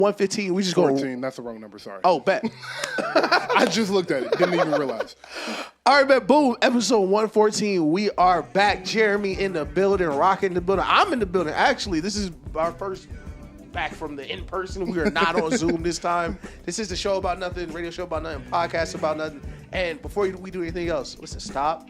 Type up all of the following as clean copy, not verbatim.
115. We just 14. That's the wrong number. Sorry. Oh, bet. I just looked at it. Didn't even realize. All right, bet. Boom. Episode 114. We are back. Jeremy in the building. Rock in the building. I'm in the building. Actually, this is our first back from the in-person. We are not on Zoom this time. This is the show about nothing, radio show about nothing, podcast about nothing. And before we do anything else, listen, stop,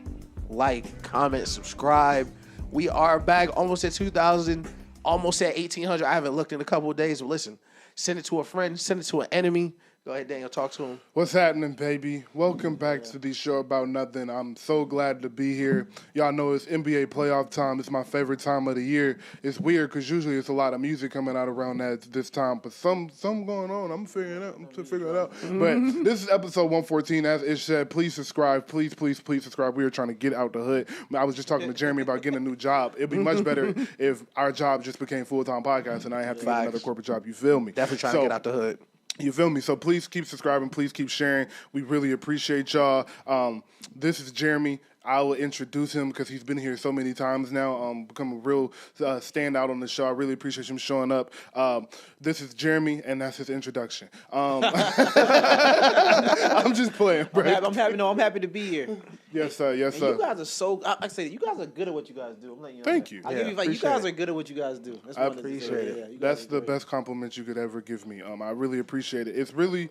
like, comment, subscribe. We are back almost at 2,000, almost at 1,800. I haven't looked in a couple of days, but listen, send it to a friend, send it to an enemy. Go ahead, Daniel, talk to him. What's happening, baby? Welcome back to the show about nothing. I'm so glad to be here. Y'all know it's NBA playoff time. It's my favorite time of the year. It's weird because usually it's a lot of music coming out around this time, but something going on. I'm figuring it out. But this is episode 114. As it said, please subscribe. Please subscribe. We are trying to get out the hood. I was just talking to Jeremy about getting a new job. It'd be much better if our job just became full-time podcast and I have to get another corporate job. You feel me? Definitely trying to get out the hood. You feel me? So please keep subscribing. Please keep sharing. We really appreciate y'all. This is Jeremy. I will introduce him because he's been here so many times now. Become a real standout on the show. I really appreciate him showing up. This is Jeremy, and that's his introduction. I'm just playing, bro. I'm happy to be here. Yes, sir. Yes, sir. You guys are so. I say you guys are good at what you guys do. I'm letting you know. Thank you. I give you you guys are good at what you guys do. That's I appreciate it. Yeah, that's the best compliment you could ever give me. I really appreciate it. It's really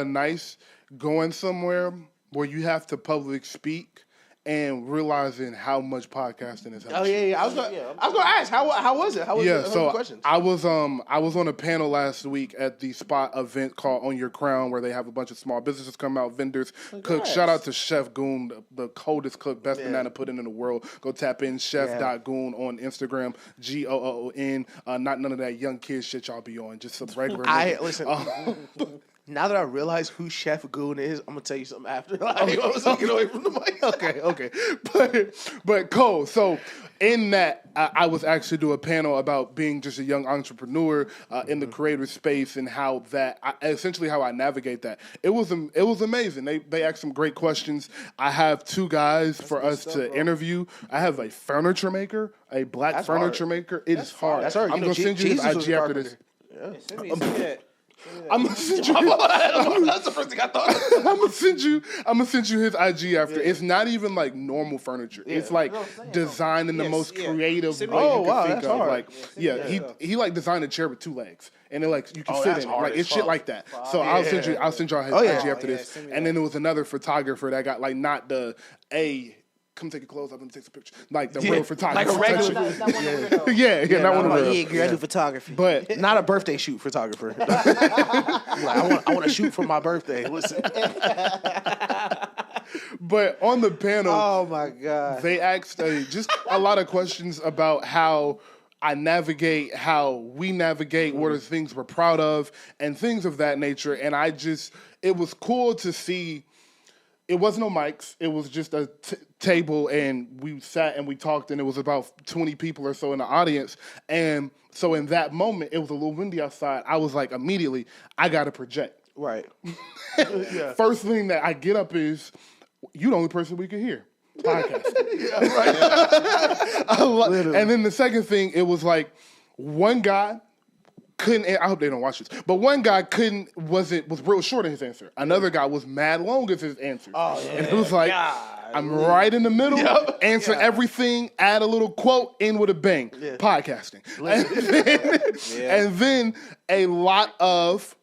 nice going somewhere where you have to public speak and realizing how much podcasting is helping. Oh yeah. I was gonna ask how was it? How was it? So questions? I was on a panel last week at the Spot event called On Your Crown, where they have a bunch of small businesses come out, vendors, cooks. Shout out to Chef Goon, the coldest cook, best banana pudding in the world. Go tap in chef.goon on Instagram, GOON. Not none of that young kid shit y'all be on. Just some regular. Listen. Now that I realize who Chef Goon is, I'm gonna tell you something after. I was looking away from the mic. Okay. But Cole, so in that, I was actually doing a panel about being just a young entrepreneur in the creative space and how I navigate that. It was amazing. They asked some great questions. I have two guys for us to interview. I have a furniture maker, a black furniture maker. It is hard. That's hard. I'm gonna send you his IG after this. Yeah, send me that. I'm gonna send you. That's the first thing I thought. I'm gonna send you his IG after. Yeah. It's not even like normal furniture. Yeah. It's like designed in the most creative way you can think of. Hard. He like designed a chair with two legs, and it like you can sit in it. Like it's shit like that. So I'll send y'all his IG after this. And then there was another photographer that got like not the come take your clothes off and take some pictures. Like the real photographer. Like a regular. Not one of them. Not one of them. Yeah, girl, I do photography. But not a birthday shoot photographer. I want to shoot for my birthday. Listen. But on the panel, oh my God, they asked just a lot of questions about how I navigate, how we navigate, what are things we're proud of, and things of that nature. And it was cool to see. It was no mics. It was just a table, and we sat and we talked, and it was about 20 people or so in the audience. And so in that moment, it was a little windy outside. I was like, immediately, I got to project. Right. First thing that I get up is, you the only person we can hear. Podcast. And then the second thing, it was like, one guy couldn't. I hope they don't watch this. But one guy was real short in his answer. Another guy was mad long as his answer. Oh, yeah. And it was like, I'm right in the middle. Answer everything. Add a little quote. In with a bang. Yeah. Podcasting. And then a lot of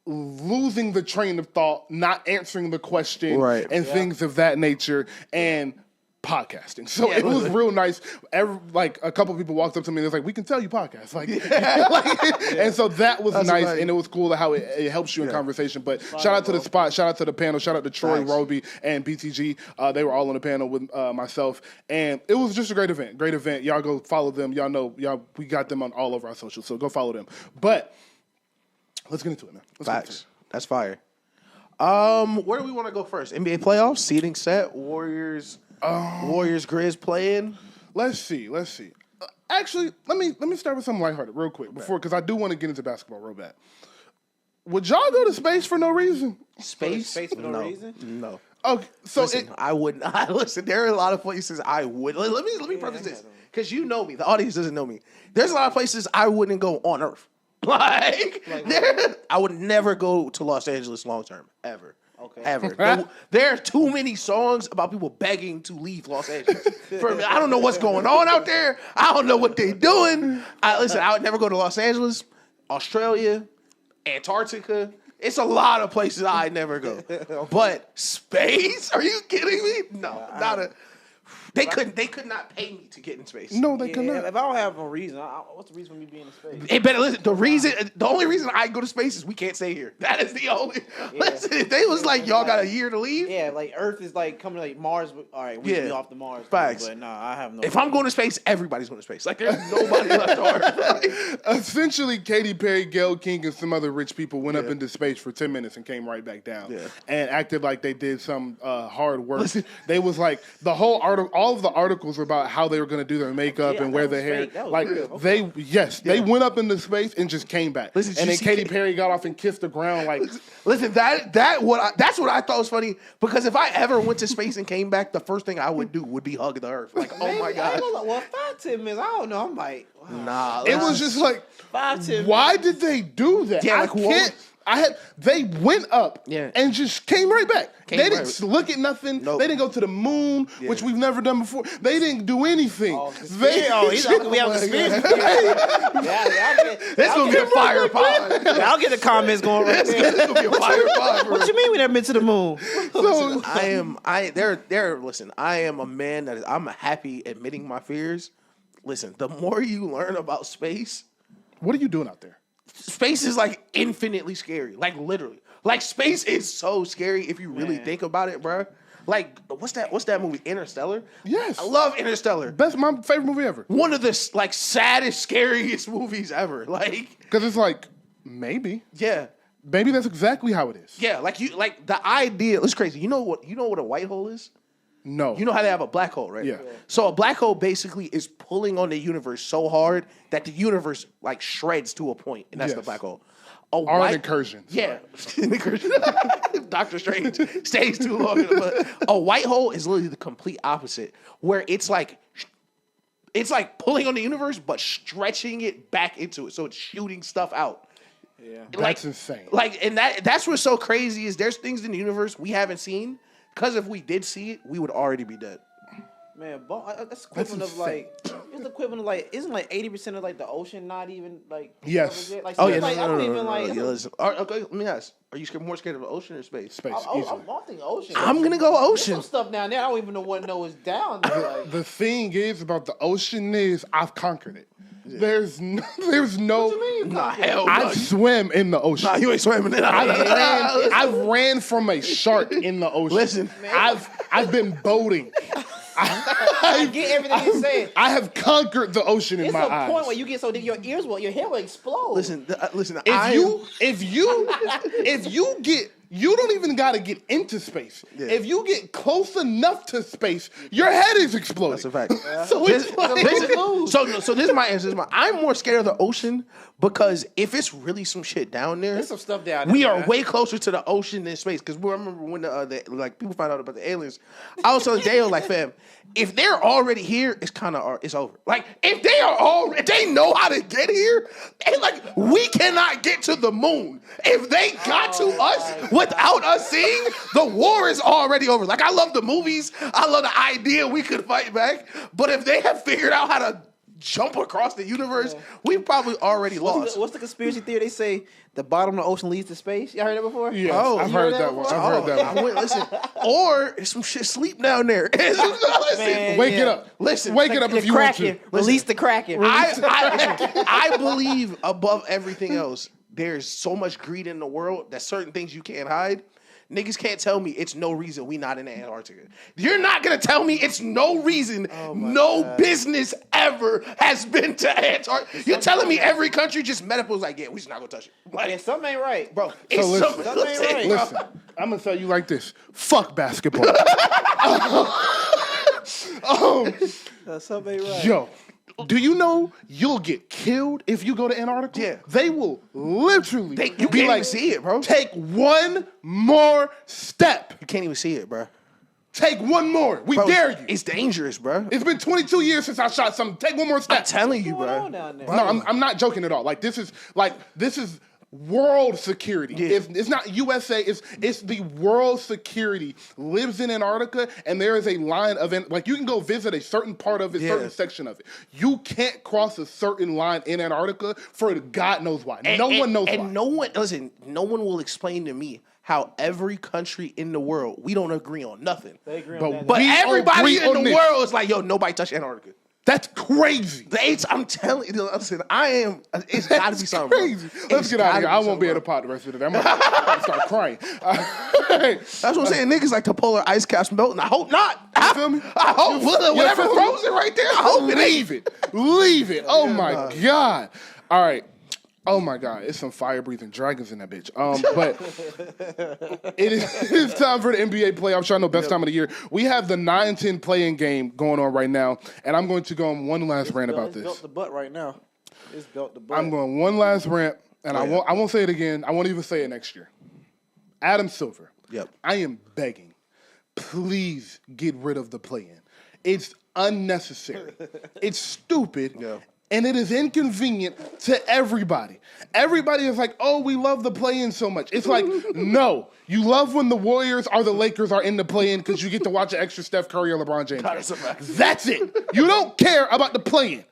losing the train of thought, not answering the question, and things of that nature, and podcasting. So it was real nice. A couple of people walked up to me and they was like, we can tell you podcast. And so that was nice, and it was cool how it helps you in conversation. But shout out to the Spot, shout out to the panel, shout out to Troy, Roby, and BTG. They were all on the panel with myself, and it was just a great event. Y'all go follow them. Y'all know, we got them on all of our socials, so go follow them. But let's get into it, man. Facts. That's fire. Where do we want to go first? NBA playoffs, seeding set, Warriors, Grizz playing. Let's see. Actually, let me start with something lighthearted real quick because I do want to get into basketball real bad. Would y'all go to space for no reason? Space for no reason? No. Okay, so I wouldn't. Listen, there are a lot of places I would. Let me preface this because you know me. The audience doesn't know me. There's a lot of places I wouldn't go on Earth. Like I would never go to Los Angeles long term, ever. Okay. Ever. There are too many songs about people begging to leave Los Angeles. I don't know what's going on out there. I don't know what they're doing. Listen, I would never go to Los Angeles, Australia, Antarctica. It's a lot of places I'd never go. But space? Are you kidding me? No, not a... They could not pay me to get in space. No, they could not. If I don't have a reason, what's the reason for me being in space? Hey, better listen. The only reason I go to space is we can't stay here. That is the only. Yeah. Listen, if they was like y'all got a year to leave. Yeah, like Earth is like coming like Mars. All right, we be off the Mars. Facts. But nah, I have no. If I'm going to space, everybody's going to space. Like there's nobody left on Earth. Essentially, Katy Perry, Gayle King, and some other rich people went up into space for 10 minutes and came right back down and acted like they did some hard work. Listen. They was like the whole article, all of the articles were about how they were going to do their makeup and wear their hair. Like they went up into space and just came back. Listen, and then Katy Perry got off and kissed the ground. Like, listen, that's what I thought was funny, because if I ever went to space and came back, the first thing I would do would be hug the Earth. Like, oh my god. Well, 5-10 minutes. I don't know. I'm like, wow. Nah. It was just like 5-10. Why did they do that? Yeah, like, I can't. They went up and just came right back. They didn't look at nothing. Nope. They didn't go to the moon, which we've never done before. They didn't do anything. He's talking. We have a conspiracy. This gonna be a fire pod. I'll get the comments going right there. This gonna be a fire pod. What you mean we never been to the moon? Listen, I am a man that I'm happy admitting my fears. Listen, the more you learn about space, what are you doing out there? Space is like infinitely scary, like literally. Like space is so scary if you really think about it, bro. Like what's that movie, Interstellar? Yes, I love Interstellar. My favorite movie ever. One of the saddest, scariest movies ever. Like because it's like maybe maybe that's exactly how it is. Yeah, like the idea. It's crazy. You know what a white hole is? No. You know how they have a black hole, right? Yeah. So a black hole basically is pulling on the universe so hard that the universe like shreds to a point, and that's the black hole. An incursion. Yeah. Incursion. Doctor Strange stays too long. But a white hole is literally the complete opposite, where it's like pulling on the universe, but stretching it back into it. So it's shooting stuff out. Yeah. That's insane. And that's what's so crazy is there's things in the universe we haven't seen. Because if we did see it, we would already be dead. Man, that's equivalent of like, it's equivalent of like, isn't like 80% of like the ocean not even like? Yes. Like, I don't even like. Okay, let me ask: are you more scared of the ocean or space? Space. I'm thinking ocean. I'm gonna go ocean. There's some stuff down there I don't even know what is down there. The thing is about the ocean is I've conquered it. Yeah. There's no. What you mean? Nah, hell no. I swim in the ocean. Nah, you ain't swimming in. I ran from a shark in the ocean. Listen, I've been boating. I get everything you're saying. I have conquered the ocean in my eyes. It's a point where you get so deep, your hair will explode. Listen. If you get. You don't even got to get into space. Yeah. If you get close enough to space, your head is exploding. That's a fact. Yeah. So this is my answer. I'm more scared of the ocean because if it's really some shit down there, there's some stuff down there. We are way closer to the ocean than space. Because we remember when the people found out about the aliens. I was telling Dale, like, fam, if they're already here, it's over. Like, if they know how to get here, and like we cannot get to the moon. If they got to us without us seeing, the war is already over. Like, I love the movies. I love the idea we could fight back. But if they have figured out how to jump across the universe, we've probably already lost. What's the conspiracy theory? They say the bottom of the ocean leads to space. Y'all heard that before? Yeah, I've heard that one. I've heard that one. Listen, or some shit sleep down there. Wake it up. Listen, wake it up if you want to. Release the Kraken. I believe above everything else, there's so much greed in the world that certain things you can't hide. Niggas can't tell me it's no reason we not in Antarctica. You're not going to tell me it's no reason business ever has been to Antarctica. You're telling me every country just met up and was like, yeah, we just not going to touch it. Like, something ain't right. Bro, something ain't right. Listen, I'm going to tell you like this. Fuck basketball. Something ain't right. Yo. Do you know you'll get killed if you go to Antarctica? Yeah. They will literally you can't even see it, bro. Take one more step. You can't even see it, bro. Take one more. We Bro, dare you. It's dangerous, bro. It's been 22 years since I shot something. Take one more step. I'm telling you, What's going on bro. down there? No, I'm not joking at all. This is world security. Yeah. It's not USA. It's the world security lives in Antarctica, and there is a line of you can go visit a certain part of it, certain section of it. You can't cross a certain line in Antarctica for God knows why. No one knows why. And no one will explain to me how every country in the world, we don't agree on nothing. They agree on that. But we everybody agree in on the this. world is like, yo, nobody touch Antarctica. That's crazy. I'm telling you, listen, it's got to be something. Crazy. Bro. Let's get out of here. I won't be able to pot the rest of the day. I'm going to start crying. That's what I'm saying. Niggas like the polar ice caps melting. I hope not. You feel me? I hope whatever feel me? frozen right there. I hope it Leave it. Leave it. Oh my God. All right. Oh my God, it's some fire-breathing dragons in that bitch. But it's time for the NBA playoffs. Y'all know best time of the year. We have the 9-10 play-in game going on right now, and I'm going to go on one last rant about this. It's belt the butt right now. It's belt the butt. I'm going one last rant, and I won't say it again. I won't even say it next year. Adam Silver. Yep. I am begging, please get rid of the play-in. It's unnecessary. It's stupid. Yeah. And it is inconvenient to everybody. Everybody is like, oh, we love the play-in so much. It's like, no. You love when the Warriors or the Lakers are in the play-in because you get to watch an extra Steph Curry or LeBron James. That's it. You don't care about the play-in.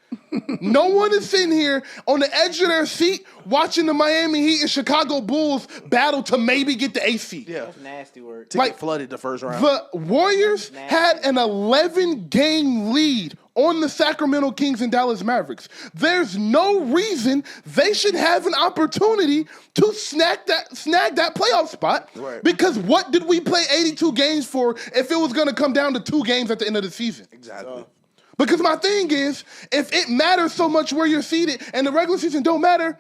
No one is sitting here on the edge of their seat watching the Miami Heat and Chicago Bulls battle to maybe get the eighth seed. Yeah. That's nasty word. To get flooded the first round. The Warriors had an 11-game lead on the Sacramento Kings and Dallas Mavericks. There's no reason they should have an opportunity to snag that playoff spot. Right. Because what did we play 82 games for if it was going to come down to 2 games at the end of the season? Exactly. Because my thing is, if it matters so much where you're seated and the regular season don't matter,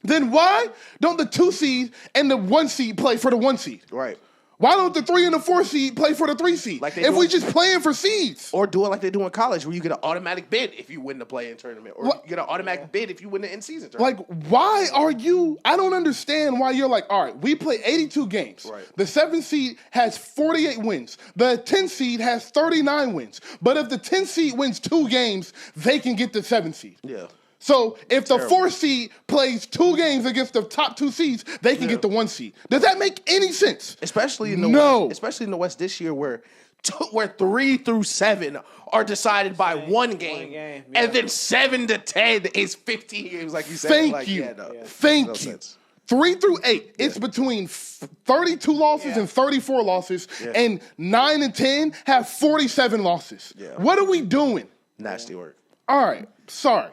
then why don't the 2 seed and the 1 seed play for the 1 seed? Right. Why don't the 3 and the 4 seed play for the 3 seed? Like if we just playing for seeds. Or do it like they do in college, where you get an automatic bid if you win the play-in tournament, or you get an automatic bid if you win the in-season tournament. Like, why are you? I don't understand why you're like, all right, we play 82 games. Right. The 7 seed has 48 wins. The 10 seed has 39 wins. But if the 10 seed wins 2 games, they can get the 7 seed. Yeah. So if the 4 seed plays 2 games against the top 2 seeds, they can get the 1 seed. Does that make any sense? Especially in the West, especially in the West this year, where 3 through 7 are decided by one game, and then 7 to 10 is 15 games, like you said. Thank you. Thank you. 3 through 8, it's between 32 losses and 34 losses, and 9 and 10 have 47 losses. Yeah. What are we doing? Nasty work. All right, sorry.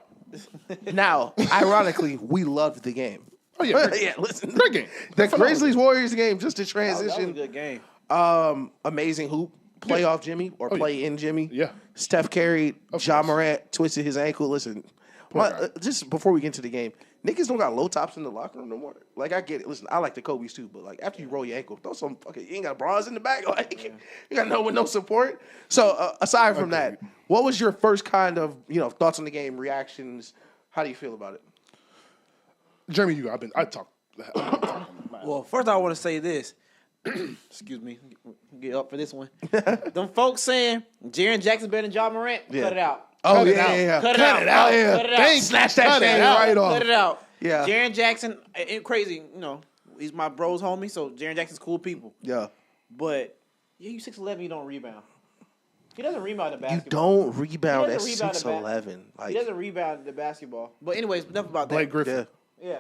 Now, ironically, we loved the game. Oh yeah, yeah. Listen, great game. The Grizzlies Warriors game, just to transition. That was a good game. Amazing hoop. Playoff Jimmy or play-in Jimmy. Yeah. Steph carried. John Morant twisted his ankle. Listen, just before we get into the game, niggas don't got low tops in the locker room no more. Like, I get it. Listen, I like the Kobe's too, but like after you roll your ankle, throw some fucking. You ain't got bras in the back. Like you got no support. So aside from that, what was your first kind of thoughts on the game, reactions? How do you feel about it? Jeremy, I talk. Well, first I want to say this. Excuse me. Get up for this one. Them folks saying Jaren Jackson better than John Morant. Cut it out. Oh, Cut it yeah, out. yeah. Cut it out. Yeah. Cut it out. Snatch that thing right off. Cut it out. Yeah. Jaren Jackson, crazy, he's my bro's homie, so Jaren Jackson's cool people. Yeah. But, you 6'11", you don't rebound. He doesn't rebound the basketball. You don't rebound at 6'11". He doesn't rebound the basketball. But anyways, enough about that. Blake Griffin. Yeah.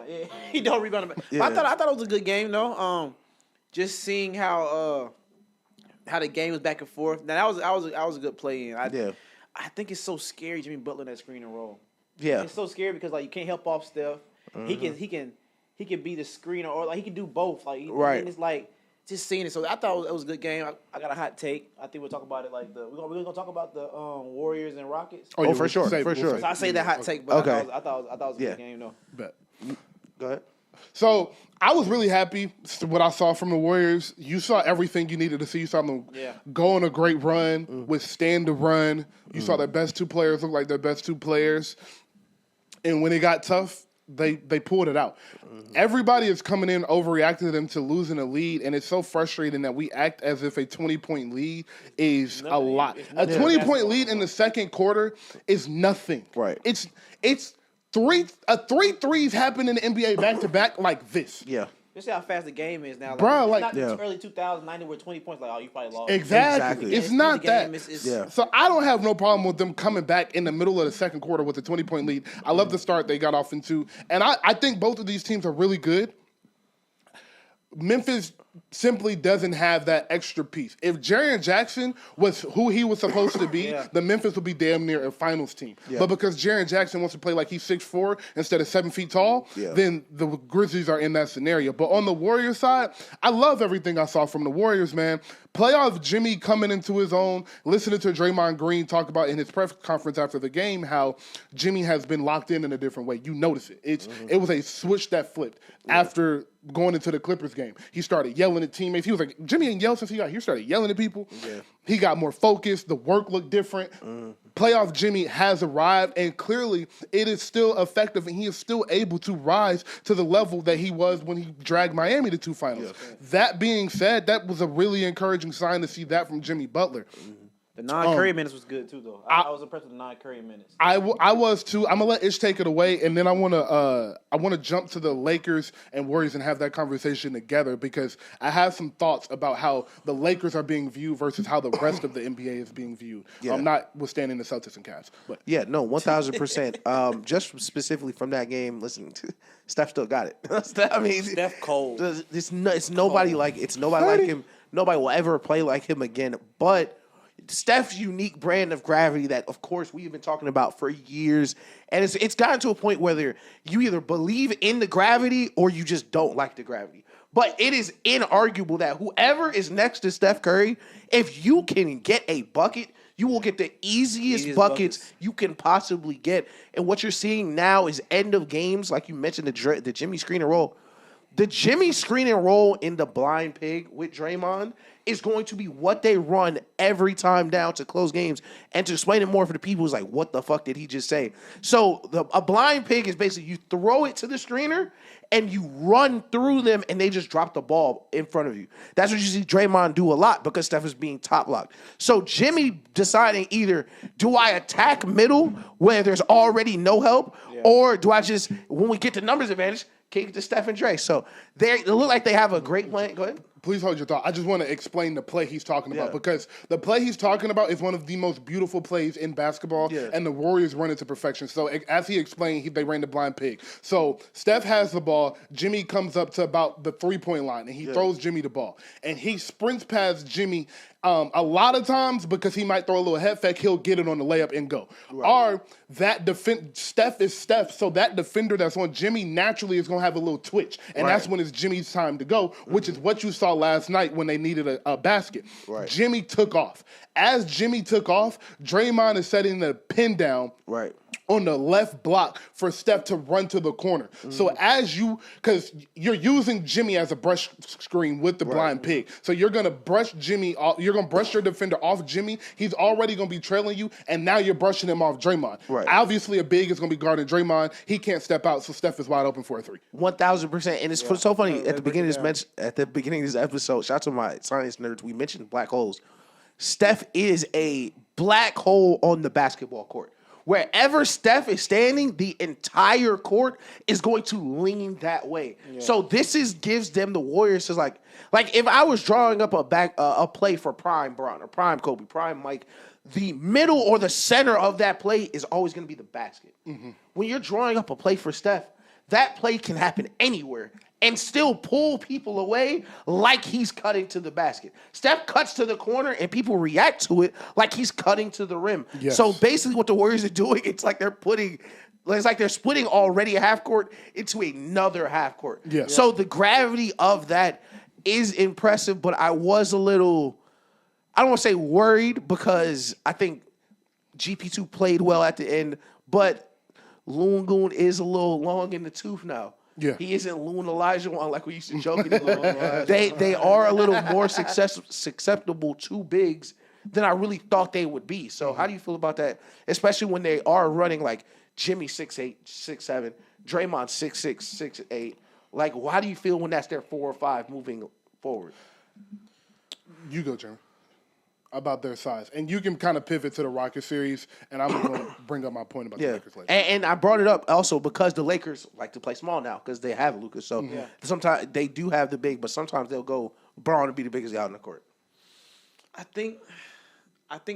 He don't rebound the basketball. But I thought it was a good game, though. Just seeing how the game was back and forth. Now that was a good play in. I think it's so scary, Jimmy Butler in that screen and roll. Yeah, it's so scary because you can't help off Steph. Mm-hmm. He can be the screener or he can do both. Right. And it's just seeing it. So I thought it was a good game. I got a hot take. I think we'll talk about it we're gonna talk about the Warriors and Rockets. Oh, for sure. So I say that hot take, but I thought it was a good game though. Bet. Go ahead. So I was really happy with what I saw from the Warriors. You saw everything you needed to see. You saw them go on a great run, withstand the run. You saw their best 2 players look like their best 2 players. And when it got tough, they pulled it out. Everybody is coming in overreacting to them to losing a lead, and it's so frustrating that we act as if a 20-point lead is a lot. A 20-point lead in the second quarter is nothing. Right. It's three threes happen in the NBA back to back like this. Yeah. You see how fast the game is now. Bro, it's not early 2090 where 20 points, like, oh, you probably lost. Exactly. It's not that. Yeah. So I don't have no problem with them coming back in the middle of the second quarter with a 20-point lead. I love the start they got off into. And I think both of these teams are really good. Memphis simply doesn't have that extra piece. If Jaren Jackson was who he was supposed to be, the Memphis would be damn near a finals team. Yeah. But because Jaren Jackson wants to play like he's 6'4" instead of 7 feet tall, then the Grizzlies are in that scenario. But on the Warriors side, I love everything I saw from the Warriors, man. Playoff Jimmy coming into his own, listening to Draymond Green talk about in his press conference after the game how Jimmy has been locked in a different way. You notice it. It was a switch that flipped after going into the Clippers game. He started yelling at teammates. He was like, Jimmy ain't yelled since he got here. He started yelling at people. Yeah. He got more focused. The work looked different. Playoff Jimmy has arrived, and clearly it is still effective, and he is still able to rise to the level that he was when he dragged Miami to 2 finals. That being said, that was a really encouraging sign to see that from Jimmy Butler. The non-Curry minutes was good, too, though. I was impressed with the non-Curry minutes. I was, too. I'm going to let Ish take it away, and then I want to jump to the Lakers and Warriors and have that conversation together because I have some thoughts about how the Lakers are being viewed versus how the rest of the NBA is being viewed. Notwithstanding the Celtics and Cavs. But. Yeah, no, 1,000%. Just specifically from that game, listen, Steph still got it. I mean, Steph cold. It's nobody cold. Nobody like him. Nobody will ever play like him again, but Steph's unique brand of gravity that, of course, we've been talking about for years. And it's gotten to a point where you either believe in the gravity or you just don't like the gravity. But it is inarguable that whoever is next to Steph Curry, if you can get a bucket, you will get the easiest buckets you can possibly get. And what you're seeing now is end of games, like you mentioned, the Jimmy screen and roll. The Jimmy screen and roll in the blind pig with Draymond is going to be what they run every time down to close games. And to explain it more for the people who's like, what the fuck did he just say? So a blind pig is basically you throw it to the screener and you run through them and they just drop the ball in front of you. That's what you see Draymond do a lot because Steph is being top locked. So Jimmy deciding either do I attack middle where there's already no help or do I just, when we get the numbers advantage, kick to Steph and Dre. So they look like they have a great plan. Go ahead. Please hold your thought. I just want to explain the play he's talking about because the play he's talking about is one of the most beautiful plays in basketball, and the Warriors run it to perfection. So as he explained, they ran the blind pig. So Steph has the ball. Jimmy comes up to about the 3-point line, and he throws Jimmy the ball. And he sprints past Jimmy a lot of times because he might throw a little head fake, he'll get it on the layup and go. Or Steph is Steph, so that defender that's on Jimmy naturally is going to have a little twitch. And that's when it's Jimmy's time to go, which is what you saw last night when they needed a basket. Jimmy took off. As Jimmy took off, Draymond is setting the pin down on the left block for Steph to run to the corner. So because you're using Jimmy as a brush screen with the blind pig. So you're going to brush Jimmy off. You're going to brush your defender off Jimmy. He's already going to be trailing you, and now you're brushing him off Draymond. Obviously, a big is going to be guarding Draymond. He can't step out, so Steph is wide open for a 3. 1,000%. And it's so funny. At the beginning of this episode, shout out to my science nerds, we mentioned black holes. Steph is a black hole on the basketball court. Wherever Steph is standing, the entire court is going to lean that way. So this gives them the Warriors is like if I was drawing up a play for Prime Bron or Prime Kobe, Prime Mike, the middle or the center of that play is always going to be the basket. When you're drawing up a play for Steph, that play can happen anywhere and still pull people away like he's cutting to the basket. Steph cuts to the corner and people react to it like he's cutting to the rim. So basically what the Warriors are doing, it's like they're splitting already a half court into another half court. So the gravity of that is impressive, but I was a little, I don't want to say worried because I think GP2 played well at the end, but Loongoon is a little long in the tooth now. He isn't Loon Elijah one like we used to joke. They are a little more susceptible to bigs than I really thought they would be. So how do you feel about that? Especially when they are running like Jimmy 6'8", 6'7", Draymond 6'6", 6'8". Like, how do you feel when that's their 4 or 5 moving forward? You go, Jeremy. About their size. And you can kind of pivot to the Rockets series, and I'm going to bring up my point about the Lakers later. And I brought it up also because the Lakers like to play small now because they have Lucas. So sometimes they do have the big, but sometimes they'll go Braun to be the biggest guy on the court. I think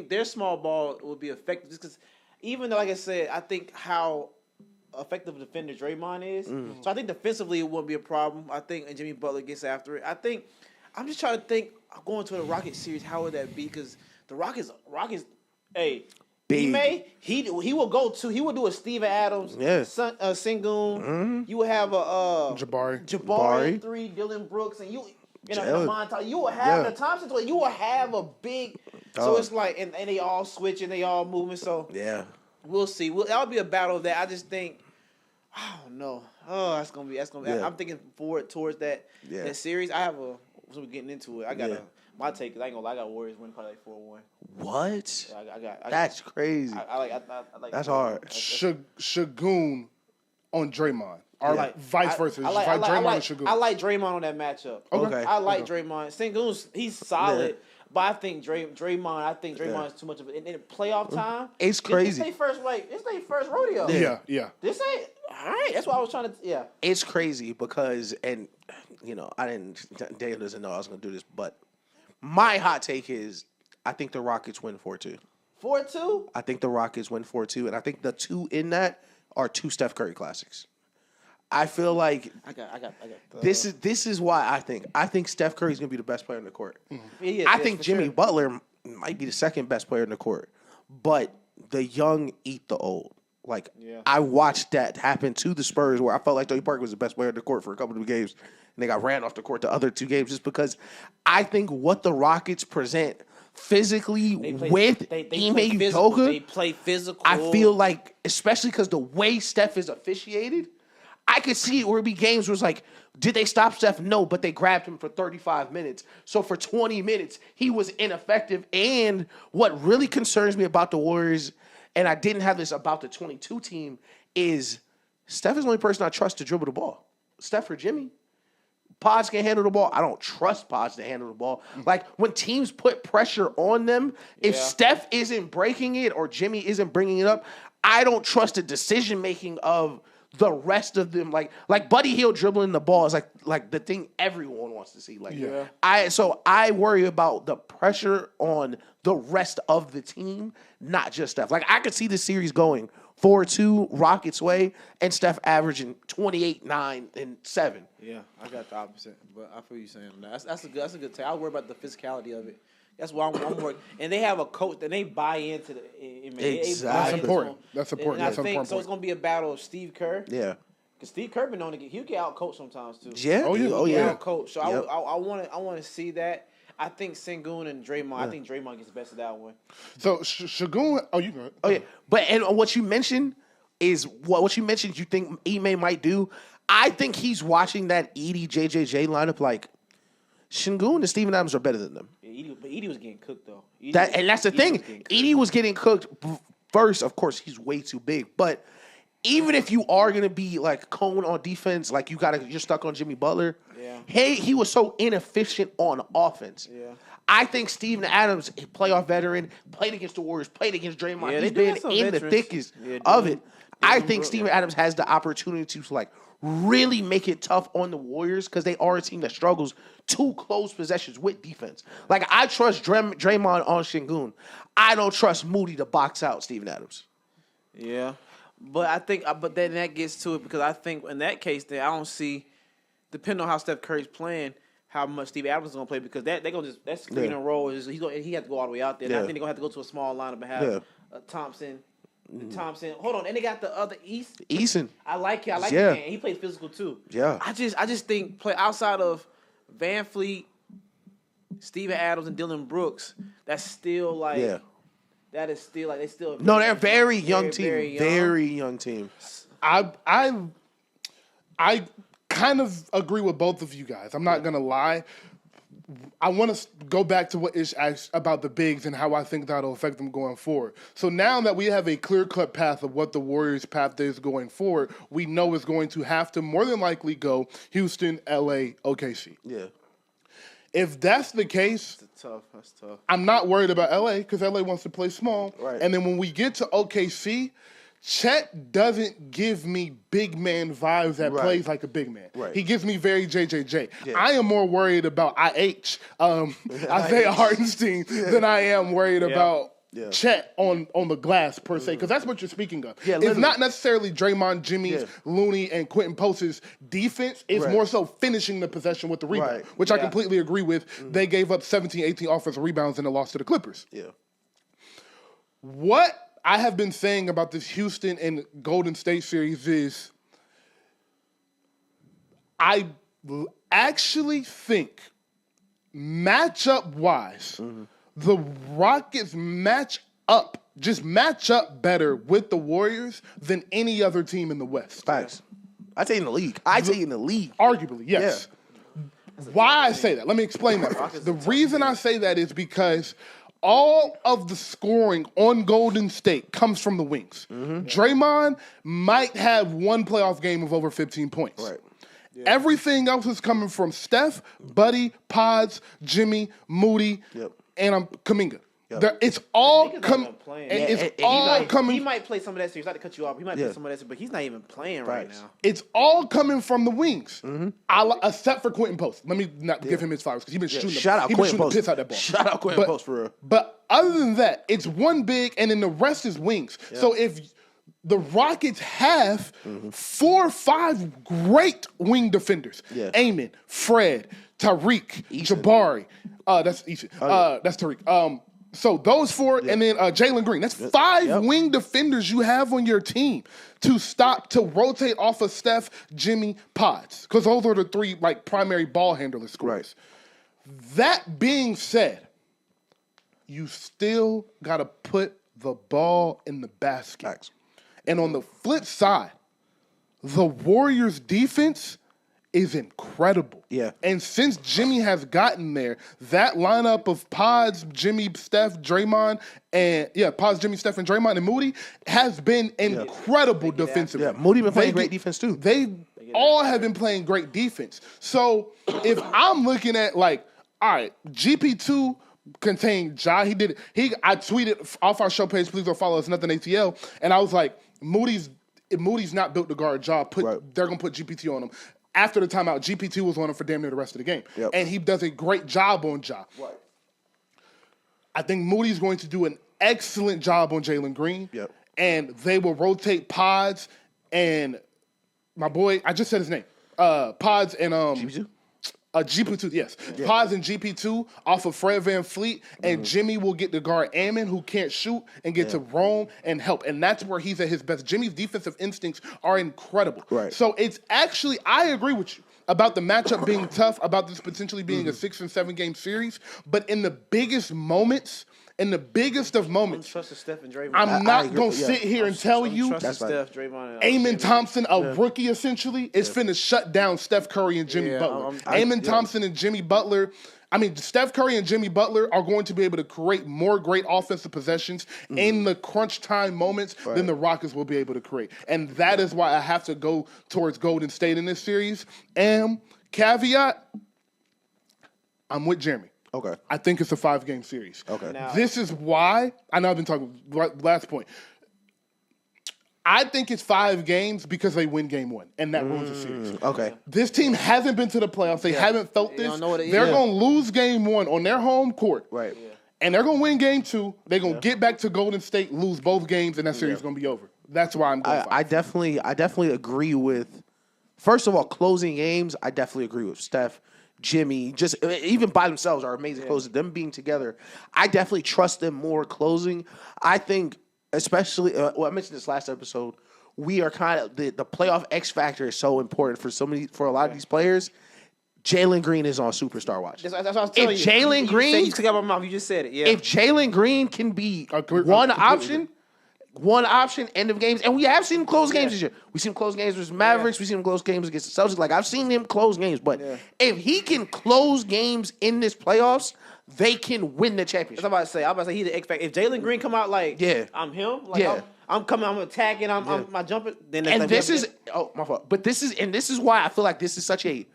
their small ball would be effective just because, even though, like I said, I think how effective a defender Draymond is. So I think defensively it wouldn't be a problem. I think and Jimmy Butler gets after it. I'm just trying to think going to the Rockets series, how would that be? Because the Rockets, hey, Big. he will go to. He will do a Steven Adams, Sengun. You will have a Jabari 3, Dylan Brooks, and you know, Montage. You will have the Thompson. You will have a big. So it's like, and they all switching, they all moving. So we'll see. That'll be a battle that I just think. I don't know. Oh, that's gonna be. I'm thinking forward towards that series. So we're getting into it. I got my take. Cause I ain't gonna lie. I got Warriors winning probably like 4-1. What? So That's crazy. I like. That's hard. Shagun on Draymond. Or vice versa. Draymond and Shagun. I like Draymond on that matchup. Okay. I like Draymond. Sengun's he's solid. But I think Draymond is too much of it. In playoff time, it's crazy. It's their first rodeo. Yeah. This ain't all right. That's why I was trying to. Yeah. It's crazy because, and Daniel doesn't know I was going to do this, but my hot take is I think the Rockets win 4-2. 4-2. I think the Rockets win 4-2, and I think the 2 in that are 2 Steph Curry classics. I feel like I got. This is why I think Steph Curry is going to be the best player on the court. I think Jimmy Butler might be the second best player on the court, but the young eat the old. Like I watched that happen to the Spurs, where I felt like Tony Parker was the best player on the court for a couple of games, and they got ran off the court the other 2 games just because I think what the Rockets present physically with Ime Udoka, they play physical. I feel like, especially because the way Steph is officiated. I could see it where it'd be games where it's like, did they stop Steph? No, but they grabbed him for 35 minutes. So for 20 minutes, he was ineffective. And what really concerns me about the Warriors, and I didn't have this about the 22 team, is Steph is the only person I trust to dribble the ball. Steph or Jimmy. Pods can handle the ball. I don't trust Pods to handle the ball. Like, when teams put pressure on them, if Steph isn't breaking it or Jimmy isn't bringing it up, I don't trust the decision-making of the rest of them. Like Buddy Hield dribbling the ball is like the thing everyone wants to see. I worry about the pressure on the rest of the team, not just Steph. Like, I could see the series going 4-2 Rockets way and Steph averaging 28, 9, and 7. Yeah, I got the opposite, but I feel you saying that. That's a good take. I worry about the physicality of it. That's why I'm working. And they have a coach that they buy into Exactly. That's important. That's important. And That's I think important. so. It's going to be a battle of Steve Kerr. Yeah. Because Steve Kerr been known to he'll get out coached sometimes too. Yeah. Oh yeah. Out coached. So I want to see that. I think Sengun and Draymond. I think Draymond gets the best of that one. So Shagun. Oh, you go. Oh yeah. But and what you mentioned is what you mentioned. You think Ime might do? I think he's watching that Edie JJJ lineup like Sengun and Steven Adams are better than them. Yeah, Edie was getting cooked though. That's the thing. Edie was getting cooked first. Of course, he's way too big. But even if you are gonna be like cone on defense, like you're stuck on Jimmy Butler. Yeah. Hey, he was so inefficient on offense. Yeah. I think Steven Adams, a playoff veteran, played against the Warriors, played against Draymond. Yeah, He's been in the thickest of it. I think Steven Adams has the opportunity to like really make it tough on the Warriors because they are a team that struggles to close possessions with defense. Like, I trust Draymond on Sengun. I don't trust Moody to box out Steven Adams. Yeah. But I think, but then that gets to it because I think in that case, then I don't see, depending on how Steph Curry's playing, how much Steve Adams is going to play because they're going to just, that screen and roll, he has to go all the way out there. And I think they're going to have to go to a small lineup and have Thompson. Hold on, and they got the other Eason. I like him. And he plays physical too. Yeah. I just think play outside of Van Fleet, Steven Adams, and Dylan Brooks. That's still like that is still like they still. No, they're a very young team. Very young team. I kind of agree with both of you guys. I'm not gonna lie. I want to go back to what Ish asked about the bigs and how I think that'll affect them going forward. So now that we have a clear-cut path of what the Warriors' path is going forward, we know it's going to have to more than likely go Houston, LA, OKC. Yeah. If that's the case, that's tough. I'm not worried about LA because LA wants to play small. Right. And then when we get to OKC, Chet doesn't give me big man vibes that plays like a big man. Right. He gives me very JJJ. Yeah. I am more worried about Isaiah Hartenstein than I am worried about Chet on the glass per se, because that's what you're speaking of. Yeah, it's not necessarily Draymond, Jimmy's, Looney, and Quentin Post's defense. It's more so finishing the possession with the rebound, which I completely agree with. They gave up 17, 18 offensive rebounds in the loss to the Clippers. Yeah. What I have been saying about this Houston and Golden State series is I actually think matchup-wise, the Rockets match up better with the Warriors than any other team in the West. Facts. I take in the league. Arguably, yes. Why I say that? Let me explain that. The reason I say that is because all of the scoring on Golden State comes from the wings. Draymond might have one playoff game of over 15 points. Right. Everything else is coming from Steph, Buddy, Pods, Jimmy, Moody, and Kuminga. It's all coming. It's all coming. He might play some of that series. Not to cut you off. He might play some of that series, but he's not even playing right now. It's all coming from the wings, except for Quentin Post. Let me not give him his flowers because he's been shooting. Shout out Quentin Post. Piss out that ball. Shout out Quentin Post for real. But other than that, it's one big, and then the rest is wings. So if the Rockets have 4 or 5 great wing defenders, Amon, Fred, Tariq, Jabari. That's Ethan. That's Tariq. So those 4, and then Jalen Green. That's 5 wing defenders you have on your team to rotate off of Steph, Jimmy, Pods, because those are the 3 primary ball handler scorers. Right. That being said, you still got to put the ball in the basket. Facts. And on the flip side, the Warriors' defense is incredible. Yeah. And since Jimmy has gotten there, that lineup of Pods, Jimmy, Steph, Draymond, and Pods, Jimmy, Steph, and Draymond and Moody has been incredible defensively. Yeah, Moody been playing great defense too. They all have been playing great defense. So if I'm looking at all right, GP2 contained Ja. I tweeted off our show page, please go follow us, Nothing ATL, and I was like, Moody's not built to guard Ja. They're gonna put GPT on him. After the timeout, GPT was on him for damn near the rest of the game. Yep. And he does a great job on Ja. Right. I think Moody's going to do an excellent job on Jalen Green. Yep. And they will rotate Pods and my boy, I just said his name. Pods and GP2? GP2, yes. Yeah. Pods and GP2 off of Fred VanVleet, and Jimmy will get to guard Ammon, who can't shoot, and get to roam and help. And that's where he's at his best. Jimmy's defensive instincts are incredible. Right. So it's actually, I agree with you about the matchup being tough, about this potentially being a 6 and 7 game series. But in the biggest moments, in the biggest of moments, Steph and Draymond. I'm not going to sit here and tell you Steph, Draymond, Amon Thompson, a rookie essentially, is finna shut down Steph Curry and Jimmy Butler. Amon Thompson and Jimmy Butler, Steph Curry and Jimmy Butler are going to be able to create more great offensive possessions in the crunch time moments than the Rockets will be able to create. And that is why I have to go towards Golden State in this series. And caveat, I'm with Jeremy. Okay. I think it's a 5-game series. Okay. Now, this is why, I know I've been talking, last point. I think it's 5 games because they win game 1, and that ruins the series. Okay. This team hasn't been to the playoffs. They haven't felt this. They're going to lose game 1 on their home court. Right. Yeah. And they're going to win game 2. They're going to get back to Golden State, lose both games, and that series is going to be over. That's why I'm going 5. I definitely agree with, first of all, closing games, I definitely agree with Steph. Jimmy, just even by themselves are amazing closing. Them being together, I definitely trust them more closing. I think, especially, I mentioned this last episode, we are kind of, the playoff X factor is so important for a lot of these players. Jalen Green is on superstar watch. That's what I was telling you. If Jalen Green, you took out my mouth. You just said it. Yeah. If Jalen Green can be one option, one option, end of games. And we have seen him close games this year. We've seen him close games versus Mavericks. We've seen him close games against the Celtics. Like, I've seen him close games. But if he can close games in this playoffs, they can win the championship. I'm about to say he's the X factor. If Jalen Green come out like, I'm him. Like, I'm coming, I'm attacking, I'm jumping. Then this is my fault. But this is why I feel like this is such a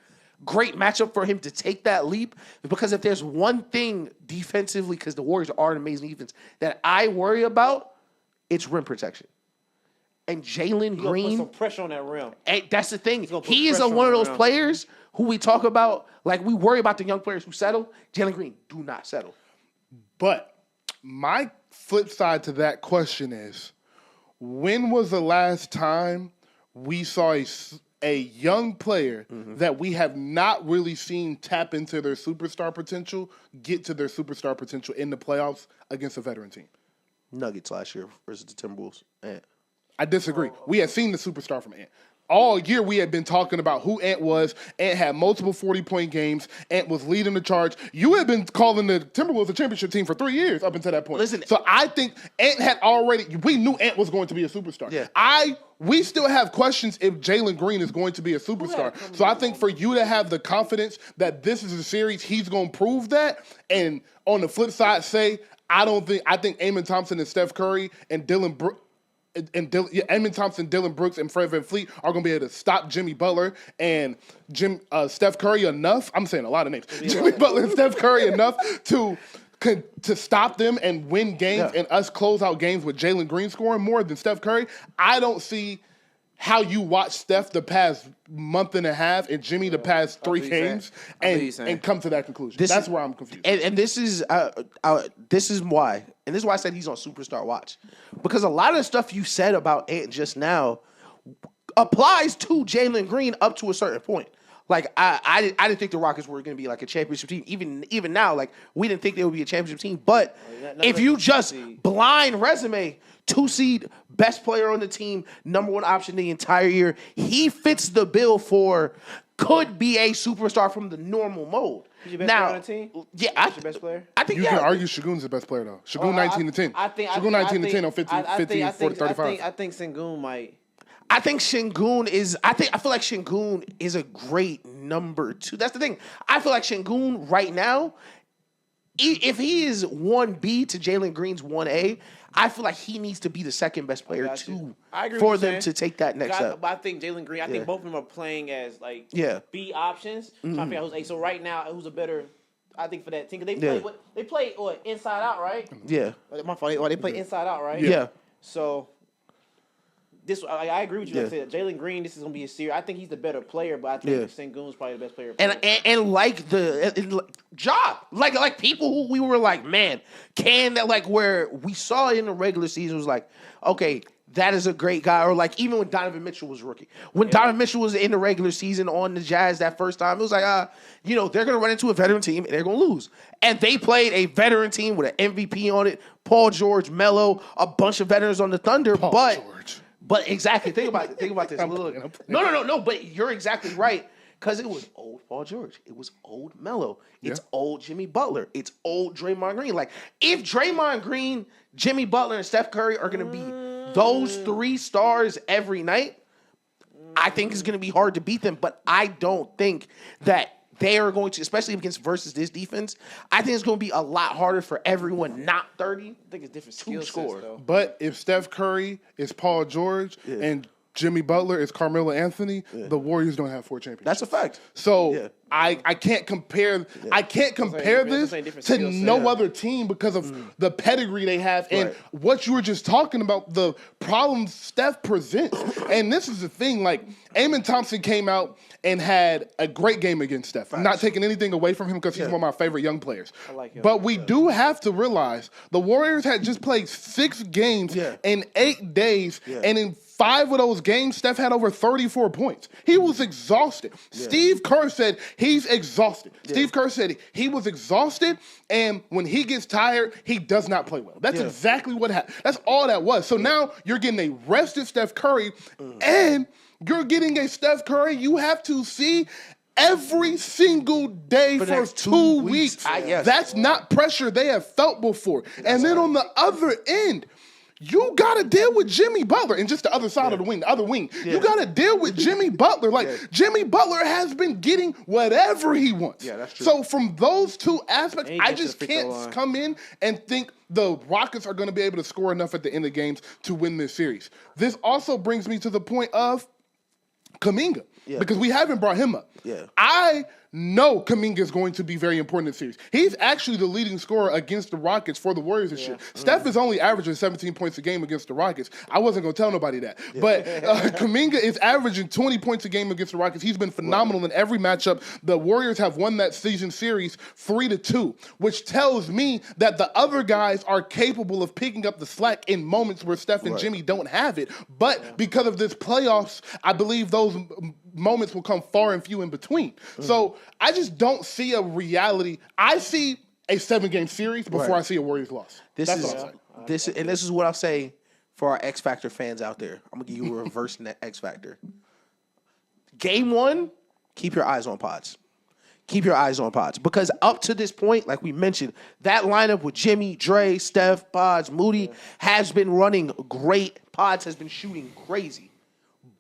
great matchup for him to take that leap, because if there's one thing defensively, because the Warriors are an amazing defense, that I worry about, it's rim protection. And Jalen Green, put some pressure on that rim. And that's the thing. He is one of those players who we talk about, like we worry about the young players who settle. Jalen Green do not settle. But my flip side to that question is, when was the last time we saw a young player that we have not really seen tap into their superstar potential, get to their superstar potential in the playoffs against a veteran team? Nuggets last year versus the Timberwolves. I disagree. We had seen the superstar from Ant. All year we had been talking about who Ant was. Ant had multiple 40-point games. Ant was leading the charge. You had been calling the Timberwolves a championship team for 3 years up until that point. Listen, so I think Ant had already, we knew Ant was going to be a superstar. Yeah. We still have questions if Jalen Green is going to be a superstar. So I think for you to have the confidence that this is a series, he's going to prove that. And on the flip side, I think Amen Thompson and Steph Curry and Amen Thompson, Dillon Brooks, and Fred VanVleet are going to be able to stop Jimmy Butler and Steph Curry enough. I'm saying a lot of names. Jimmy Butler and Steph Curry enough to stop them and win games and us close out games with Jalen Green scoring more than Steph Curry. I don't see how you watch Steph the past month and a half and Jimmy the past 3 games and come to that conclusion. That's where I'm confused. And this is why. And this is why I said he's on superstar watch. Because a lot of the stuff you said about Ant just now applies to Jalen Green up to a certain point. Like, I didn't think the Rockets were going to be like a championship team. Even now, like, we didn't think they would be a championship team. But if you just blind resume, 2 seed, best player on the team, number 1 option the entire year, he fits the bill for could be a superstar from the normal mode. He's your best player on the team? Yeah, He's your best player? I think you can argue Shagun's the best player though. Shagun 19-10. Shagun 19-10 on 50, 40, 35. I think Sengun might. I think Sengun is. I feel like Sengun is a great number 2. That's the thing. I feel like Sengun right now, if he is 1B to Jalen Green's 1A, I feel like he needs to be the second best player too for them to take that next step. But I think Jalen Green. I think both of them are playing as like B options. Trying to figure out who's A. So right now, who's a better? I think for that team, because they play inside out, right? Yeah. My fault. They play inside out, right? Yeah. So. I agree with you. Like I said, Jalen Green, this is gonna be a series. I think he's the better player, but I think Sengun's probably the best player. And like like people who we were like, man, can that, like, where we saw in the regular season was like, okay, that is a great guy. Or like even when Donovan Mitchell was rookie, when Donovan Mitchell was in the regular season on the Jazz that first time, it was like, they're gonna run into a veteran team and they're gonna lose. And they played a veteran team with an MVP on it, Paul George, Melo, a bunch of veterans on the Thunder, But exactly, think about this. Look. No. But you're exactly right, because it was old Paul George, it was old Melo, it's old Jimmy Butler, it's old Draymond Green. Like, if Draymond Green, Jimmy Butler, and Steph Curry are going to be those 3 stars every night, I think it's going to be hard to beat them. But I don't think that they are going to, especially versus this defense, I think it's going to be a lot harder for everyone not 30. I think it's different skill score. But if Steph Curry is Paul George and Jimmy Butler is Carmelo Anthony, the Warriors don't have 4 championships. That's a fact. So I can't compare. I can't compare this to no other team because of the pedigree they have and what you were just talking about, the problems Steph presents. And this is the thing. Like, Amen Thompson came out and had a great game against Steph. I'm not taking anything away from him because he's one of my favorite young players. I like him. But we do have to realize the Warriors had just played 6 games in 8 days, and in 5 of those games, Steph had over 34 points. He was exhausted. Steve Kerr said he's exhausted. Steve Kerr said he was exhausted, and when he gets tired, he does not play well. That's exactly what happened. That's all that was. So now you're getting a rested Steph Curry, and you're getting a Steph Curry you have to see every single day for 2 weeks. That's not pressure they have felt before. And then on the other end, you got to deal with Jimmy Butler. And just the other side of the wing, the other wing. Yeah. You got to deal with Jimmy Butler. Like, Jimmy Butler has been getting whatever he wants. Yeah, that's true. So from those two aspects, I just can't come in and think the Rockets are going to be able to score enough at the end of games to win this series. This also brings me to the point of Kuminga. Yeah. Because we haven't brought him up. Yeah. I know Kuminga is going to be very important in the series. He's actually the leading scorer against the Rockets for the Warriors this year. Steph is only averaging 17 points a game against the Rockets. I wasn't going to tell nobody that. Yeah. But Kuminga is averaging 20 points a game against the Rockets. He's been phenomenal in every matchup. The Warriors have won that season series 3-2, which tells me that the other guys are capable of picking up the slack in moments where Steph and Jimmy don't have it. But because of this playoffs, I believe those moments will come far and few in between. So I just don't see a reality. I see a 7-game series before I see a Warriors loss. This is what I'll say for our X Factor fans out there. I'm gonna give you a reverse X Factor. Game 1, keep your eyes on Pods. Keep your eyes on Pods. Because up to this point, like we mentioned, that lineup with Jimmy, Dre, Steph, Pods, Moody has been running great. Pods has been shooting crazy.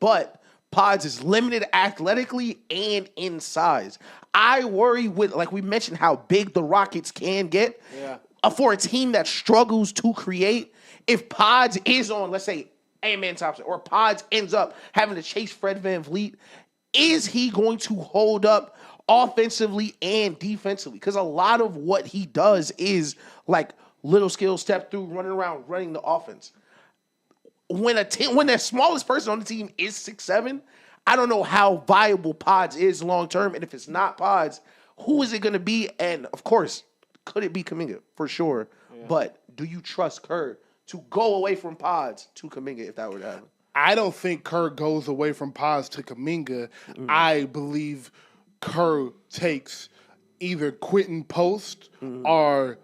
But Pods is limited athletically and in size. I worry with, like we mentioned, how big the Rockets can get. Yeah. For a team that struggles to create, if Pods is on, let's say, Amen Thompson, or Pods ends up having to chase Fred VanVleet, is he going to hold up offensively and defensively? Because a lot of what he does is like little skill step through, running around, running the offense. When the smallest person on the team is 6'7", I don't know how viable Pods is long term. And if it's not Pods, who is it going to be? And of course, could it be Kuminga? For sure. Yeah. But do you trust Kerr to go away from Pods to Kuminga if that were to happen? I don't think Kerr goes away from Pods to Kuminga. I believe Kerr takes either Quentin Post or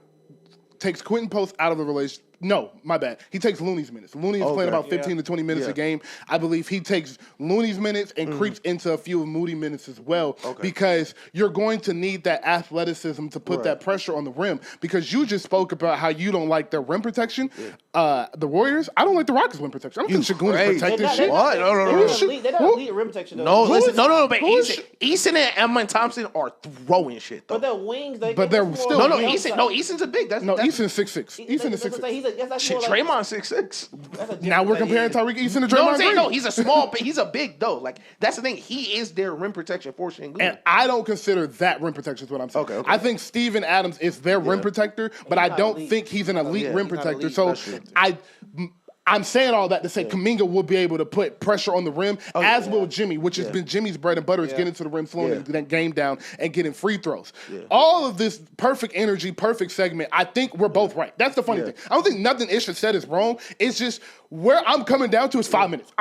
takes Quentin Post out of the relationship. No, my bad. He takes Looney's minutes. Looney is playing about 15 to 20 minutes a game. I believe he takes Looney's minutes and creeps into a few of Moody minutes as well because you're going to need that athleticism to put that pressure on the rim because you just spoke about how you don't like their rim protection. The Warriors, I don't like the Rockets' rim protection. I don't think Şengün is protecting shit. What? No. They're not elite rim protection, though. No, listen. No. But Easton and Amen Thompson are throwing shit, though. But they're wings. But they're still Easton's a big. Easton's 6'6". Easton is 6'6". Draymond's 6'6". Now we're comparing Tariq Easton to Draymond Green. No, he's a small, but he's a big though. Like that's the thing. He is their rim protection for Şengün. And I don't consider that rim protection is what I'm saying. Okay. I think Steven Adams is their rim protector, but I don't think he's an elite rim protector. So I'm saying all that to say Kuminga will be able to put pressure on the rim, as will Jimmy, which has been Jimmy's bread and butter, is getting to the rim, slowing that game down, and getting free throws. Yeah. All of this perfect energy, perfect segment, I think we're both right. That's the funny thing. I don't think nothing Isha said is wrong. It's just where I'm coming down to is 5 minutes.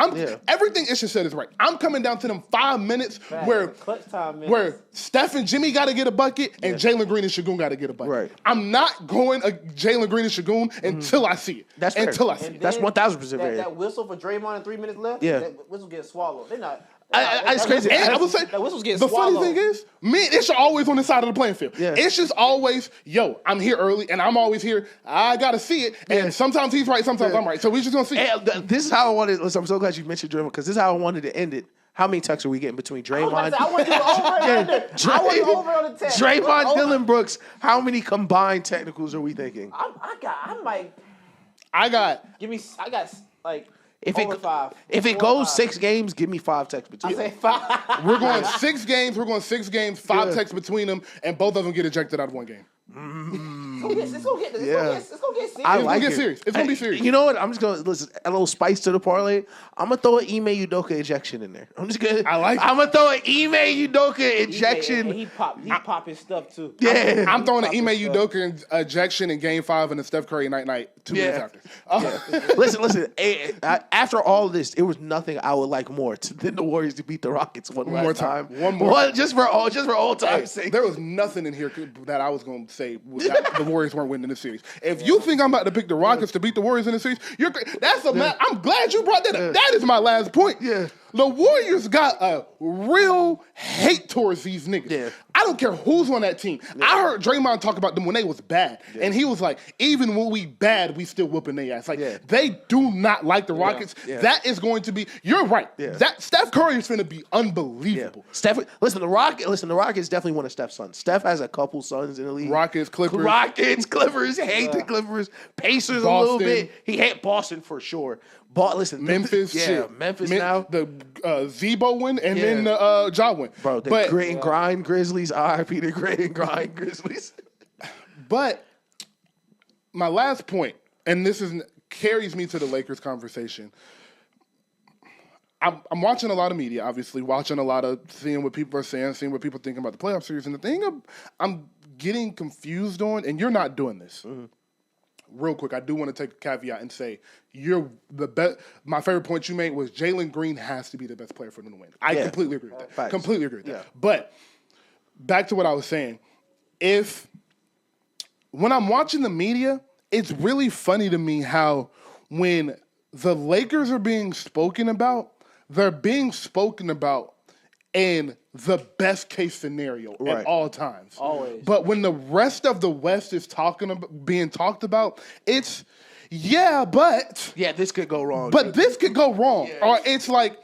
Everything Isha said is right. I'm coming down to them 5 minutes where Steph and Jimmy got to get a bucket and Jalen Green and Şengün got to get a bucket. Right. I'm not going Jalen Green and Şengün until I see it. That's fair. Until I see it. That's 1,000% fair. That whistle for Draymond and 3 minutes left, that whistle gets swallowed. They're not. It's crazy. And I would say that whistle's getting the swallowed. funny thing is, me and Isha always on the side of the playing field. Yeah. It's just always, I'm here early, and I'm always here. I got to see it. And sometimes he's right, sometimes I'm right. So we just going to see it. This is how I wanted. Listen, I'm so glad you mentioned Draymond, because this is how I wanted to end it. How many texts are we getting between Draymond? I want to do over on the text. Draymond, Dillon Brooks. How many combined technicals are we thinking? I got over 5. If it goes 6 games, give me 5 texts between them. I say 5. We're going 6 games. 5 texts between them, and both of them get ejected out of one game. It's gonna get serious. It's gonna get serious. It's gonna be serious. You know what? I'm just gonna listen. A little spice to the parlay. I'm gonna throw an Ime Udoka ejection in there. I'm gonna throw an Ime Udoka ejection. He pop his stuff too. Yeah, I'm throwing an Ime Udoka ejection in Game 5 and a Steph Curry night 2 minutes after. Listen. After all of this, there was nothing I would like more than the Warriors to beat the Rockets one more time. One more. Just for old time's sake. There was nothing in here that I was gonna say that the Warriors weren't winning this series. If you think I'm about to pick the Rockets to beat the Warriors in the series, I'm glad you brought that up. That is my last point. Yeah. The Warriors got a real hate towards these niggas. Yeah. I don't care who's on that team. Yeah. I heard Draymond talk about them when they was bad. Yeah. And he was like, even when we bad, we still whooping their ass. Like, they do not like the Rockets. Yeah. Yeah. That is going to be, you're right. Yeah. That Steph Curry is going to be unbelievable. Yeah. The Rockets definitely one of Steph's sons. Steph has a couple sons in the league. Clippers, hate the Clippers. Pacers Boston. A little bit. He hate Boston for sure. Memphis, Memphis now. The Zebo win and then the Ja win. Bro, the grit and grind Grizzlies. RIP the grit and grind Grizzlies. But my last point, and this carries me to the Lakers conversation. I'm watching a lot of media, obviously, seeing what people are saying, seeing what people think about the playoff series. And the thing I'm getting confused on, and you're not doing this. Mm-hmm. Real quick, I do want to take a caveat and say you're the best. My favorite point you made was Jalen Green has to be the best player for them to win. I completely agree with that. Facts. Completely agree with that. But back to what I was saying. When I'm watching the media, it's really funny to me how when the Lakers are being spoken about, they're being spoken about in the best case scenario at all times. Always. But when the rest of the West is being talked about, it's this could go wrong. But this could go wrong. Yeah. Or it's like,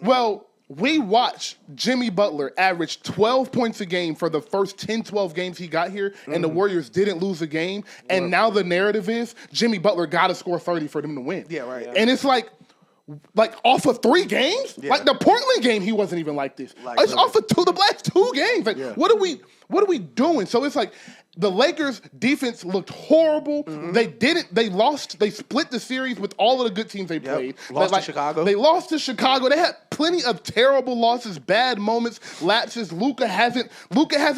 well, we watched Jimmy Butler average 12 points a game for the first 10, 12 games he got here, and the Warriors didn't lose a game. And now the narrative is Jimmy Butler got to score 30 for them to win. Yeah, right. And it's like off of 3 games? Yeah. Like the Portland game, he wasn't even like this. It's off of the last 2 games. Like, what are we doing? So it's like the Lakers defense looked horrible. Mm-hmm. They split the series with all of the good teams they played. Lost to Chicago. They lost to Chicago. They had plenty of terrible losses, bad moments, lapses. Luka hasn't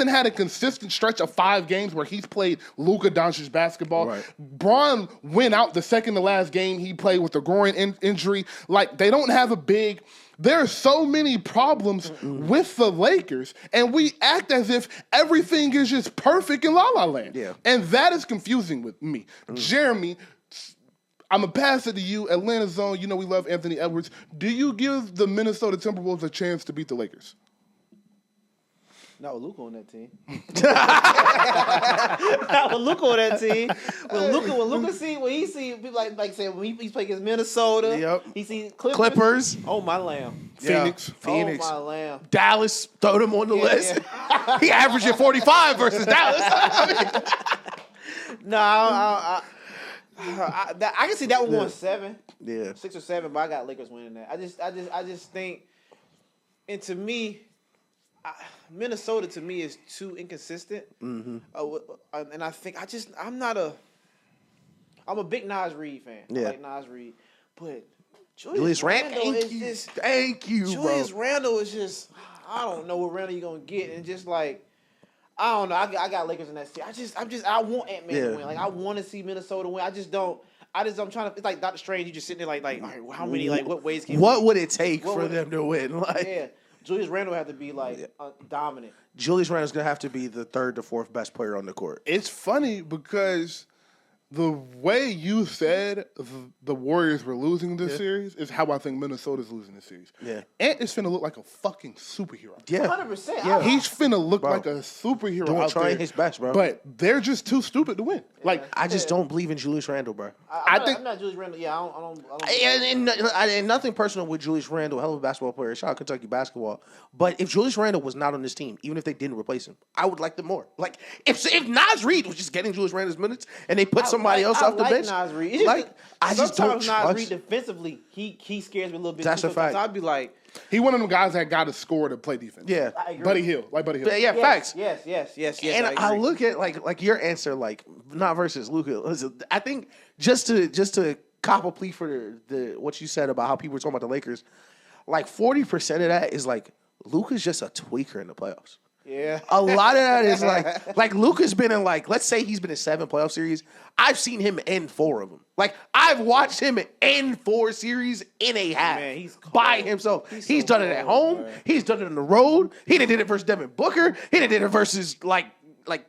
had a consistent stretch of 5 games where he's played Luka Doncic basketball. Right. Bron went out the second to last game he played with a groin injury. Like, they don't have a big. There are so many problems with the Lakers, and we act as if everything is just perfect in La La Land. Yeah. And that is confusing with me. Jeremy, I'm going to pass it to you. Atlanta Zone, you know we love Anthony Edwards. Do you give the Minnesota Timberwolves a chance to beat the Lakers? Not with Luka on that team. Not with Luka on that team. When he see people like say when he's playing against Minnesota, he sees Clippers. Oh my lamb. Phoenix. Oh my lamb. Dallas, throw them on the list. Yeah. He averaging 45 versus Dallas. I can see that one going 7. Yeah. 6 or 7, but I got Lakers winning that. I just think, and to me, Minnesota to me is too inconsistent. Mm-hmm. And I think I'm a big Nas Reed fan. Yeah. I like Nas Reed, but Julius Randle is just thank you, Julius Randle is just, I don't know what Randle you're gonna get, and just like, I don't know. I got Lakers in that series. I want Ant-Man to win. Like, I want to see Minnesota win. I'm trying to. It's like Doctor Strange. You just sitting there like, all right, how many, like, what ways can? What would it take for them to win? Like, Julius Randle have to be like dominant. Julius Randle's gonna have to be the 3rd to 4th best player on the court. It's funny because the way you said the Warriors were losing this series is how I think Minnesota's losing this series. Yeah. Ant is finna look like a fucking superhero. Yeah. 100%. Yeah. He's finna look like a superhero trying his best, bro. But they're just too stupid to win. Yeah. Like, I just don't believe in Julius Randle, bro. I'm not Julius Randle. Yeah, I don't. And nothing personal with Julius Randle, hell of a basketball player. Shout out Kentucky basketball. But if Julius Randle was not on this team, even if they didn't replace him, I would like them more. Like, if Nas Reed was just getting Julius Randle's minutes and they put somebody else off the bench, Nas Reed. I just don't trust. Nas Reed defensively, he scares me a little bit. That's a fact. So I'd be like, he one of them guys that got to score to play defense. Yeah, Buddy Hield. Yeah, yes, facts. Yes. And I look at like your answer, like not versus Luka. I think just to cop a plea for the what you said about how people were talking about the Lakers, like 40% of that is like Luka's just a tweaker in the playoffs. Yeah. A lot of that is like Luka's been in let's say he's been in 7 playoff series. I've seen him end 4 of them. Like, I've watched him end 4 series in a half by himself. He's done it at home. Man. He's done it on the road. He did it versus Devin Booker. He did it versus like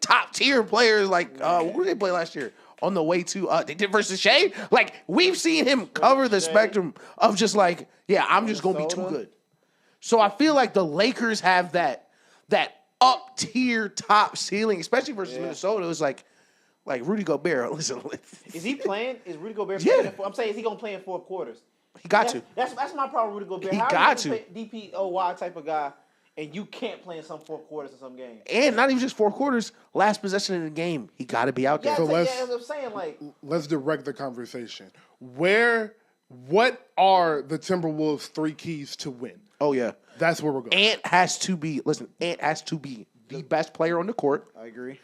top tier players. Like, what did they play last year? On the way to they did versus Shea. Like, we've seen him cover the spectrum of just like, I'm just gonna be too good. So I feel like the Lakers have that up tier top ceiling, especially versus Minnesota. It was like Rudy Gobert. Listen, is he playing? Is Rudy Gobert Yeah. playing? I'm saying, is he gonna play in 4 quarters? he got to. That's my problem with Rudy Gobert. He How got are you to. DPOY type of guy, and you can't play in some 4 quarters in some games? And not even just 4 quarters. Last possession in the game, he got to be out there. Yeah, So that's what I'm saying. Like, let's direct the conversation. What are the Timberwolves' 3 keys to win? Oh yeah, That's where we're going. Ant has to be the best player on the court. I agree.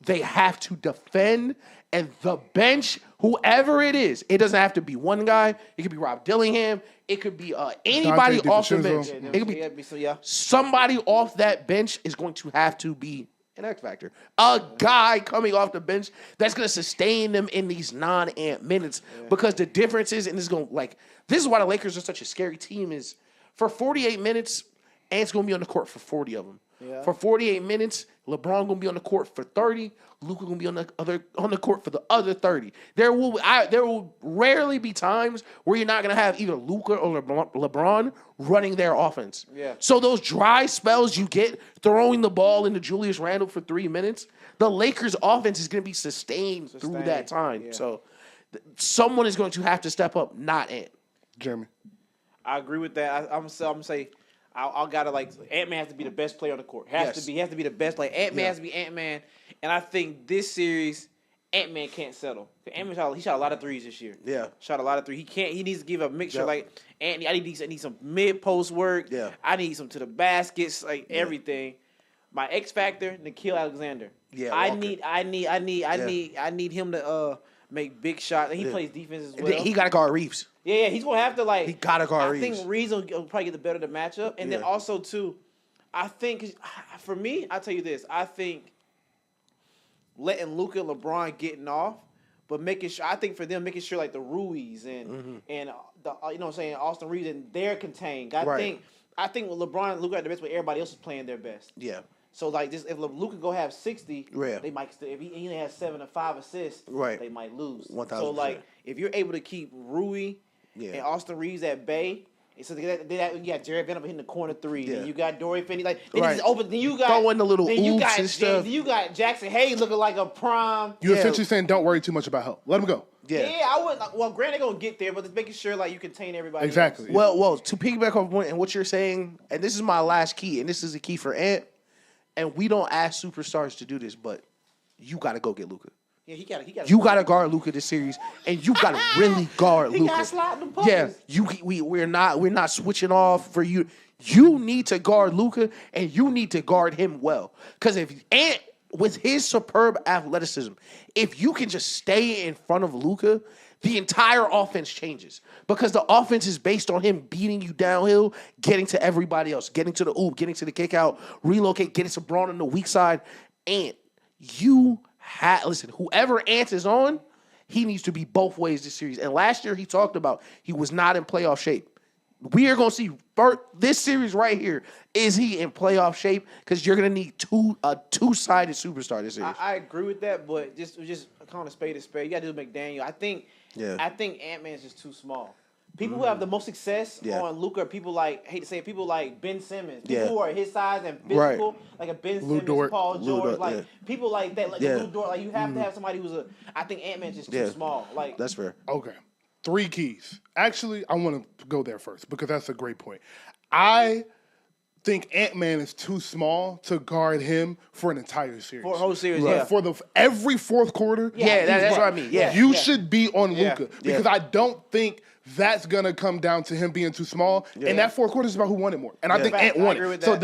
They have to defend, and the bench, whoever it is, it doesn't have to be one guy. It could be Rob Dillingham. It could be anybody Dante off the DiVincenzo. bench. Yeah, It could be yeah. somebody off that bench is going to have to be an X factor. A guy coming off the bench that's going to sustain them in these non-Ant minutes because the difference is, and this is why the Lakers are such a scary team, is for 48 minutes, Ant's going to be on the court for 40 of them. Yeah. For 48 minutes, LeBron gonna be on the court for 30. Luka gonna be on the court for the other 30. There will rarely be times where you're not gonna have either Luka or LeBron running their offense. Yeah. So those dry spells you get throwing the ball into Julius Randle for 3 minutes, the Lakers' offense is gonna be sustained through that time. Yeah. So someone is going to have to step up, not Ant. Jeremy. I agree with that. I'm gonna say. I gotta Ant-Man has to be the best player on the court. He has to be the best player. Ant-Man has to be Ant-Man. And I think this series, Ant-Man can't settle. Ant-Man shot a lot of threes this year. Yeah. Shot a lot of threes. He needs to give a mixture Yep. like Anthony. I need some mid-post work. Yeah. I need some to the baskets, everything. My X factor, Nickeil Alexander. Yeah, I Walker. need him to make big shots. And he plays defense as well. He got to guard Reeves. Yeah, he's gonna have to He gotta guard I Reeves. think Reeves will probably get the better of the matchup, and then also too, I think for me, I'll tell you this: I think letting Luka and LeBron getting off, but making sure. I think for them making sure the Ruiz and the Austin Reeves and they're contained. I think with LeBron and Luka at the best, but everybody else is playing their best. Yeah. So just if Luka go have 60, Yeah. they might still. If he only has 7 or 5 assists, Right. they might lose. 1000%. So if you're able to keep Rui and Austin Reeves at bay. So you got Jared Vanderbilt hitting the corner 3. Yeah. Then you got Dorian Finney. Then Right. it's open. Then you got Throwing the little then you oops got and stuff. Then you got Jackson Hayes looking like a prime. You're essentially saying don't worry too much about help. Let him go. Yeah. I wouldn't. Well, granted, they're gonna get there, but just making sure you contain everybody. Exactly. else. Well, to piggyback off point and what you're saying, and this is my last key, and this is a key for Ant, and we don't ask superstars to do this, but you got to go get Luka. Yeah, he got. You got to guard Luka this series, and you got to really guard He Luka. got sliding them puppets. Yeah, we're not switching off for you. You need to guard Luka, and you need to guard him well. Because if Ant, with his superb athleticism, if you can just stay in front of Luka, the entire offense changes. Because the offense is based on him beating you downhill, getting to everybody else, getting to the oop, getting to the kick out, relocate, getting to Braun on the weak side. Ant, listen, whoever Ant is on, he needs to be both ways this series. And last year he talked about he was not in playoff shape. We are going to see this series right here. Is he in playoff shape? Because you're going to need a two-sided superstar this series. I agree with that, but just kind of spade to spade. You got to do McDaniel. I think Ant-Man's just too small. People who have the most success on Luka are people people like Ben Simmons. People who are his size and physical, like a Ben Simmons, Paul George, people like that, Lou Dort. You have to have somebody who's I think Ant-Man's just too small. That's fair. Okay. 3 keys. Actually, I want to go there first because that's a great point. I think Ant-Man is too small to guard him for an entire series. For a whole series, For every fourth quarter. That's what I mean. Yeah. You should be on Luka because Yeah. I don't think that's going to come down to him being too small. And that fourth quarter is about who won it more. And I think Ant won it. So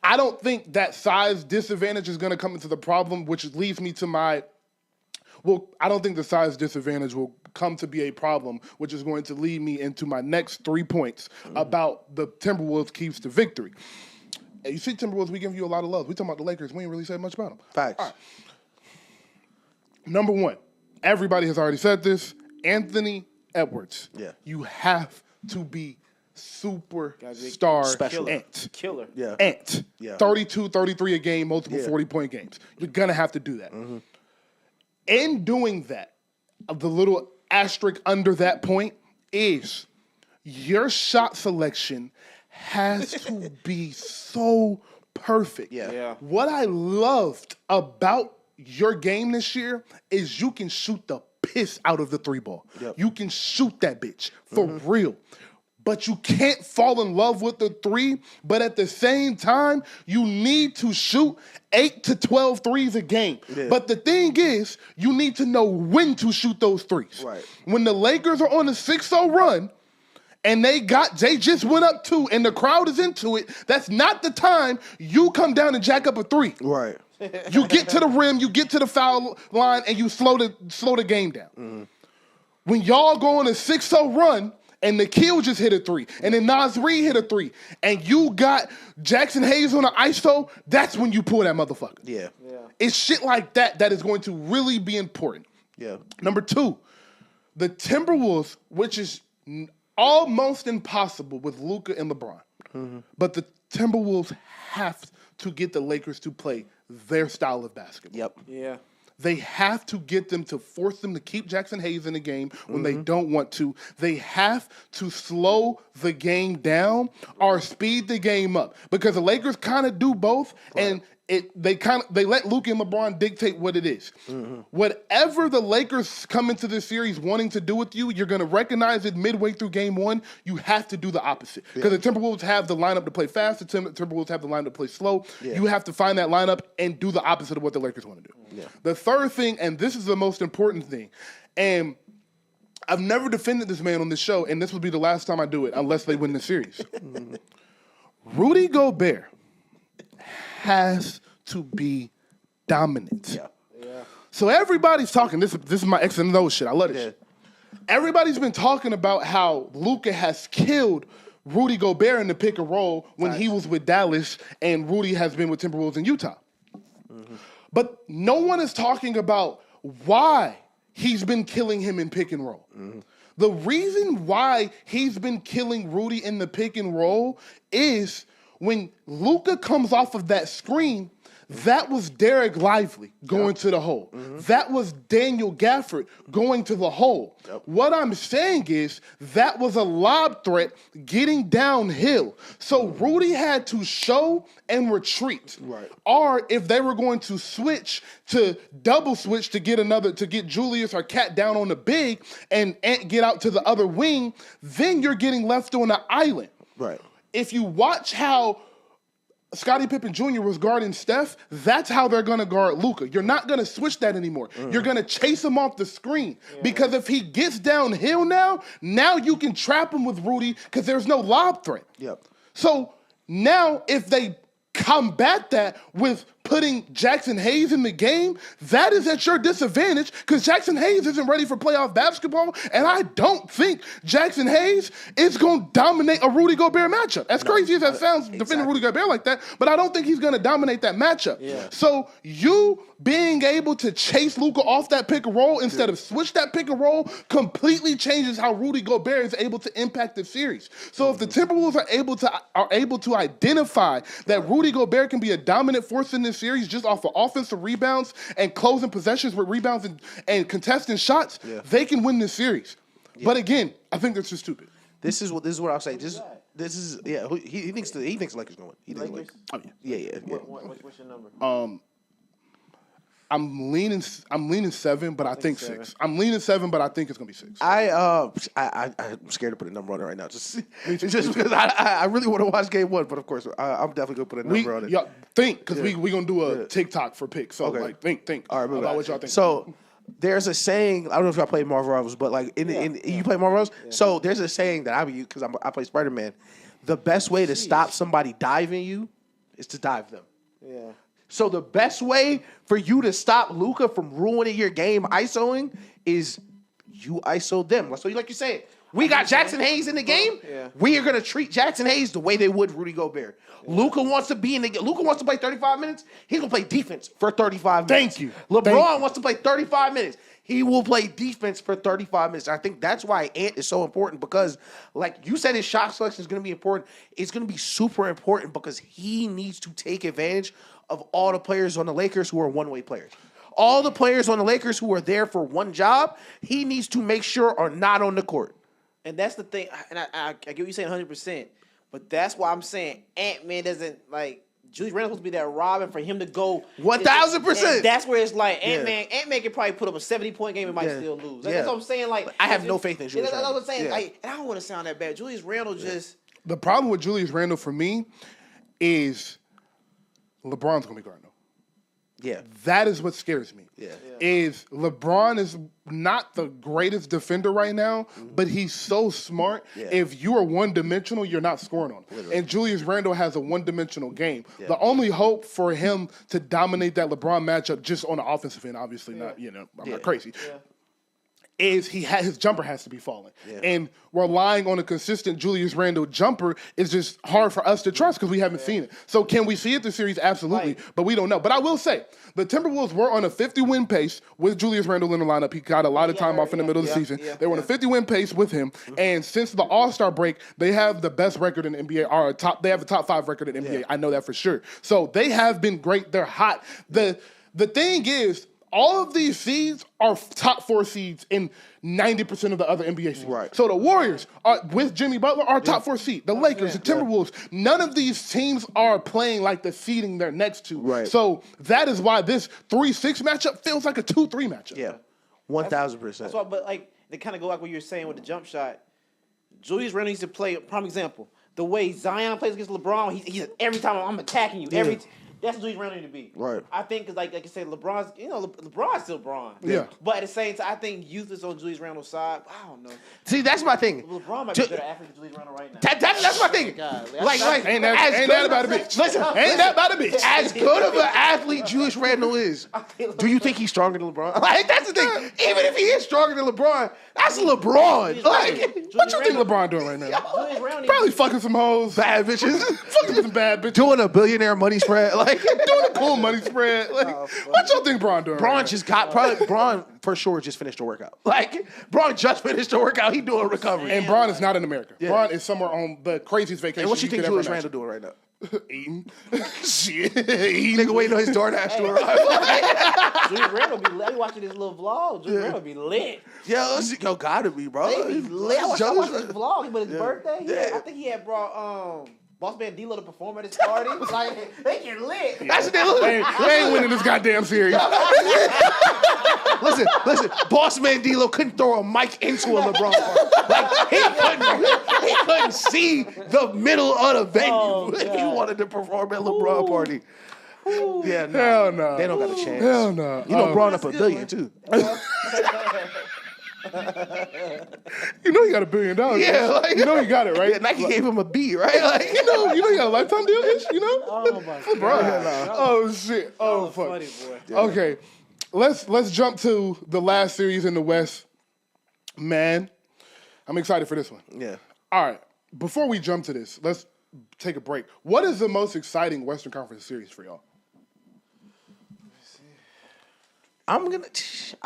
I don't think that size disadvantage is going to come into the problem, which leads me to I don't think the size disadvantage will come to be a problem, which is going to lead me into my next 3 points about the Timberwolves' keys to victory. You see Timberwolves, we give you a lot of love. We talking about the Lakers. We ain't really said much about them. Facts. All right. Number 1, everybody has already said this, Anthony Edwards. Yeah. You have to be superstar Special. Ant. Killer. Yeah. Ant. Yeah. 32, 33 a game, multiple 40-point games. You're going to have to do that. In doing that, the little asterisk under that point is your shot selection has to be so perfect. Yeah. What I loved about your game this year is you can shoot the piss out of the 3-ball. Yep. You can shoot that bitch for real. But you can't fall in love with the 3. But at the same time, you need to shoot 8 to 12 threes a game. Yeah. But the thing is, you need to know when to shoot those threes. Right. When the Lakers are on a 6-0 run, and they just went up 2, and the crowd is into it, that's not the time you come down and jack up a 3. Right. You get to the rim, you get to the foul line, and you slow the game down. When y'all go on a 6-0 run, and Nikhil just hit a 3, and then Nasri hit a 3, and you got Jackson Hayes on an ISO, that's when you pull that motherfucker. Yeah. It's shit like that that is going to really be important. Yeah. Number 2, the Timberwolves, which is almost impossible with Luka and LeBron, but the Timberwolves have to get the Lakers to play their style of basketball. Yep. Yeah. They have to get them to force them to keep Jackson Hayes in the game when they don't want to. They have to slow the game down or speed the game up because the Lakers kind of do both, and they let Luka and LeBron dictate what it is. Whatever the Lakers come into this series wanting to do with you, you're going to recognize it midway through game 1. You have to do the opposite because the Timberwolves have the lineup to play fast. The Timberwolves have the lineup to play slow. Yeah. You have to find that lineup and do the opposite of what the Lakers want to do. Yeah. The third thing, and this is the most important thing, and I've never defended this man on this show, and this will be the last time I do it unless they win the series. Rudy Gobert has to be dominant. Yeah. So everybody's talking. This is my X and O shit. I love this shit. Everybody's been talking about how Luka has killed Rudy Gobert in the pick and roll when he was with Dallas, and Rudy has been with Timberwolves in Utah. But no one is talking about why he's been killing him in pick and roll. The reason why he's been killing Rudy in the pick and roll is when Luka comes off of that screen, that was Derek Lively going to the hole. That was Daniel Gafford going to the hole. What I'm saying is that was a lob threat getting downhill. So Rudy had to show and retreat. Right. Or if they were going to switch to double switch to get Julius or Cat down on the big and get out to the other wing, then you're getting left on an island. Right. If you watch how Scottie Pippen Jr. was guarding Steph, that's how they're going to guard Luka. You're not going to switch that anymore. You're going to chase him off the screen. Because if he gets downhill now you can trap him with Rudy because there's no lob threat. Yep. So now if they combat that with putting Jackson Hayes in the game, that is at your disadvantage because Jackson Hayes isn't ready for playoff basketball, and I don't think Jackson Hayes is going to dominate a Rudy Gobert matchup. As crazy as that sounds, defending Rudy Gobert like that, but I don't think he's going to dominate that matchup. Yeah. So you being able to chase Luka off that pick and roll instead of switch that pick and roll completely changes how Rudy Gobert is able to impact the series. So if the Timberwolves are able to identify that Rudy Gobert can be a dominant force in this series just off of offensive rebounds and closing possessions with rebounds and contesting shots, they can win this series. But again, I think that's just stupid. This is what I'll say. This is He thinks the Lakers gonna win. He thinks Lakers? Lakers. Oh, yeah. What's your number? I'm leaning 7, but I think 6. I'm leaning 7, but I think it's gonna be 6. I'm scared to put a number on it right now. Just because I really want to watch Game 1, but of course I'm definitely gonna put a number on it. Yeah, think because we gonna do a TikTok for picks. So think. All right, about what y'all think. So there's a saying. I don't know if y'all play Marvel Rivals, but like you play Marvel Rivals. Yeah. So there's a saying that I use because I play Spider-Man. The best way to stop somebody diving you is to dive them. Yeah. So the best way for you to stop Luka from ruining your game ISOing is you ISO them. So like you said, we got Jackson Hayes in the game. Yeah. We are going to treat Jackson Hayes the way they would Rudy Gobert. Yeah. Luka wants to play 35 minutes. He's going to play defense for 35 minutes. Thank you. LeBron wants to play 35 minutes. He will play defense for 35 minutes. I think that's why Ant is so important because, like you said, his shot selection is going to be important. It's going to be super important because he needs to take advantage of all the players on the Lakers who are one-way players. All the players on the Lakers who are there for one job, he needs to make sure are not on the court. And that's the thing. And I get what you're saying 100%. But that's why I'm saying Ant-Man doesn't like. Julius Randle's supposed to be that Robin for him to go 1,000%. That's where it's like Ant-Man can probably put up a 70-point game and might still lose. That's what I'm saying. Like I have no faith in Julius Randle. That's what I'm saying. Like, and I don't want to sound that bad. Julius Randle just. The problem with Julius Randle for me is LeBron's gonna be guarding him. Yeah. That is what scares me. Yeah. Is LeBron is not the greatest defender right now, but he's so smart. Yeah. If you are one-dimensional, you're not scoring on him. Literally. And Julius Randle has a one-dimensional game. Yeah. The only hope for him to dominate that LeBron matchup just on the offensive end, obviously not, I'm not crazy. Yeah. Is his jumper has to be falling. Yeah. And relying on a consistent Julius Randle jumper is just hard for us to trust because we haven't seen it. So can we see it this series? Absolutely. Right. But we don't know. But I will say, the Timberwolves were on a 50-win pace with Julius Randle in the lineup. He got a lot of time off in the middle of the season. They were on a 50-win pace with him. Mm-hmm. And since the All-Star break, they have the best record in the NBA. They have a top 5 record in the NBA. Yeah. I know that for sure. So they have been great. They're hot. The thing is, all of these seeds are top 4 seeds in 90% of the other NBA seeds. Right. So the Warriors with Jimmy Butler are top 4 seed. The Lakers, the Timberwolves, none of these teams are playing like the seeding they're next to. Right. So that is why this 3-6 matchup feels like a 2-3 matchup. Yeah, 1,000%. That's why, but like they kind of go like what you're saying with the jump shot. Julius Randle needs to play. Prime example: the way Zion plays against LeBron, he's every time I'm attacking you. That's what Julius Randle need to be. Right. I think because like you said, LeBron's LeBron's still LeBron. Yeah. But at the same time, I think youth is on Julius Randle's side. I don't know. See, that's my thing. LeBron might be better athlete than Julius Randle right now. That's my thing. Like ain't that about a bitch? Listen, ain't that about a bitch? As good of an athlete Julius Randle is, do you think he's stronger than LeBron? Like that's the thing. Even if he is stronger than LeBron, that's LeBron. Like what you think LeBron doing right now? Probably fucking some hoes, bad bitches, fucking some bad bitches, doing a billionaire money spread, like doing a cool money spread. Like what y'all think Bron doing? Bron just Bron for sure just finished the workout. Like Bron just finished the workout. He doing a recovery. And Bron is not in America. Yeah. Bron is somewhere on the craziest vacation. And what you think Julius Randle doing right now? Eating. Shit. Nigga waiting on his DoorDash to arrive. Julius Randle be lit. Watching this little vlog. Julius Randle be lit. Yo, gotta be, bro. They be lit. I watched his vlog. But his birthday, I think he had brought Boss Man D-Lo to perform at his party. Like, they get lit. That's what they look like. They ain't winning this goddamn series. Listen. Boss Man D-Lo couldn't throw a mic into a LeBron party. Like, he couldn't see the middle of the venue. He wanted to perform at LeBron party. Yeah, no. Hell no. They don't got a chance. Hell no. You know, Bron up $1 billion, too. You know he got $1 billion. Yeah, like, you know he got it, right? Yeah, Nike gave him a B, right? Like, you know he got a lifetime deal, you know? Oh my God. Oh shit. Oh fuck. Funny, boy. Yeah. Okay, let's jump to the last series in the West. Man, I'm excited for this one. Yeah. All right. Before we jump to this, let's take a break. What is the most exciting Western Conference series for y'all? I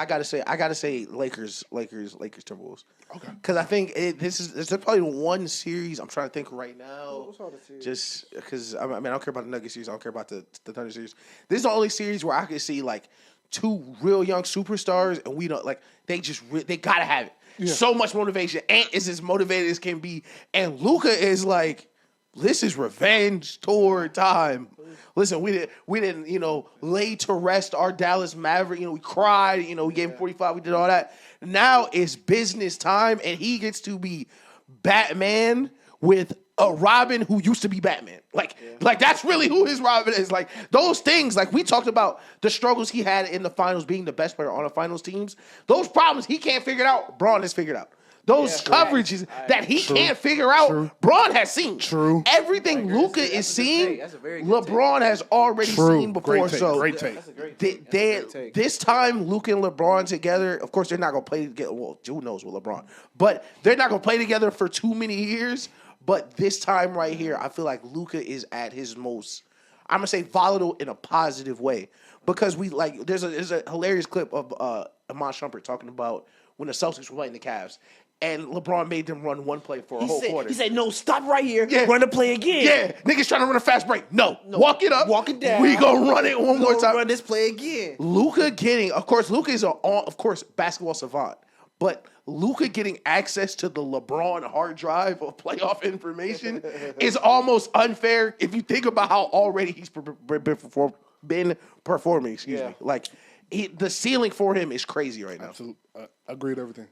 gotta say Lakers Timberwolves. Okay. Because I think this is probably one series I'm trying to think right now. Just because I don't care about the Nuggets series, I don't care about the Thunder series. This is the only series where I can see like 2 real young superstars, and we don't like they gotta have it. Yeah. So much motivation. Ant is as motivated as can be, and Luka is like, this is revenge tour time. Listen, we didn't, lay to rest our Dallas Maverick. We cried. We gave him 45. We did all that. Now it's business time, and he gets to be Batman with a Robin who used to be Batman. Like that's really who his Robin is. Like those things. Like we talked about the struggles he had in the finals, being the best player on the finals teams. Those problems he can't figure out. Bron has figured out. Those coverages that he can't figure out, Bron has seen. True. Everything Luka is seeing, LeBron has already seen before. Great take. That's a great take. This time, Luka and LeBron together, of course, they're not going to play together. Well, who knows with LeBron. But they're not going to play together for too many years. But this time right here, I feel like Luka is at his most, I'm going to say volatile in a positive way. Because there's a hilarious clip of Iman Shumpert talking about when the Celtics were playing the Cavs. And LeBron made them run one play for a whole quarter. He said, no, stop right here. Yeah. Run the play again. Yeah. Niggas trying to run a fast break. No. Walk it up. Walk it down. We gonna run it one more time. Run this play again. Luka is basketball savant. But Luka getting access to the LeBron hard drive of playoff information is almost unfair if you think about how already he's been performing. Excuse me. Like, the ceiling for him is crazy right now. Absolutely. Agree with everything.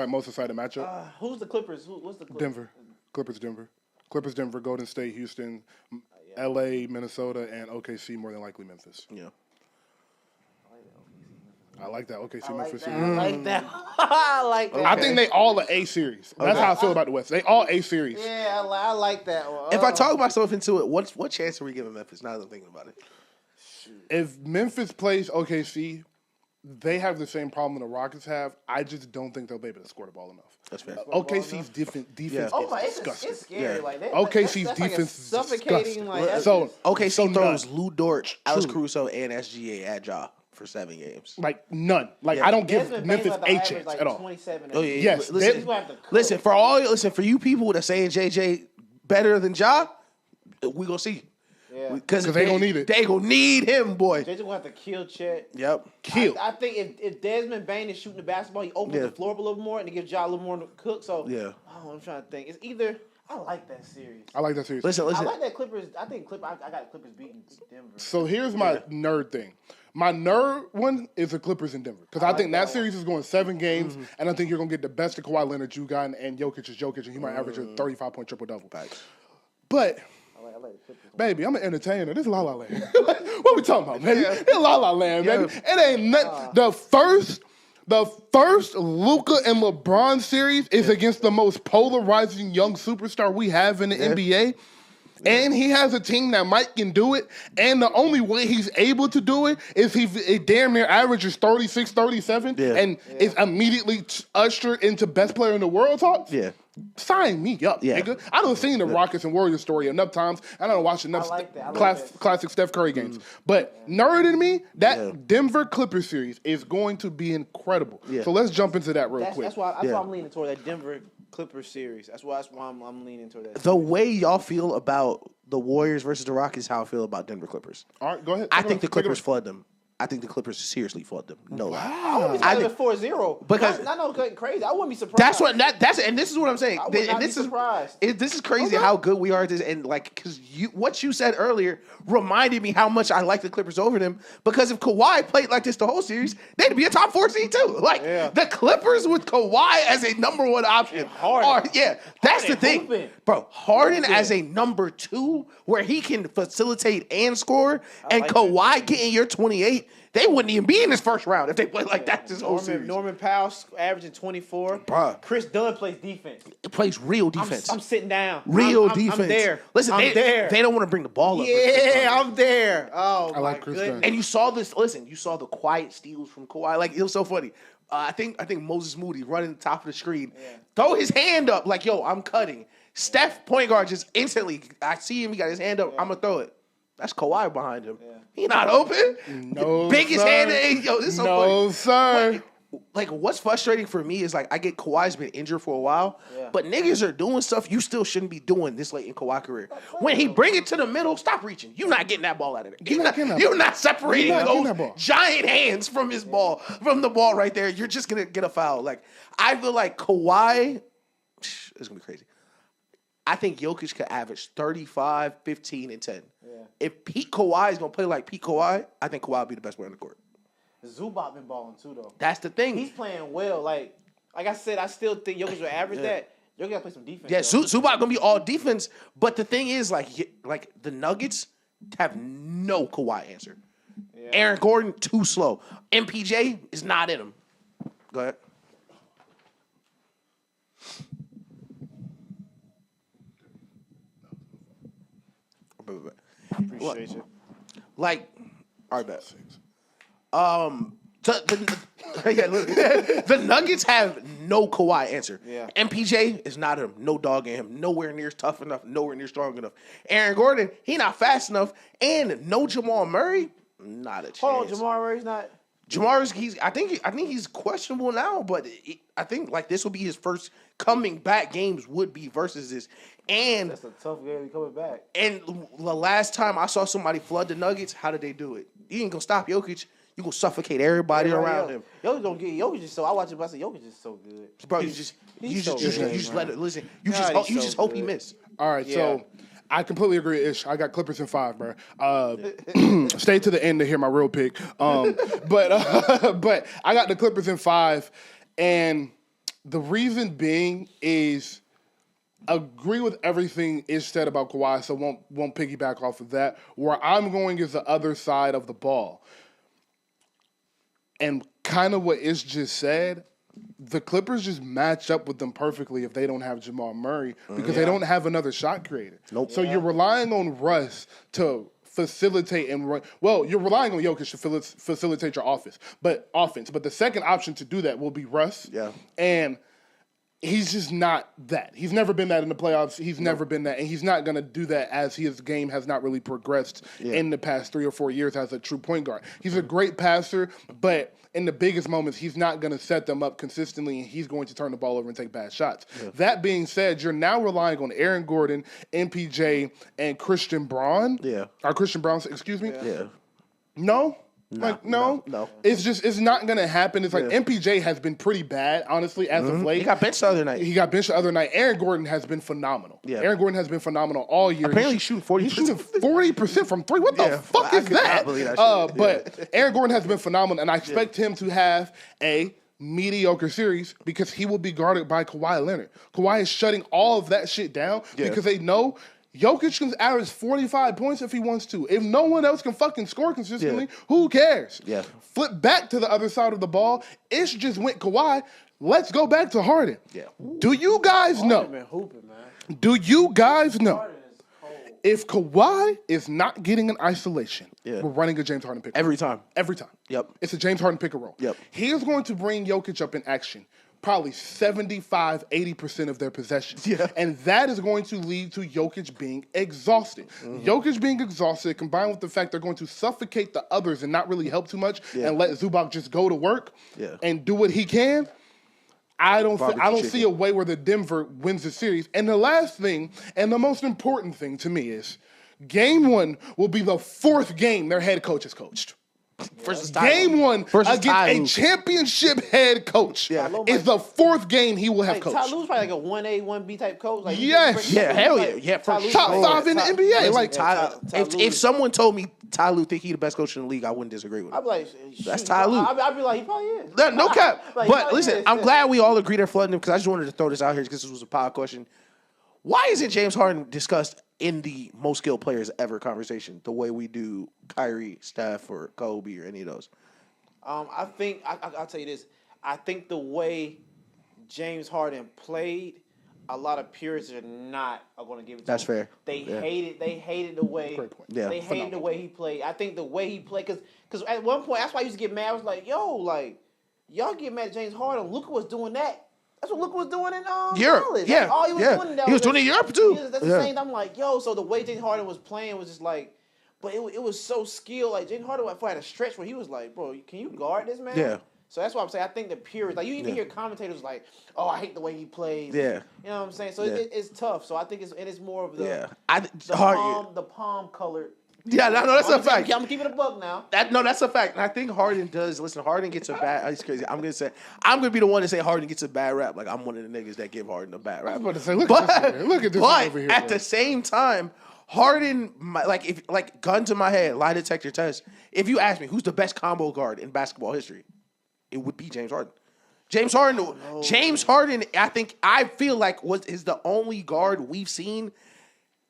Most excited matchup. Who's the Clippers? What's the Clippers? Denver. Clippers, Denver, Golden State, Houston, LA, Minnesota, and OKC, more than likely Memphis. Yeah. I like that. OKC, Memphis. I like that. I like that. I think they all are A series. That's how I feel about the West. They all A series. Yeah, I like that one. If I talk myself into it, what chance are we giving Memphis now that I'm thinking about it? If Memphis plays OKC, they have the same problem the Rockets have. I just don't think they'll be able to score the ball enough. That's fair. OKC's defense is disgusting. It's scary. Like OKC's that's defense is suffocating. disgusting. So OKC throws Lou Dort, Alex Caruso, and SGA at Ja for 7 games. Like none. Like I don't give Memphis a chance at all. 27 Oh yeah. Yes. Listen, for you people that saying JJ better than Ja, we gonna see. Yeah. Because they gonna need it. They gonna need him, boy. JJ gonna have to kill Chet. Yep. I think if Desmond Bane is shooting the basketball, he opens the floor up a little more and it gives Ja a little more to cook. So I'm trying to think. It's either I like that series. Listen. I like that Clippers. I got Clippers beating Denver. So here's my nerd thing. My nerd one is the Clippers in Denver. Because I think that series is going 7 games, and I think you're going to get the best of Kawhi Leonard you got, and Jokic is Jokic, and he might average a 35-point triple-double. But, I like the Clippers. baby, I'm an entertainer. This is La La Land. What we talking about, baby? It's La La Land, baby. It ain't nothing. The first Luka and LeBron series is against the most polarizing young superstar we have in the NBA. And he has a team that can do it. And the only way he's able to do it is he damn near averages 36, 37 and is immediately ushered into best player in the world talks. Yeah. Sign me up, nigga. I done seen the Rockets and Warriors story enough times. I done watched enough classic Steph Curry games. But nerd in me, that Denver Clippers series is going to be incredible. So let's jump into that real quick. That's why I'm leaning toward that Denver Clippers series. That's why I'm leaning toward that. The way y'all feel about the Warriors versus the Rockets, how I feel about Denver Clippers. All right, go ahead. I think the Clippers flood them. I think the Clippers seriously flood them. No lie. I wouldn't be surprised at 4-0. Because I know it's crazy. I wouldn't be surprised. And this is what I'm saying. I would not be surprised. This is crazy how good we are at this, and like because what you said earlier reminded me how much I like the Clippers over them. Because if Kawhi played like this the whole series, they'd be a top 4 seed too. Like the Clippers with Kawhi as a number 1 option. That's the thing, bro. Harden as a number 2, where he can facilitate and score, and Kawhi getting your 28. They wouldn't even be in this first round if they played like that this whole series. Norman Powell averaging 24. Bruh. Chris Dunn plays defense. It plays real defense. I'm sitting down. Defense. I'm there. Listen, they don't want to bring the ball up. Yeah, I'm there. Oh, I like Chris Dunn. And you saw this. Listen, you saw the quiet steals from Kawhi. Like, it was so funny. I think Moses Moody running the top of the screen, throw his hand up like, yo, I'm cutting. Steph, point guard, just instantly, I see him, he got his hand up, I'm going to throw it. That's Kawhi behind him. Yeah. He not open. No, biggest sir. hand. Yo, this is so funny. No, sir. Like, what's frustrating for me is, like, I get Kawhi's been injured for a while, but niggas are doing stuff you still shouldn't be doing this late in Kawhi's career. When he bring it to the middle, stop reaching. You're not getting that ball out of there. You're not separating those giant hands from his ball, from the ball right there. You're just going to get a foul. Like, I feel like Kawhi, it's going to be crazy. I think Jokic could average 35, 15, and 10. Yeah. If Pete Kawhi is going to play like Pete Kawhi, I think Kawhi will be the best player on the court. Zubac been balling too, though. That's the thing. He's playing well. Like I said, I still think Jokic will average that. Jokic got to play some defense. Yeah, Zubac going to be all defense. But the thing is, like the Nuggets have no Kawhi answer. Yeah. Aaron Gordon, too slow. MPJ is not in him. Go ahead. Appreciate you. Like, all right, bet. The Nuggets have no Kawhi answer. Yeah. MPJ is not him. No dog in him. Nowhere near tough enough. Nowhere near strong enough. Aaron Gordon, he not fast enough. And no Jamal Murray, not a chance. Oh, Jamal Murray's not. I think he's questionable now, but I think like this will be his first coming back games would be versus this. And that's a tough game coming back. And the last time I saw somebody flood the Nuggets, how did they do it? You ain't gonna stop Jokic. You gonna suffocate everybody around him. Jokic don't get Jokic just so. I watch him. I say Jokic is so good. Bro, you just let it. Listen, you just hope he miss. All right, so I completely agree, Ish. I got Clippers in 5, bro. Stay to the end to hear my real pick. But I got the Clippers in 5, and the reason being is agree with everything Ish said about Kawhi, so won't piggyback off of that. Where I'm going is the other side of the ball. And kind of what Ish just said, the Clippers just match up with them perfectly if they don't have Jamal Murray because they don't have another shot creator. Nope. So you're relying on Russ to facilitate and run. Well, you're relying on Jokic to facilitate your offense. But the second option to do that will be Russ. Yeah. And he's just not that. He's never been that in the playoffs. He's never been that. And he's not going to do that as his game has not really progressed in the past 3 or 4 years as a true point guard. He's a great passer, but in the biggest moments, he's not going to set them up consistently, and he's going to turn the ball over and take bad shots. Yeah. That being said, you're now relying on Aaron Gordon, MPJ, and Christian Braun. Yeah. Or Christian Braun, excuse me. Yeah. No. No. It's not gonna happen. It's like MPJ has been pretty bad, honestly, as of late. He got benched the other night. Aaron Gordon has been phenomenal. Yeah. Aaron Gordon has been phenomenal all year. Apparently he's shooting 40%. He's shooting 40% from three. What the fuck is that? But Aaron Gordon has been phenomenal, and I expect him to have a mediocre series because he will be guarded by Kawhi Leonard. Kawhi is shutting all of that shit down because they know Jokic can average 45 points if he wants to. If no one else can fucking score consistently, who cares? Yeah. Flip back to the other side of the ball. Ish just went Kawhi. Let's go back to Harden. Yeah. Do you guys know? Do you guys know? If Kawhi is not getting an isolation, we're running a James Harden pick and roll. Every time. Yep. It's a James Harden pick and roll. Yep. He is going to bring Jokic up in action probably 75, 80% of their possessions. Yeah. And that is going to lead to Jokic being exhausted. Jokic being exhausted, combined with the fact they're going to suffocate the others and not really help too much and let Zubac just go to work and do what he can. I don't see a way where the Denver wins the series. And the last thing, and the most important thing to me is, Game 1 will be the 4th game their head coach has coached. Game 1 against a championship head coach is the 4th game he will have coached. Ty Lue's probably like a 1A, 1B type coach. Like, hell yeah. Top 5 in the NBA. Listen, if someone told me Ty Lue think he the best coach in the league, I wouldn't disagree with him. I'd be like, that's Ty Lue. I'd be like, he probably is. No cap. But listen, I'm glad we all agree they're flooding him because I just wanted to throw this out here because this was a pod question. Why isn't James Harden discussed in the most skilled players ever conversation the way we do Kyrie, Steph, or Kobe, or any of those? I think I'll tell you this. I think the way James Harden played, a lot of purists are going to give it to him. That's fair. They hated the way. They hated the way he played. I think the way he played, because at one point that's why I used to get mad. I was like, y'all get mad at James Harden. Luka was doing that. That's what Luka was doing in Europe. College. That's all he was doing in that. He was doing it in Europe too. That's the same. I'm like, so the way James Harden was playing was just like, but it was so skilled. Like James Harden had a stretch where he was like, bro, can you guard this man? Yeah. So that's why I'm saying I think the purists, like you even hear commentators like, oh, I hate the way he plays. Yeah. You know what I'm saying? So it's tough. So I think it's more of the palm colored. Yeah, no, that's a fact. I'm keeping a buck now. That's a fact. And I think Harden does. Listen, Harden gets a bad. It's crazy. I'm gonna be the one to say Harden gets a bad rap. Like I'm one of the niggas that give Harden a bad rap. I was about to say, look at this over here. But at the same time, Harden, like gun to my head, lie detector test. If you ask me who's the best combo guard in basketball history, it would be James Harden. James Harden. I feel like is the only guard we've seen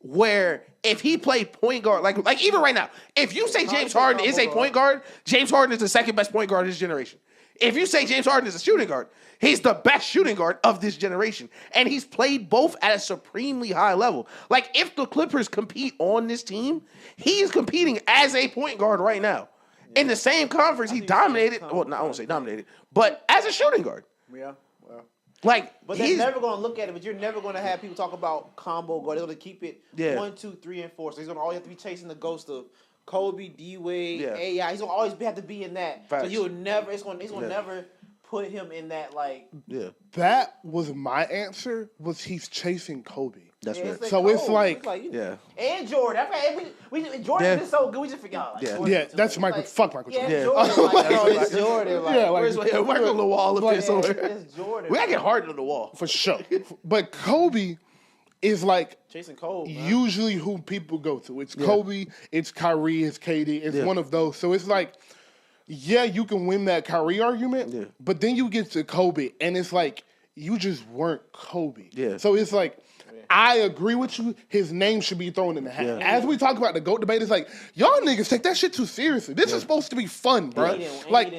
where if he played point guard, like even right now, if you say James Harden is a point guard, James Harden is the second best point guard of this generation. If you say James Harden is a shooting guard, he's the best shooting guard of this generation. And he's played both at a supremely high level. Like, if the Clippers compete on this team, he's competing as a point guard right now. In the same conference, he dominated. Well, I won't say dominated, but as a shooting guard. Yeah. Well. But they're never going to look at it. But you're never going to have people talk about combo guard. They're going to keep it 1, 2, 3, and 4. So he's going to always have to be chasing the ghost of Kobe, D Wade, AI. He's going to always have to be in that. Facts. So he's going to never put him in that That was my answer. Was he's chasing Kobe. That's fair. So it's like and Jordan. Jordan is so good. We just forgot. That's Michael. Fuck Michael Jordan. Yeah, Jordan. It's Jordan. Where's Michael on the wall up there somewhere? It's Jordan. We gotta get Harden on the wall for sure. But Kobe is like Jason Cole. Usually who people go to. It's Kobe. It's Kyrie. It's KD. It's one of those. So it's like, you can win that Kyrie argument, but then you get to Kobe, and it's like you just weren't Kobe. Yeah. So it's like. I agree with you. His name should be thrown in the hat. Yeah. As we talk about the GOAT debate, it's like, y'all niggas take that shit too seriously. This is supposed to be fun, bro. Like,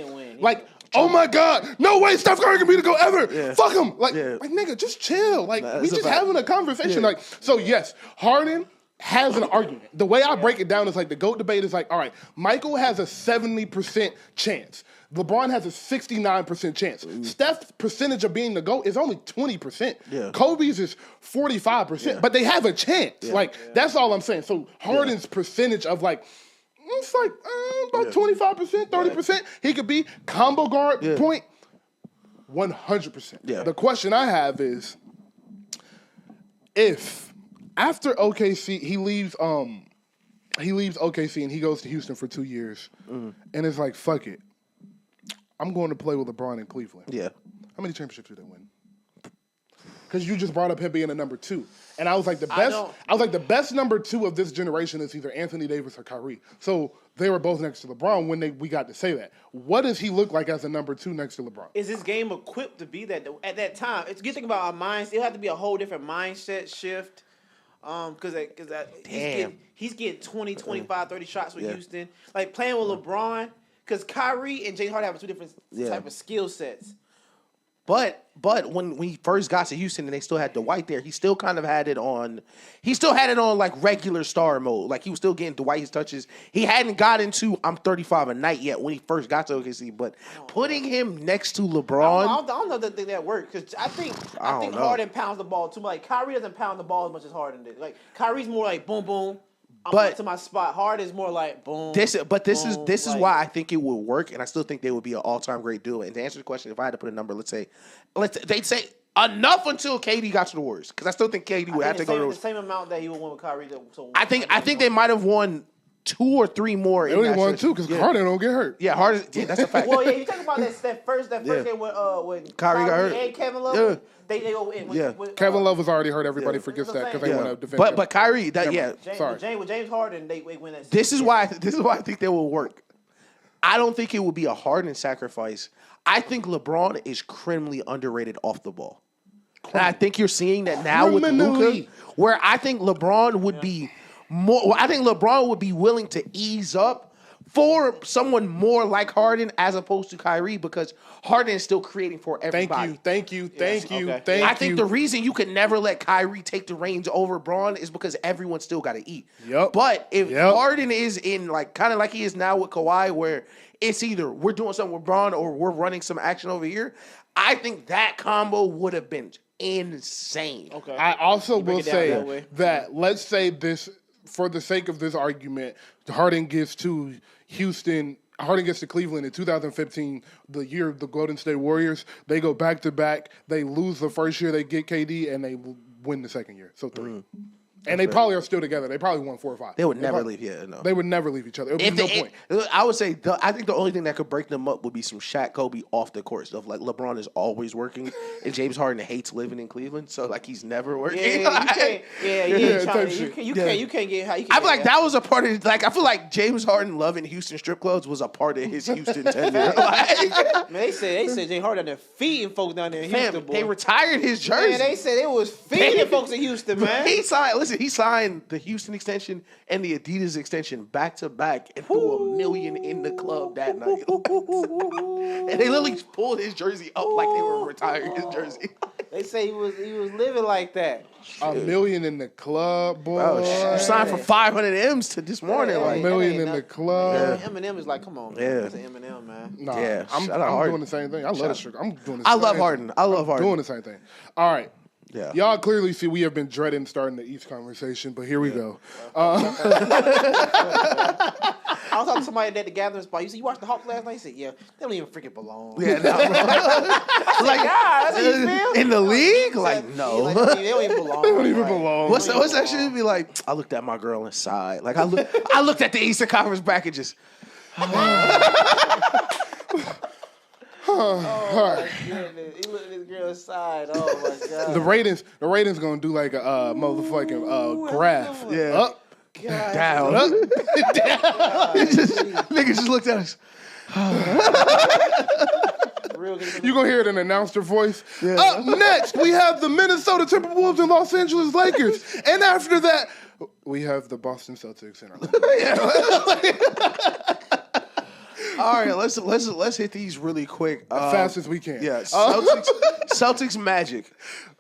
oh my God, no way Steph Curry can be the GOAT ever. Yeah. Fuck him. Like, nigga, just chill. Like, we just having a conversation. Like, so yes, Harden has an argument. The way I break it down is like the GOAT debate is like, all right, Michael has a 70% chance. LeBron has a 69% chance. Steph's percentage of being the GOAT is only 20%. Yeah. Kobe's is 45%, but they have a chance. That's all I'm saying. So Harden's percentage of it's like about 25%, 30%. He could be combo guard point 100%. Yeah. The question I have is, if after OKC he leaves OKC and he goes to Houston for 2 years, and it's like, fuck it. I'm going to play with LeBron in Cleveland. Yeah. How many championships did they win? Because you just brought up him being a number 2. And I was like, the best number 2 of this generation is either Anthony Davis or Kyrie. So they were both next to LeBron when we got to say that. What does he look like as a number 2 next to LeBron? Is this game equipped to be that at that time? If you think about our minds, it'll have to be a whole different mindset shift. Because he's getting 20, 25, 30 shots with Houston. Like playing with LeBron. Because Kyrie and James Harden have 2 different type of skill sets. But when he first got to Houston and they still had Dwight there, he still kind of had it on. He still had it on like regular star mode. Like he was still getting Dwight his touches. He hadn't got into I'm 35 a night yet when he first got to OKC. But putting him next to LeBron, I don't know that worked because I think Harden pounds the ball too much. Like Kyrie doesn't pound the ball as much as Harden did. Like Kyrie's more like boom boom. But to my spot, Harden is more like boom. This is why I think it would work, and I still think they would be an all-time great duo. And to answer the question, if I had to put a number, they'd say enough until KD got to the Warriors, because I still think KD would have to go to the Warriors. The same amount that he would win with Kyrie. I think they might have won 2 or 3 more. They only won 2 because Harden don't get hurt. Yeah, Harden. Yeah, that's a fact. Well, you talk about that first game when Kyrie got hurt and Kevin Love. Yeah. They go in. Kevin Love was already hurt. Everybody forgets that because they want to defend. But Kyrie, with James Harden, they win that. This is why I think they will work. I don't think it would be a Harden sacrifice. I think LeBron is criminally underrated off the ball. And I think you're seeing that now with Luka, where I think LeBron would be more. I think LeBron would be willing to ease up for someone more like Harden as opposed to Kyrie, because Harden is still creating for everybody. Thank you. I think the reason you could never let Kyrie take the reins over Braun is because everyone's still got to eat. Yep. But if Harden is in kind of like he is now with Kawhi, where it's either we're doing something with Braun or we're running some action over here, I think that combo would have been insane. Okay. I also will say that let's say this, for the sake of this argument, Harden gets to Cleveland in 2015, the year of the Golden State Warriors. They go back-to-back. They lose the first year. They get KD, and they win the second year. So 3. And they probably are still together. They probably won 4 or 5. They would never leave. Yeah, no. They would never leave each other. It would be no point. I would say I think the only thing that could break them up would be some Shaq Kobe off the court stuff. Like LeBron is always working, and James Harden hates living in Cleveland, so like he's never working. You can't get. I feel like that was a part of. Like I feel like James Harden loving Houston strip clubs was a part of his Houston tenure. Man, they said James Harden down there feeding folks down there in Houston. Boy. They retired his jersey. Man, they said they was feeding folks in Houston. Man, he signed the Houston extension and the Adidas extension back to back and threw $1 million in the club that night. And they literally pulled his jersey up like they were retiring his jersey. They say he was living like that. $1 million in the club, boy. Bro, you signed for 500 M's to this morning. $1 million in the club. Eminem is like, come on, man. That's an Eminem, man. Nah, I'm doing the same thing. I love the I'm doing the same thing. I love Harden. Doing the same thing. All right. Yeah. Y'all clearly see we have been dreading starting the East conversation, but here we go. I I was talking to somebody at the gathering spot. You said, you watched the Hawks last night? He said, yeah, they don't even freaking belong. Yeah, no, bro. Like, God, that's how you feel? In the league? Like, no. Like, they don't even belong. They don't even belong. What's that shit? Be like, I looked at my girl inside. Like, I looked at the Eastern Conference bracket just. Oh my goodness. He looked at his girl's side. Oh my God. The ratings gonna do like a motherfucking graph. Yeah. Up, God. Down. up. Niggas just looked at us. Real good. You gonna hear it in an announcer voice. Up next, we have the Minnesota Timberwolves and Los Angeles Lakers, and after that, we have the Boston Celtics in our. All right, let's hit these really quick. Fast as we can. Yeah, Celtics Magic.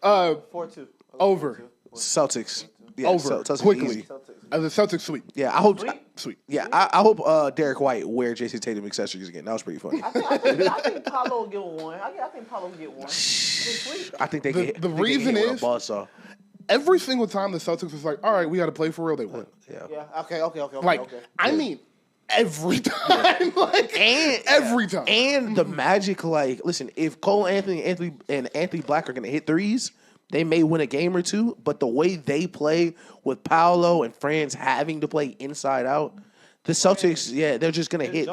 4-2. Over. Celtics. Yeah, Over. Celtics Quickly. easy. The Celtics sweep. Yeah, I hope. Sweet. Yeah, I hope Derek White wear Jason Tatum accessories again. That was pretty funny. I think Paolo will get one. I think Paolo will get one. I think they get. The reason is buzzsaw. every single time the Celtics was like, all right, we got to play for real, they won. Yeah. Okay. Like, I mean, every time. Every time. And the Magic, like, listen, if Cole Anthony and Anthony Black are going to hit threes, they may win a game or two, but the way they play with Paolo and Franz having to play inside out, the Celtics, they're just going to hit.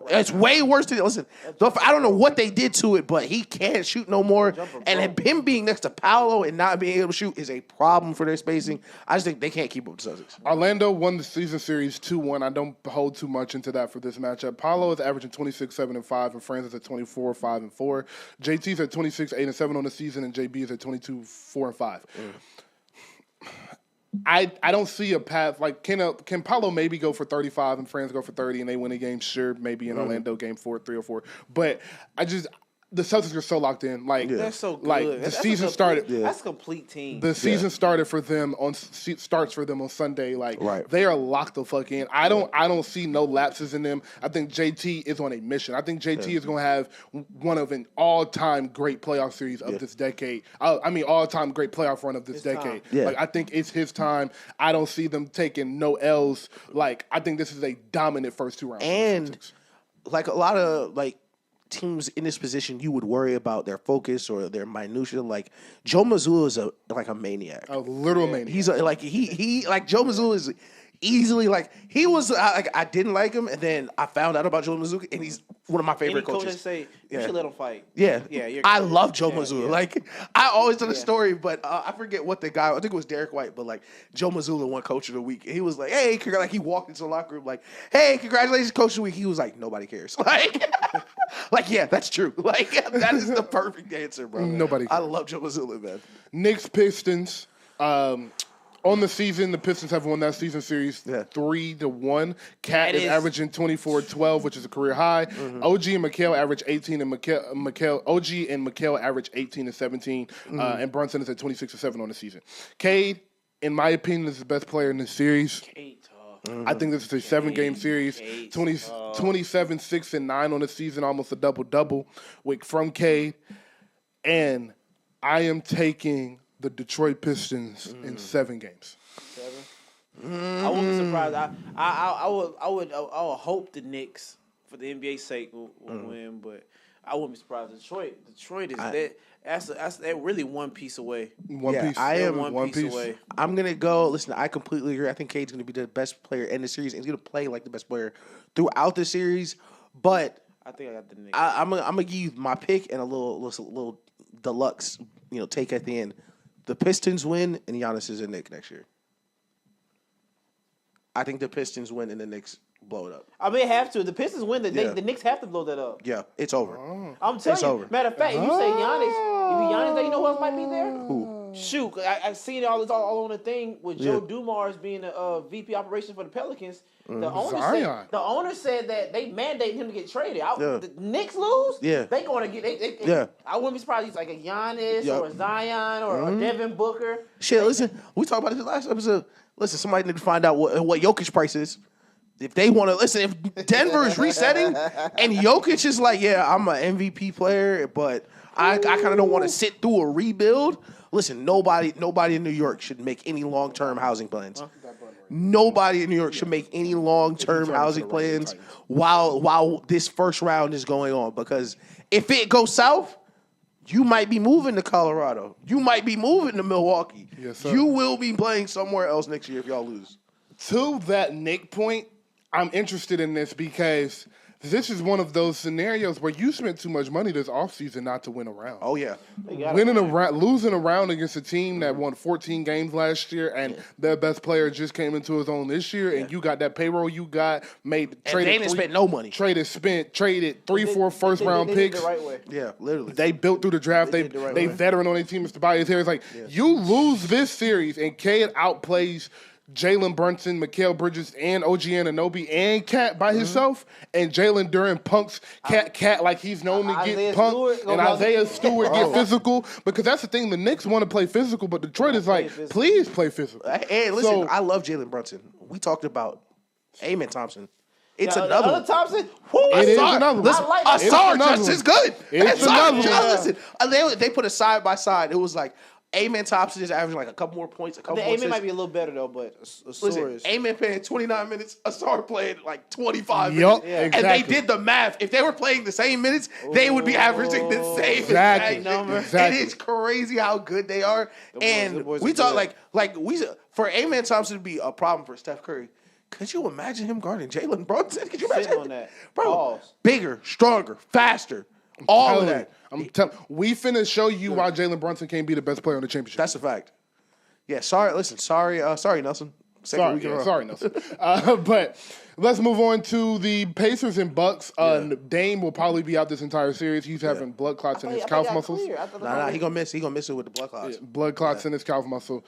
It's way worse than, listen, I don't know what they did to it, but he can't shoot no more. And him being next to Paolo and not being able to shoot is a problem for their spacing. I just think they can't keep up with the Celtics. Orlando won the season series 2-1. I don't hold too much into that for this matchup. Paolo is averaging 26-7-5, and Franz is at 24-5-4. JT's at 26-8-7 on the season, and JB is at 22-4-5. I don't see a path. Like, can Paolo maybe go for 35 and Franz go for 30 and they win a game? Sure, maybe in Orlando game 4, 3 or 4. But the Celtics are so locked in. Like, they're so good. Like, the season started. That's a complete team. The season started for them starts for them on Sunday. Like, they are locked the fuck in. I don't see no lapses in them. I think JT is on a mission. I think JT is going to have one of an all-time great playoff series of this decade. All-time great playoff run of this decade. Like, I think it's his time. I don't see them taking no L's. Like, I think this is a dominant first 2 rounds. And like a lot of teams in this position, you would worry about their focus or their minutia. Like Joe Mazzulla is a maniac, a literal maniac. He's Joe Mazzulla is easily he was I didn't like him, and then I found out about Joe Mazzulla, and he's one of my favorite coaches. Coaches say you should let him fight. Yeah. I love Joe Mazzulla. Yeah. Like, I always tell the story, but I forget what the guy. I think it was Derek White, but Joe Mazzulla won Coach of the Week. He was like, "Hey," he walked into the locker room like, "Hey, congratulations, Coach of the Week." He was like, "Nobody cares." Yeah, that's true. That is the perfect answer, bro. Nobody cares. I love Joe Mazzulla, man. Knicks Pistons. On the season, the Pistons have won that season series 3-1. Cat is averaging 24-12, which is a career high. OG and Mikal average 18, and OG and Mikal average 18 and 17, and Brunson is at 26-7 on the season. Cade, in my opinion, is the best player in this series. I think this is a 7-game series. 27, 6, and 9 on the season, almost a double-double from Cade. And I am taking the Detroit Pistons in 7 games. 7? I wouldn't be surprised. I would hope the Knicks, for the NBA's sake, will win, but I wouldn't be surprised. Detroit is that's really one piece away. One piece. I am one piece away. I'm gonna go. Listen, I completely agree. I think Cade's gonna be the best player in the series, and he's gonna play like the best player throughout the series. But I think I got the Knicks. I'm gonna give you my pick and a little deluxe, take at the end. The Pistons win, and Giannis is a Knick next year. I think the Pistons win, and the Knicks blow it up. I mean, have to. The Pistons win. The Knicks have to blow that up. Yeah, it's over. I'm telling you. Over. Matter of fact, if you say Giannis, there, you know who else might be there? Who? Shoot, I've seen it all on the thing with Joe Dumars being the VP operations for the Pelicans. The owner said that they mandated him to get traded. The Knicks lose. They going to get. I wouldn't be surprised. He's like a Giannis or a Zion or a Devin Booker. Shit, listen, we talked about this last episode. Listen, somebody need to find out what Jokic price is. If they want to listen, if Denver is resetting and Jokic is like, I'm an MVP player, but I kind of don't want to sit through a rebuild. Listen, nobody in New York should make any long-term housing plans. Nobody in New York should make any long-term housing plans while this first round is going on, because if it goes south, you might be moving to Colorado. You might be moving to Milwaukee. Yes, sir. You will be playing somewhere else next year if y'all lose. To that Nick point, I'm interested in this because this is one of those scenarios where you spent too much money this offseason not to win a round. Oh, yeah. Losing a round against a team that won 14 games last year and their best player just came into his own this year, and you got that payroll you got, they didn't spend no money. Traded 3-4 first-round picks. The right way. Yeah, literally. They built through the draft. They veteran on their team, Mr. Tobias Harris. You lose this series and Cade outplays Jalen Brunson, Mikal Bridges, and OG Anunoby and Cat by himself, and Jalen Duren punks Cat like he's known to get punked, and Isaiah Stewart get physical, because that's the thing. The Knicks want to play physical, but Detroit is like, please play physical. Hey, listen, I love Jalen Brunson. We talked about Amen Thompson. It's another one. Thompson? It is another one. Listen, Asar just as good. It's another one. Listen, they put it side by side. It was like, Amen Thompson is averaging like a couple more points. Amen might be a little better though, but listen, Amen playing 29 minutes, Asar playing like 25 minutes. Exactly. And they did the math. If they were playing the same minutes, they would be averaging the same exact number. Exactly. It is crazy how good they are. We talk for Amen Thompson to be a problem for Steph Curry. Could you imagine him guarding Jalen Brunson? Could you imagine on that? Bro, bigger, stronger, faster. All of that. We finna show you why Jalen Brunson can't be the best player in the championship. That's a fact. Yeah, sorry, Nelson. Sorry, Nelson. But let's move on to the Pacers and Bucks. Dame will probably be out this entire series. He's having blood clots in his calf muscles. Nah, he gonna miss it with the blood clots. Blood clots in his calf muscle.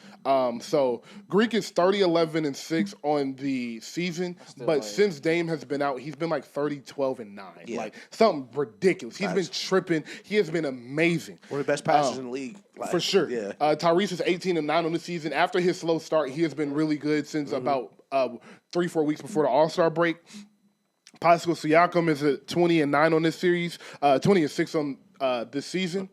So Greek is 30-11-6 on the season, but since Dame has been out, he's been like 30-12-9. Yeah. Like something ridiculous. He's been tripping. He has been amazing. One of the best passers in the league. For sure. Yeah. Tyrese is 18-9 on the season. After his slow start, he has been really good since about 3-4 weeks before the All-Star break. Pascal Siakam is at 20-9 on this series, 20-6 on this season.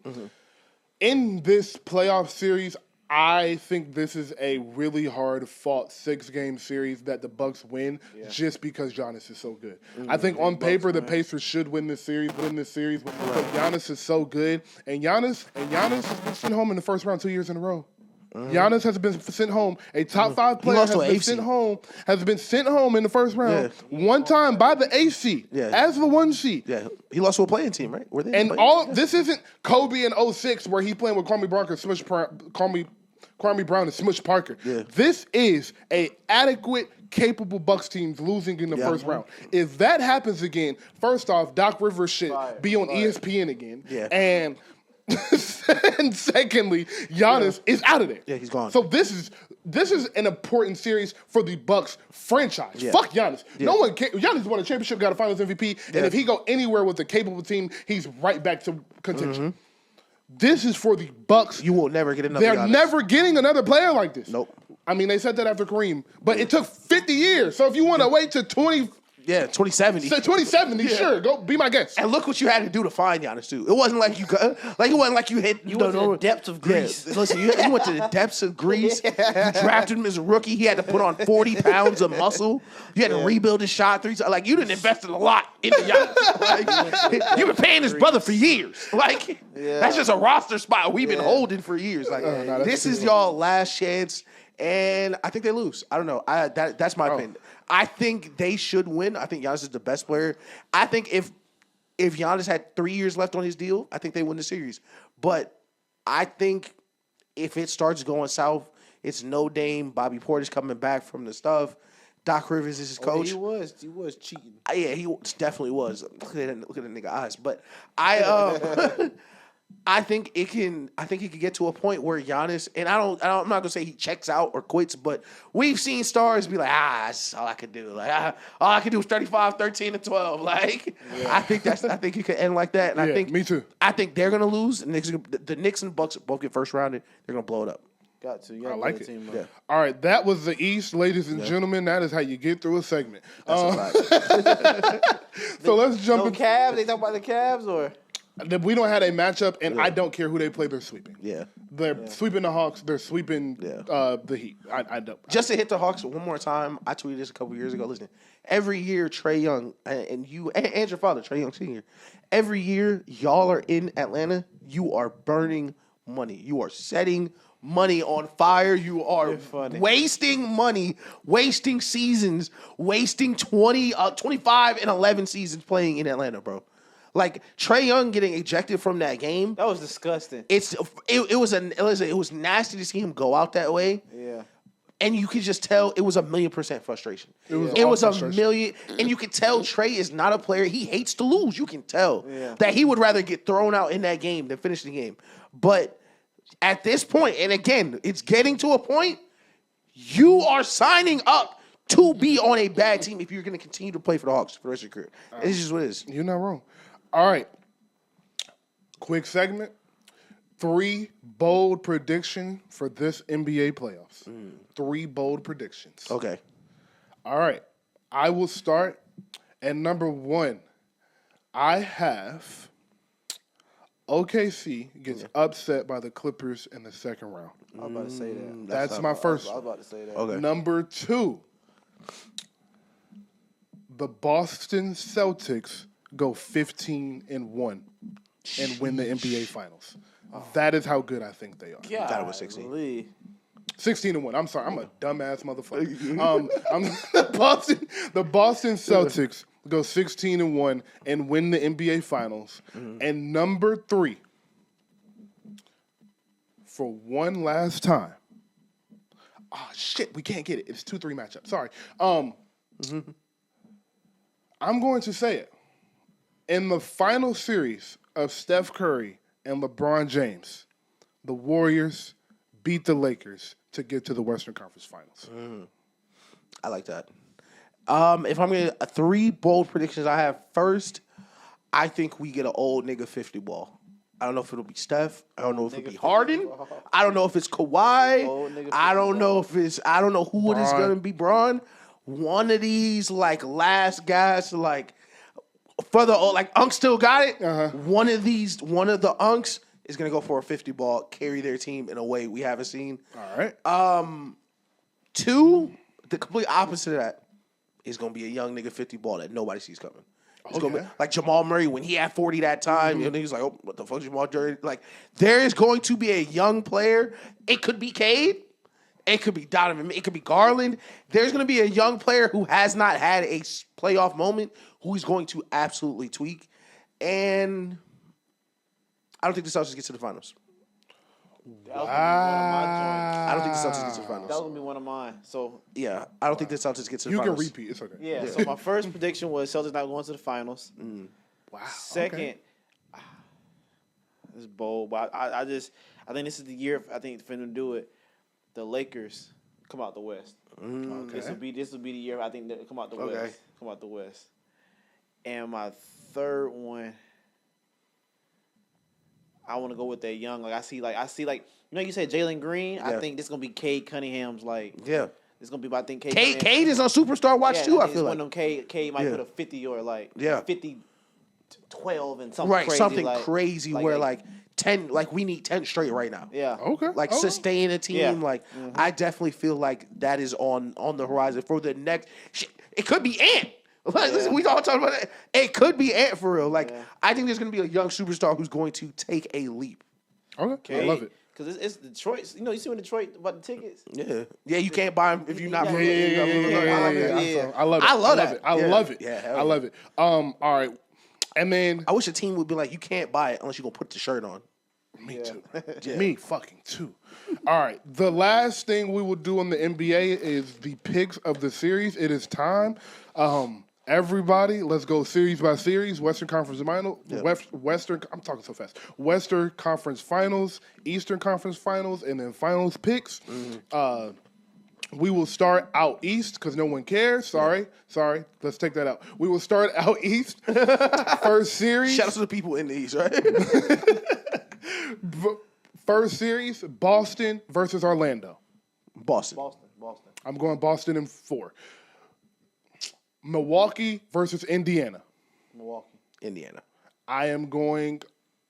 In this playoff series, I think this is a really hard-fought 6-game series that the Bucks win just because Giannis is so good. I think on paper the Pacers should win this series, because Giannis is so good. And Giannis has been sent home in the first round 2 years in a row. Giannis has been sent home. A top 5 player has been sent home in the first round one time by the AC as the 1 seed. Yeah, he lost to a playing team, right? This isn't Kobe in 06 where he playing with Kwame Brown and Smush Parker. Yeah. This is a adequate, capable Bucks team losing in the first round. If that happens again, first off, Doc Rivers should be on ESPN again. Yeah. And secondly, Giannis is out of there. Yeah, he's gone. So this is an important series for the Bucks franchise. Yeah. Fuck Giannis. Yeah. No one cares. Giannis won a championship, got a Finals MVP, and if he go anywhere with a capable team, he's right back to contention. This is for the Bucks. You will never get another. They're never getting another player like this. Nope. I mean, they said that after Kareem, but it took 50 years. So if you want to wait to 2070. So 2070, sure. Go be my guest. And look what you had to do to find Giannis too. It wasn't like you hit. You went to the depths of Greece. Yeah. Listen, you went to the depths of Greece. You drafted him as a rookie. He had to put on 40 pounds of muscle. You had to rebuild his shot threes. Like you didn't invest a lot into Giannis. You've been paying his brother for years. That's just a roster spot we've been holding for years. This is y'all last chance, and I think they lose. I don't know. That's my opinion. I think they should win. I think Giannis is the best player. I think if Giannis had 3 years left on his deal, I think they win the series. But I think if it starts going south, it's no Dame. Bobby Portis coming back from the stuff. Doc Rivers is his coach. He was cheating. Yeah, he definitely was. Look at the nigga eyes. But I think it can get to a point where Giannis, and I'm not gonna say he checks out or quits, but we've seen stars be like, that's all I could do. All I could do is 35, 13, and 12. I think it could end like that. And I think me too. I think they're gonna lose. And the Knicks and Bucks both get first rounded. They're gonna blow it up. Got to. I like it. All right, that was the East, ladies and gentlemen. That is how you get through a segment. So let's jump into Cavs. They talk about the Cavs or. We don't have a matchup, and I don't care who they play. They're sweeping. Yeah. They're sweeping the Hawks. They're sweeping the Heat. I don't. Just to hit the Hawks one more time, I tweeted this a couple years ago. Listen, every year Trae Young and you and your father, Trae Young Sr., every year y'all are in Atlanta, you are burning money. You are setting money on fire. You are wasting money, wasting seasons, wasting 25 and 11 seasons playing in Atlanta, bro. Like Trae Young getting ejected from that game. That was disgusting. It was nasty to see him go out that way. Yeah. And you could just tell it was 1,000,000% frustration. It was a million, and you could tell Trae is not a player. He hates to lose. You can tell that he would rather get thrown out in that game than finish the game. But at this point, and again, it's getting to a point, you are signing up to be on a bad team if you're going to continue to play for the Hawks for the rest of your career. It's just what it is. You're not wrong. All right. Quick segment. 3 bold predictions for this NBA playoffs. 3 bold predictions. Okay. All right. I will start at number 1. I have OKC gets upset by the Clippers in the second round. I was about to say that. That's my first. I was about to say that. Okay. Number 2, the Boston Celtics go 15-1 and win the NBA Finals. That is how good I think they are. Yeah, I thought it was 16. 16-1. I'm sorry. I'm a dumbass motherfucker. The Boston Celtics go 16-1 and win the NBA Finals. And number 3, for one last time. Oh shit, we can't get it. It's 2-3 matchup. Sorry. I'm going to say it. In the final series of Steph Curry and LeBron James, the Warriors beat the Lakers to get to the Western Conference Finals. I like that. If I'm going to 3 bold predictions I have, first, I think we get an old nigga 50 ball. I don't know if it'll be Steph. I don't know if it'll be Harden. I don't know if it's Kawhi. I don't know who it is going to be, Bron. One of these last guys Unc still got it. One of the Uncs is gonna go for a 50 ball, carry their team in a way we haven't seen. All right. 2, the complete opposite of that is gonna be a young nigga 50 ball that nobody sees coming. It's gonna be like Jamal Murray when he had 40 that time. And he's like, oh, what the fuck, Jamal Murray? Like, there is going to be a young player. It could be Cade. It could be Donovan. It could be Garland. There's going to be a young player who has not had a playoff moment who is going to absolutely tweak. And I don't think the Celtics get to the finals. I don't think the Celtics get to the finals. That was going to be one of mine. So yeah, I don't think the Celtics get to the finals. finals. You can repeat. It's okay. Yeah, so my first prediction was Celtics not going to the finals. Wow. Second, this is bold, but I think this is the year for them to do it. The Lakers come out the West. Okay. This will be the year I think they come out the West. Come out the West. And my third one, I want to go with that young. I see you said Jalen Green. I think this is gonna be Cade Cunningham's It's gonna be I think Cade is on Superstar Watch too. I feel like one of them Cade might put a 50 or 50, 12 and something right, crazy. Something crazy where 10, we need 10 straight right now. Yeah. Okay. Sustain a team. Yeah. I definitely feel like that is on the horizon for the next. It could be Ant. Listen, we all talking about it. It could be Ant for real. I think there's going to be a young superstar who's going to take a leap. Okay. I love it. Because it's Detroit. You see when Detroit about the tickets? Yeah, you can't buy them if you're not. Yeah. I love it. I love it. I love it. Yeah, I love it. All right. And then I wish a team would be like, you can't buy it unless you're going to put the shirt on. Me too. Me fucking too. All right. The last thing we will do in the NBA is the picks of the series. It is time. Everybody, let's go series by series. Western Conference Finals. I'm talking so fast. Western Conference Finals, Eastern Conference Finals, and then Finals picks. We will start out east because no one cares. Sorry. Let's take that out. We will start out east. First series. Shout out to the people in the east, right? First series, Boston versus Orlando. Boston. I'm going Boston in 4. Milwaukee versus Indiana. Milwaukee. Indiana. I am going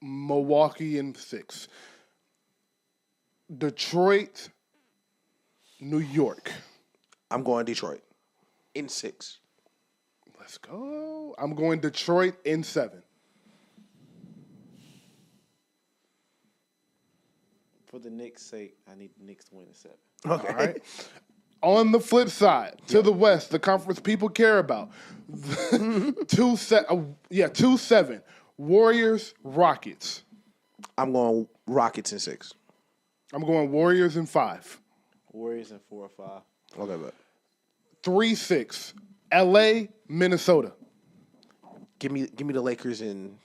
Milwaukee in 6. Detroit, New York. I'm going Detroit in 6. Let's go. I'm going Detroit in 7. For the Knicks' sake, I need the Knicks to win in 7. Okay. All right. On the flip side, to the West, the conference people care about. 2-7. Warriors, Rockets. I'm going Rockets in 6. I'm going Warriors in 5. Warriors in 4 or 5. Okay, but 3-6. LA, Minnesota. give me the Lakers in.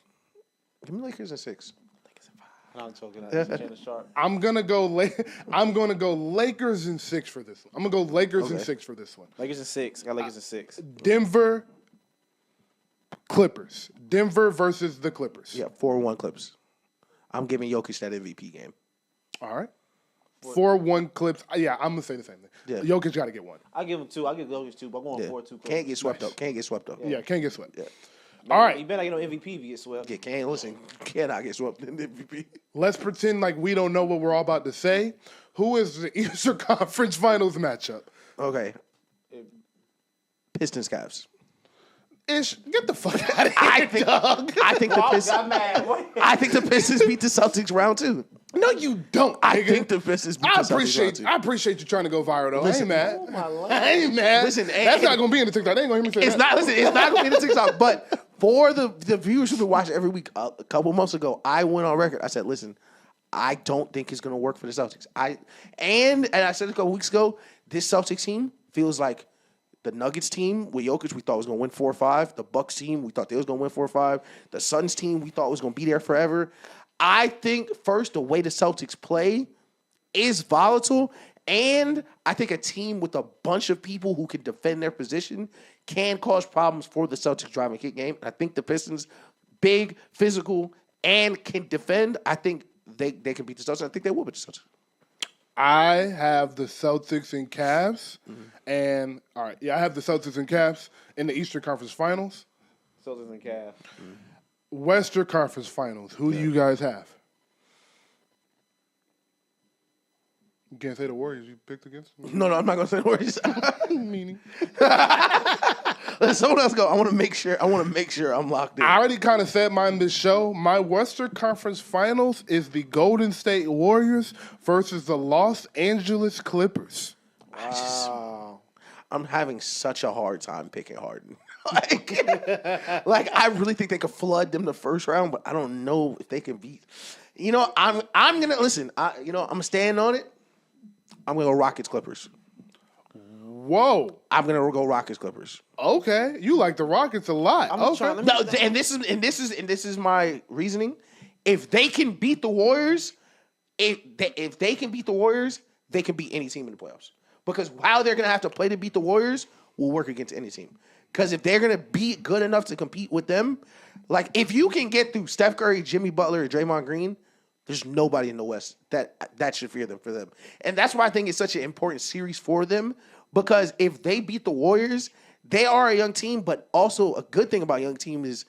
Give me Lakers in 6. I'm choking out Shannon Sharp. I'm gonna go Lakers in 6 for this one. I'm gonna go Lakers in 6 for this one. Lakers in 6. I got Lakers in 6. Denver, Clippers. Denver versus the Clippers. Yeah, 4-1 Clips. I'm giving Jokic that MVP game. All right. 4-1 Clips. Yeah, I'm gonna say the same thing. Yeah. Jokic got to get one. I give him 2. I give Jokic 2, but I'm going 4-2. Can't get swept up. Can't get swept up. Yeah, can't get swept. Yeah. All right. You better not get no MVP if you get swept. Yeah, cannot get swept in the MVP. Let's pretend like we don't know what we're all about to say. Who is the Eastern Conference Finals matchup? Okay. Pistons Cavs. Ish, get the fuck out of here, Doug. I think the Pistons. Got mad. I think the Pistons beat the Celtics round 2. No, you don't. I nigga. think the Pistons beat the Celtics round 2. I appreciate you trying to go viral though. Listen, I ain't Oh, mad. my Lord. I ain't mad. Listen, that's not gonna be in the TikTok. They ain't gonna hear me say It's that. not. Listen, it's not going to be in the TikTok. But for the viewers who've been watching every week, a couple months ago, I went on record. I said, "Listen, I don't think it's going to work for the Celtics." And I said a couple weeks ago, this Celtics team feels like the Nuggets team with Jokic. We thought was going to win 4 or 5. The Bucks team, we thought they was going to win 4 or 5. The Suns team, we thought was going to be there forever. I think first the way the Celtics play is volatile. And I think a team with a bunch of people who can defend their position can cause problems for the Celtics driving kick game. I think the Pistons, big, physical, and can defend. I think they can beat the Celtics. I think they will beat the Celtics. I have the Celtics and Cavs, and all right, I have the Celtics and Cavs in the Eastern Conference Finals. Celtics and Cavs. Western Conference Finals. Who do you guys have? You can't say the Warriors you picked against them. No, I'm not going to say the Warriors. Meaning. Let someone else go. I want to make sure I'm locked in. I already kind of said mine this show. My Western Conference Finals is the Golden State Warriors versus the Los Angeles Clippers. I'm having such a hard time picking Harden. like I really think they could flood them the first round, but I don't know if they can beat. You know, I'm gonna listen. I'm gonna stand on it. I'm gonna go Rockets Clippers. Whoa. I'm gonna go Rockets Clippers. Okay, you like the Rockets a lot. Okay. No, and this is my reasoning. If they can beat the Warriors, if they can beat the Warriors, they can beat any team in the playoffs. Because how they're gonna have to play to beat the Warriors will work against any team. Because if they're gonna be good enough to compete with them, like if you can get through Steph Curry, Jimmy Butler, and Draymond Green, there's nobody in the West that should fear them for them. And that's why I think it's such an important series for them. Because if they beat the Warriors, they are a young team, but also a good thing about a young team is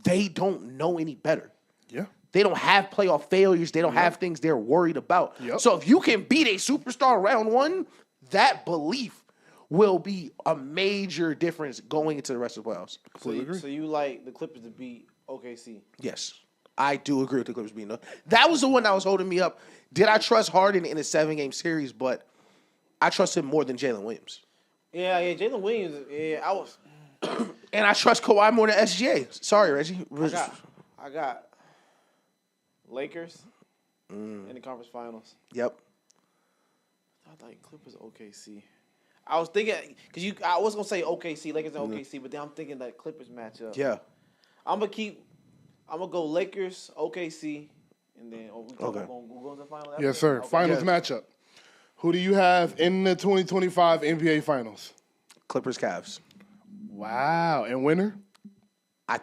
they don't know any better. Yeah. They don't have playoff failures. They don't have things they're worried about. Yep. So if you can beat a superstar round 1, that belief will be a major difference going into the rest of the playoffs. So you like the Clippers to beat OKC? Yes. I do agree with the Clippers being no. That was the one that was holding me up. Did I trust Harden in a 7-game series? But I trust him more than Jalen Williams. Yeah, Jalen Williams. Yeah, I was. And I trust Kawhi more than SGA. Sorry, Reggie. I got Lakers in the conference finals. Yep. I thought Clippers OKC. I was thinking because I was gonna say OKC, Lakers and OKC, but then I'm thinking that Clippers matchup. Yeah. I'm gonna go Lakers, OKC, and then we'll go to the final. Yes, sir. Okay. Finals matchup. Who do you have in the 2025 NBA Finals? Clippers, Cavs. Wow. And winner? I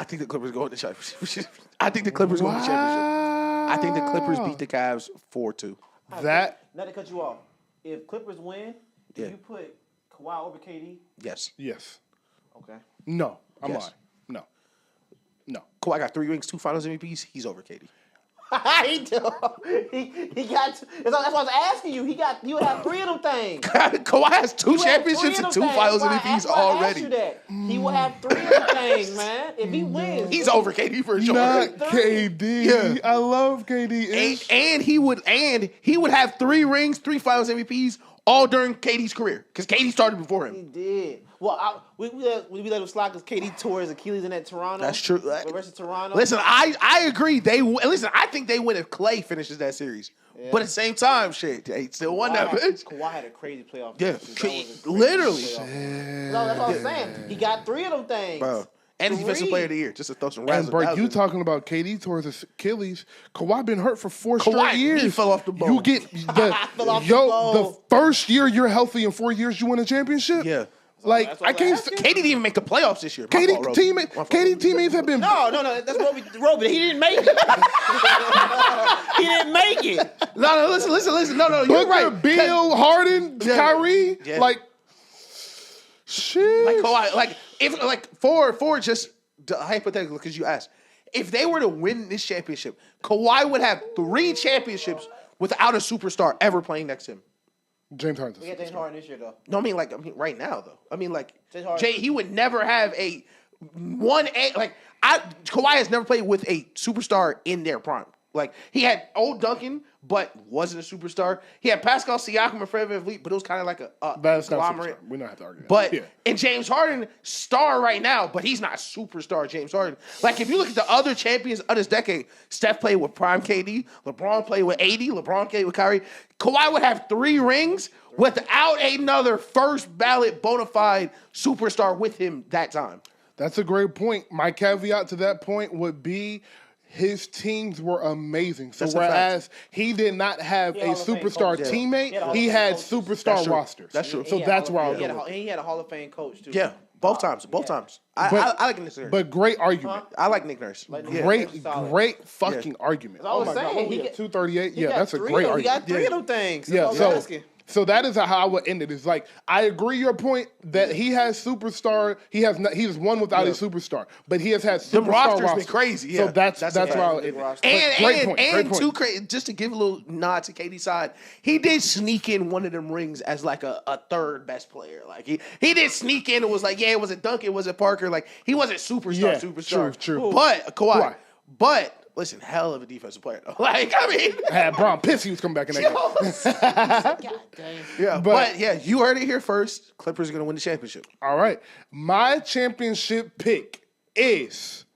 think the Clippers go to the championship. I think the Clippers go to the championship. I think the Clippers beat the Cavs 4-2. That. Not to cut you off. If Clippers win, Yeah. if you put Kawhi over KD, Yes. Yes. okay. No. I'm Yes. lying. No. Kawhi got 3 rings, 2 Finals MVPs. He's over KD. He do. He got. That's what I was asking you. You would have 3 of them things. Kawhi has 2 He would have championships 3 of and 2 them Finals things. MVPs That's why I asked already. you that. He will have 3 of them things, man. If he wins, He's over KD for sure. Not KD. Yeah. I love KD. And he would have 3 rings, 3 Finals MVPs all during KD's career because KD started before he him. did. Well, we let him slide because KD tore his Achilles in that Toronto. That's true. Versus Toronto. Listen, I agree. I think they win if Clay finishes that series. Yeah. But at the same time, shit, they still won that bitch. Kawhi had a crazy playoff. Yeah, literally. No, that's what I'm saying. He got 3 of them things, bro. And defensive player of the year, just to throw some razzle. And bro, you talking about KD tore his Achilles? Kawhi been hurt for 4 straight years. He fell off the boat. You get the first year you're healthy in 4 years, you win a championship. Yeah. Like I can't. KD didn't even make the playoffs this year. KD teammates have been. No, that's Roby. He didn't make it. He didn't make it. No, listen. No, you're right. Bill, Harden, Kyrie, like shit. Like Kawhi, for just hypothetical, because you asked, if they were to win this championship, Kawhi would have 3 championships without a superstar ever playing next to him. James Harden. We got James Harden this year, though. No, I mean right now though. He would never have a 1A. Kawhi has never played with a superstar in their prime. Like he had old Duncan, but wasn't a superstar. He had Pascal Siakam and Fred VanVleet, but it was kind of like a conglomerate. We don't have to argue that. But and James Harden, star right now, but he's not superstar James Harden. Like if you look at the other champions of this decade, Steph played with prime KD, LeBron played with AD, LeBron played with Kyrie. Kawhi would have 3 rings without another first ballot bona fide superstar with him that time. That's a great point. My caveat to that point would be his teams were amazing. So whereas he did not have a superstar teammate, he had superstar rosters. That's true. So that's where I'll go. He had a Hall of Fame coach too. Yeah, both times. I like Nick Nurse. But great argument. I like Nick Nurse. Great fucking argument. I was saying, he got 238. Yeah, that's a great argument. He got 3 of them things. Yeah, so that is how I would end it. It's like I agree your point that he has superstar. He has one without a superstar, but he has had superstar. The roster's been crazy. Yeah. So that's why I would end it. Great point. Just to give a little nod to KD's side, he did sneak in one of them rings as like a third best player. Like he did sneak in and was like, it wasn't Duncan, it wasn't Parker. Like he wasn't superstar. True. But Kawhi. But listen, hell of a defensive player though. Like, I mean, had Bron pissed he was coming back in that game. God damn. Yeah, but you heard it here first. Clippers are gonna win the championship. All right. My championship pick is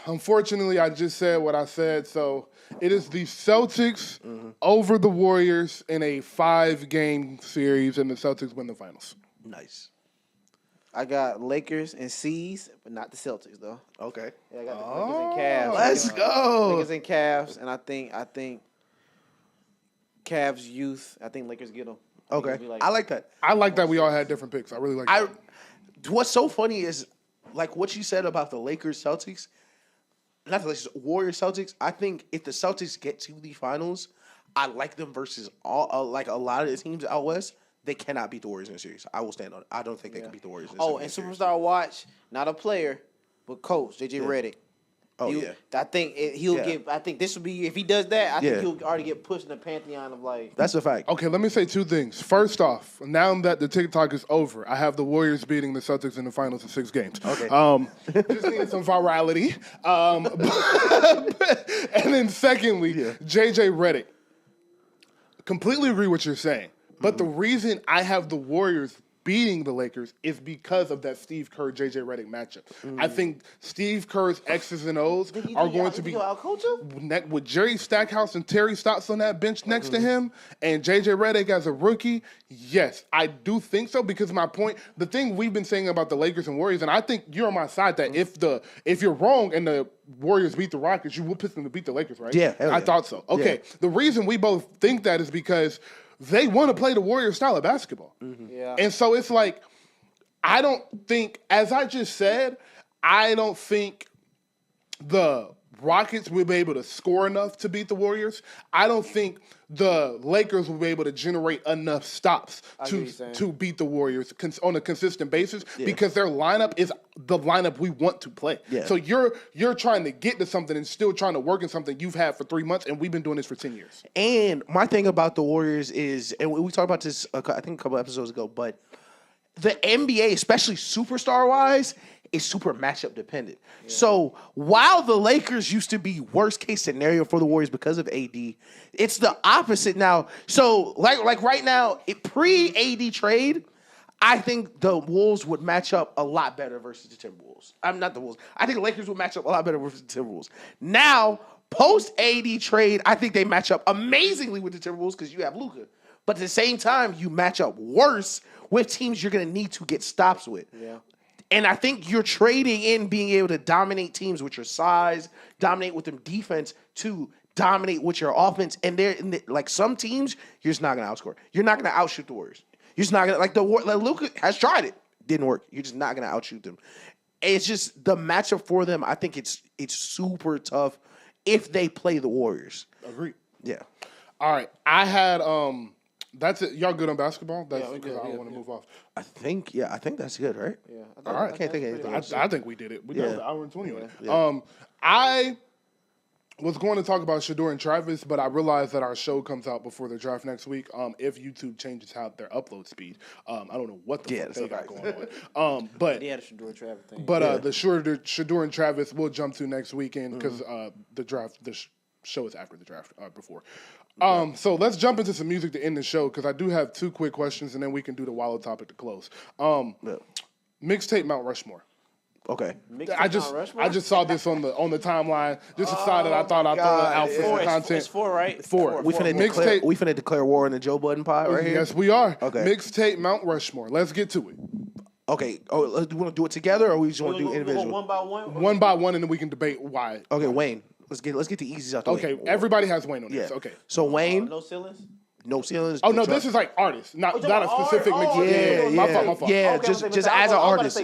unfortunately I just said what I said, so it is the Celtics over the Warriors in a 5-game series, and the Celtics win the finals. Nice. I got Lakers and C's, but not the Celtics though. Okay. Yeah, I got the Lakers and Cavs. Let's go. Lakers and Cavs, and I think Cavs youth. I think Lakers get them. Okay. I like that. I like that we all had different picks. I really like that. What's so funny is like what you said about the Lakers Celtics, not the Lakers, Warriors Celtics. I think if the Celtics get to the finals, I like them versus all like a lot of the teams out west. They cannot beat the Warriors in the series. I will stand on it. I don't think they can beat the Warriors in the series. And Superstar Watch, not a player, but coach, JJ Redick. I think he'll get. I think this will be if he does that. I think he'll already get pushed in the pantheon of like. That's a fact. Okay, let me say 2 things. First off, now that the TikTok is over, I have the Warriors beating the Celtics in the finals in 6 games. Okay. Just needed some virality. And then secondly, JJ Redick. Completely agree what you're saying. But the reason I have the Warriors beating the Lakers is because of that Steve Kerr, JJ Redick matchup. I think Steve Kerr's X's and O's are going to be with Jerry Stackhouse and Terry Stotts on that bench next to him, and JJ Redick as a rookie. Yes, I do think so because my point, the thing we've been saying about the Lakers and Warriors, and I think you're on my side that if you're wrong and the Warriors beat the Rockets, you will pick them to beat the Lakers, right? Yeah, I thought so. Okay, the reason we both think that is because they want to play the Warriors style of basketball. Yeah. And so it's like, I don't think, as I just said, I don't think the Rockets will be able to score enough to beat the Warriors. I don't think the Lakers will be able to generate enough stops to beat the Warriors on a consistent basis because their lineup is the lineup we want to play. Yeah. So you're trying to get to something and still trying to work in something you've had for 3 months, and we've been doing this for 10 years. And my thing about the Warriors is, and we talked about this, I think a couple episodes ago, but the NBA, especially superstar-wise, is super matchup dependent. Yeah. So while the Lakers used to be worst case scenario for the Warriors because of AD, it's the opposite now. So like right now, pre-AD trade, I think the Wolves would match up a lot better versus the Timberwolves. I'm not the Wolves. I think the Lakers would match up a lot better versus the Timberwolves. Now, post-AD trade, I think they match up amazingly with the Timberwolves because you have Luka. But at the same time, you match up worse with teams you're going to need to get stops with. Yeah. And I think you're trading in being able to dominate teams with your size, dominate with them defense, to dominate with your offense. And like some teams, you're just not going to outscore. You're not going to outshoot the Warriors. You're just not going to, like Luka has tried it. Didn't work. You're just not going to outshoot them. It's just the matchup for them. I think it's super tough if they play the Warriors. Agreed. Yeah. All right. I had, that's it. Y'all good on basketball? That's because I don't want to move off. I think that's good, right? Yeah. All right. I can't think of anything else. I think we did it. We did an hour and 20 minutes. Yeah. I was going to talk about Shedeur and Travis, but I realized that our show comes out before the draft next week. If YouTube changes how their upload speed, I don't know what the fuck they got going on. But yeah, the Shedeur Travis thing. But the Shedeur and Travis we'll jump to next weekend because the show is after the draft, before. So let's jump into some music to end the show because I do have 2 quick questions and then we can do the Wallow topic to close. Mixtape Mount Rushmore. Okay. I just saw this on the timeline. Just decided I thought I'd throw it out for some content. It's 4, right? 4. We finna declare war on the Joe Budden pod right here. Yes, we are. Okay. Mixtape Mount Rushmore. Let's get to it. Okay. Oh, do you want to do it together or we just want to do individual? One by one. One by one, and then we can debate why. Okay, Wayne. Let's get the easiest out the way. Okay, everybody has Wayne on this. Okay. So Wayne. No ceilings? No ceilings. Oh, no, this is like artists, not a specific mix. My fault. Yeah, just as an artist.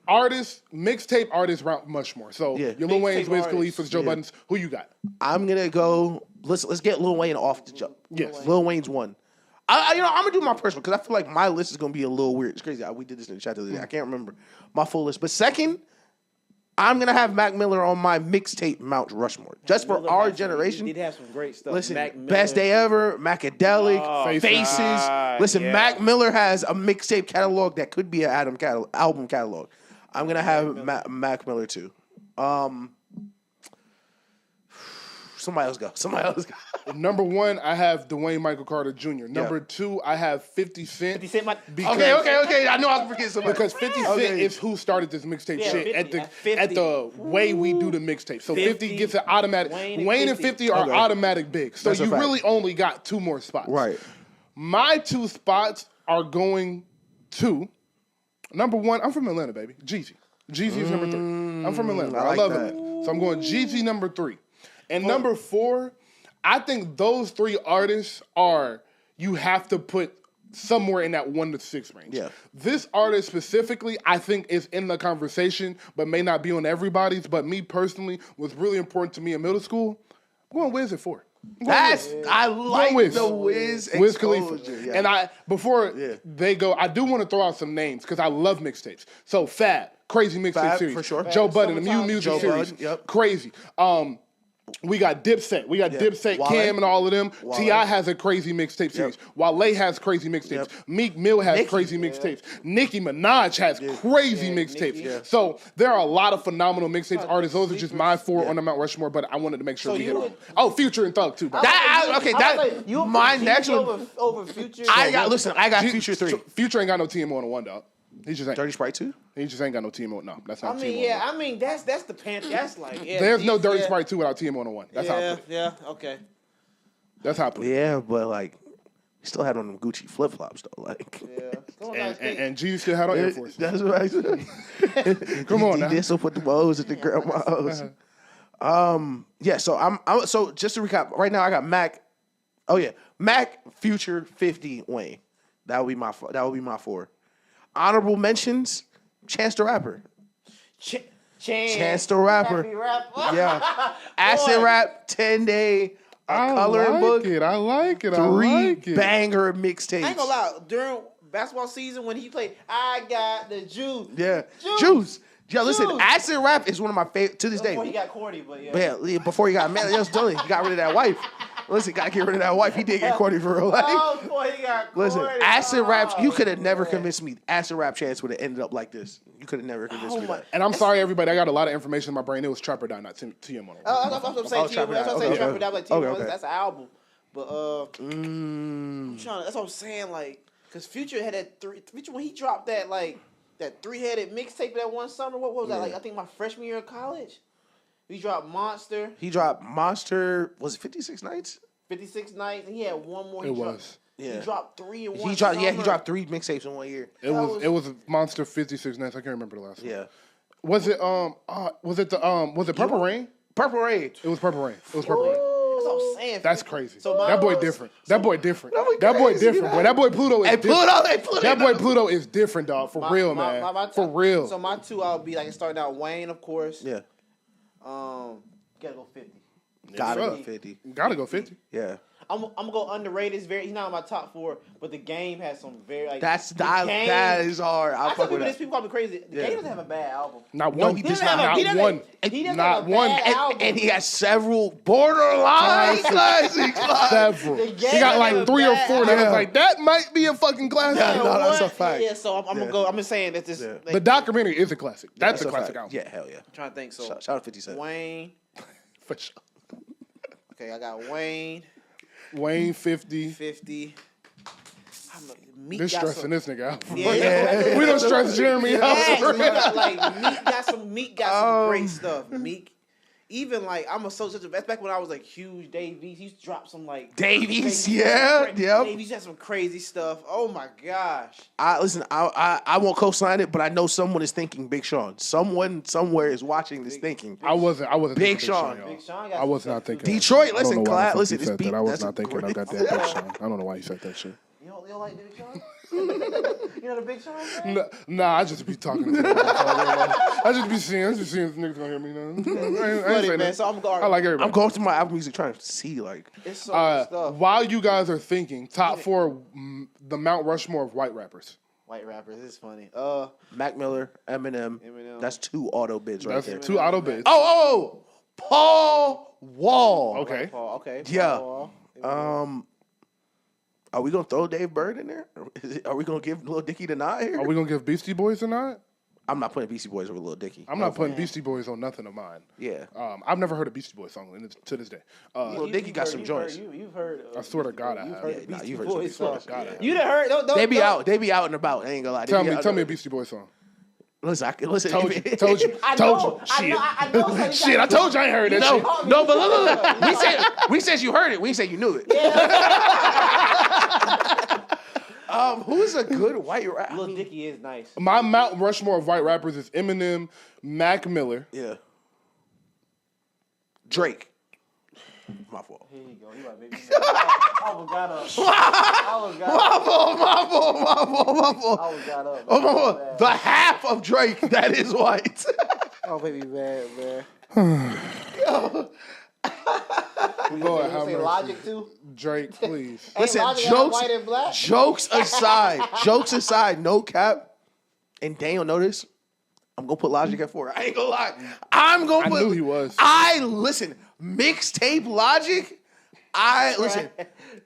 Artist, mixtape artist, Rushmore. So your Lil Wayne's, Wiz Khalifa's, Joe Budden's. Who you got? I'm going to go, let's get Lil Wayne off the jump. Yes. Lil Wayne's one. I'm going to do my personal because I feel like my list is going to be a little weird. It's crazy. We did this in the chat the other day. I can't remember my full list. But second, I'm going to have Mac Miller on my mixtape Mount Rushmore. Just for our generation. He did have some great stuff. Listen, Best Day Ever, Macadelic, Faces. Listen, Mac Miller has a mixtape catalog that could be an album catalog. I'm going to have Mac Miller too. Somebody else go. Number 1, I have Dwayne Michael Carter Jr. Number 2, I have 50 Cent. 50 Cent okay. I know I was forgetting somebody. Because 50 Cent is who started this mixtape shit 50, at the way we do the mixtape. So 50 gets an automatic. Wayne and 50 are automatic big. So you really only got 2 more spots. Right. My 2 spots are going to, number 1, I'm from Atlanta, baby. Jeezy. Jeezy is number 3. I'm from Atlanta. I love it. So I'm going Jeezy number 3. And number 4, I think those 3 artists you have to put somewhere in that 1 to 6 range. Yeah. This artist specifically, I think, is in the conversation, but may not be on everybody's. But me personally, was really important to me in middle school. I'm going Wiz at 4. I like the Wiz Khalifa. Yeah. And before they go, I do want to throw out some names because I love mixtapes. So Fab, crazy mixtape series. For sure. Joe Budden, the music series. Crazy. We got Dipset. Dipset, Wale. Cam, and all of them. Wale. T.I. has a crazy mixtape series. Wale has crazy mixtapes. Meek Mill has crazy mixtapes. Nicki Minaj has crazy mixtapes. So there are a lot of phenomenal mixtapes artists. Those are just my 4 on the Mount Rushmore, but I wanted to make sure we hit on. Oh, Future and Thug, too. My next one. Over Future. I got Future 3. Future ain't got no TMO on the 1, dog. He just ain't. Dirty Sprite 2? He just ain't got no TMO. No, that's not TMO. That's the Panther. That's like, there's no Dirty Sprite 2 without TMO on the 1. That's how I put it. Yeah, okay. That's how I put it. Yeah, but like, he still had on them Gucci flip flops though. Like, and Jesus still had on Air Force. That's what I said. Come on, now. He did still put the bows at the grandma's. So just to recap, right now I got Mac. Oh yeah, Mac, Future, 50, Wayne. That would be my 4. Honorable mentions: Chance the Rapper. Chance the Rapper. Happy Rapper. Yeah. Acid Rap, 10-day, coloring book. I like it. 3 banger mixtapes. I ain't gonna lie. During basketball season, when he played, I got the juice. Yeah. Juice. Yo, listen, Acid Rap is one of my favorite to this day. Before he got corny, but yeah. But yeah, before he got married, he got rid of that wife. Listen, gotta get rid of that wife. He did get corny for real life. Oh, boy, he got corny. Listen, Acid Rap, you could have never convinced me. Acid Rap Chance would have ended up like this. You could have never convinced me that. And I'm sorry, everybody. I got a lot of information in my brain. It was Trap or Die, not TM on it. That's what I'm saying. Trap or Die, like TM. Okay. That's an album. But I'm trying. That's what I'm saying. Like, cause Future had that Future when he dropped that 3-headed mixtape that one summer. What was that? Like, I think my freshman year of college. He dropped Monster. Was it 56 Nights? 56 Nights, and he had one more. It was. Yeah. He dropped 3 in one. He dropped 3 mixtapes in 1 year. It was Monster 56 Nights. I can't remember the last one. Yeah. Was it Purple Rain? Purple Rain. It was Purple Rain. That's what I'm saying. That's crazy. So that boy different. That boy different. Boy, that boy Pluto is different. That boy Pluto is different, dog. For real, man. For real. So my 2, I'll be like starting out Wayne, of course. Yeah. Gotta go 50. Gotta go 50. Gotta go 50. Yeah. I'm gonna go underrated. He's not in my top 4, but the game has some very like. That is hard. I tell people this. People call me crazy. The game doesn't have a bad album. Not one. He does not. He doesn't have a bad album. And he has several borderline classics. Several. He got like 3 or 4 that was like, that might be a fucking classic. Yeah, no, that's a fact. Yeah, so I'm gonna go. I'm just saying that this. Like, the documentary is a classic. That's a classic album. Yeah, hell yeah. I'm trying to think. So shout out 50 Cent. Wayne. For sure. Okay, I got Wayne. 50. 50. They're stressing this nigga out. Yeah. We don't stress Jeremy out. Meek got some great stuff. Meek. Even like that's back when I was like huge Davies. He used to drop some like Davies, Davies had some crazy stuff. Oh my gosh. I won't co-sign it, but I know someone is thinking Big Sean. Someone somewhere is watching this thinking. I wasn't Big Sean. Big Sean I was not thinking. Detroit, listen, listen. It's beat. I was not thinking of that damn Big Sean. I don't know why you said that shit. You don't like Big Sean? You know the Big Sean fan? Nah, I just be talking to them. I just be seeing if niggas gonna hear me. I ain't saying that. So I like everybody. I'm going to my Apple Music trying to see like. It's so much stuff. While you guys are thinking, top 4, the Mount Rushmore of white rappers. White rappers, this is funny. Mac Miller, Eminem. That's 2 auto bids right there. 2 auto bids. Oh, Paul Wall. Okay. Okay. Yeah. Are we gonna throw Dave Bird in there? Are we gonna give Lil Dicky the nod here? Are we gonna give Beastie Boys a nod? I'm not putting Beastie Boys over Lil Dicky. I'm not putting Beastie Boys on nothing of mine. Yeah. I've never heard a Beastie Boys song to this day. Lil Dicky got some joints. You've heard. I swear to God, I have. You've heard some Beastie Boys. You done heard? They be out and about. I ain't gonna lie. Tell me a Beastie Boys song. Listen. Told you. I know. Shit, I told you I ain't heard that shit. No, but look. We said you heard it. We said you knew it. Who's a good white rapper? Lil Dicky is nice. My Mount Rushmore of white rappers is Eminem, Mac Miller. Yeah. Drake. My fault. Here you go. You might make me mad. I was got up. My fault. I was got up. The half of Drake that is white. Oh, baby, bad, man. Lord, You say Logic too? Drake, please. Listen, white and black? jokes aside, no cap. And Daniel, notice, I'm gonna put Logic at 4. I ain't gonna lie. I knew he was. Listen, mixtape Logic. Listen,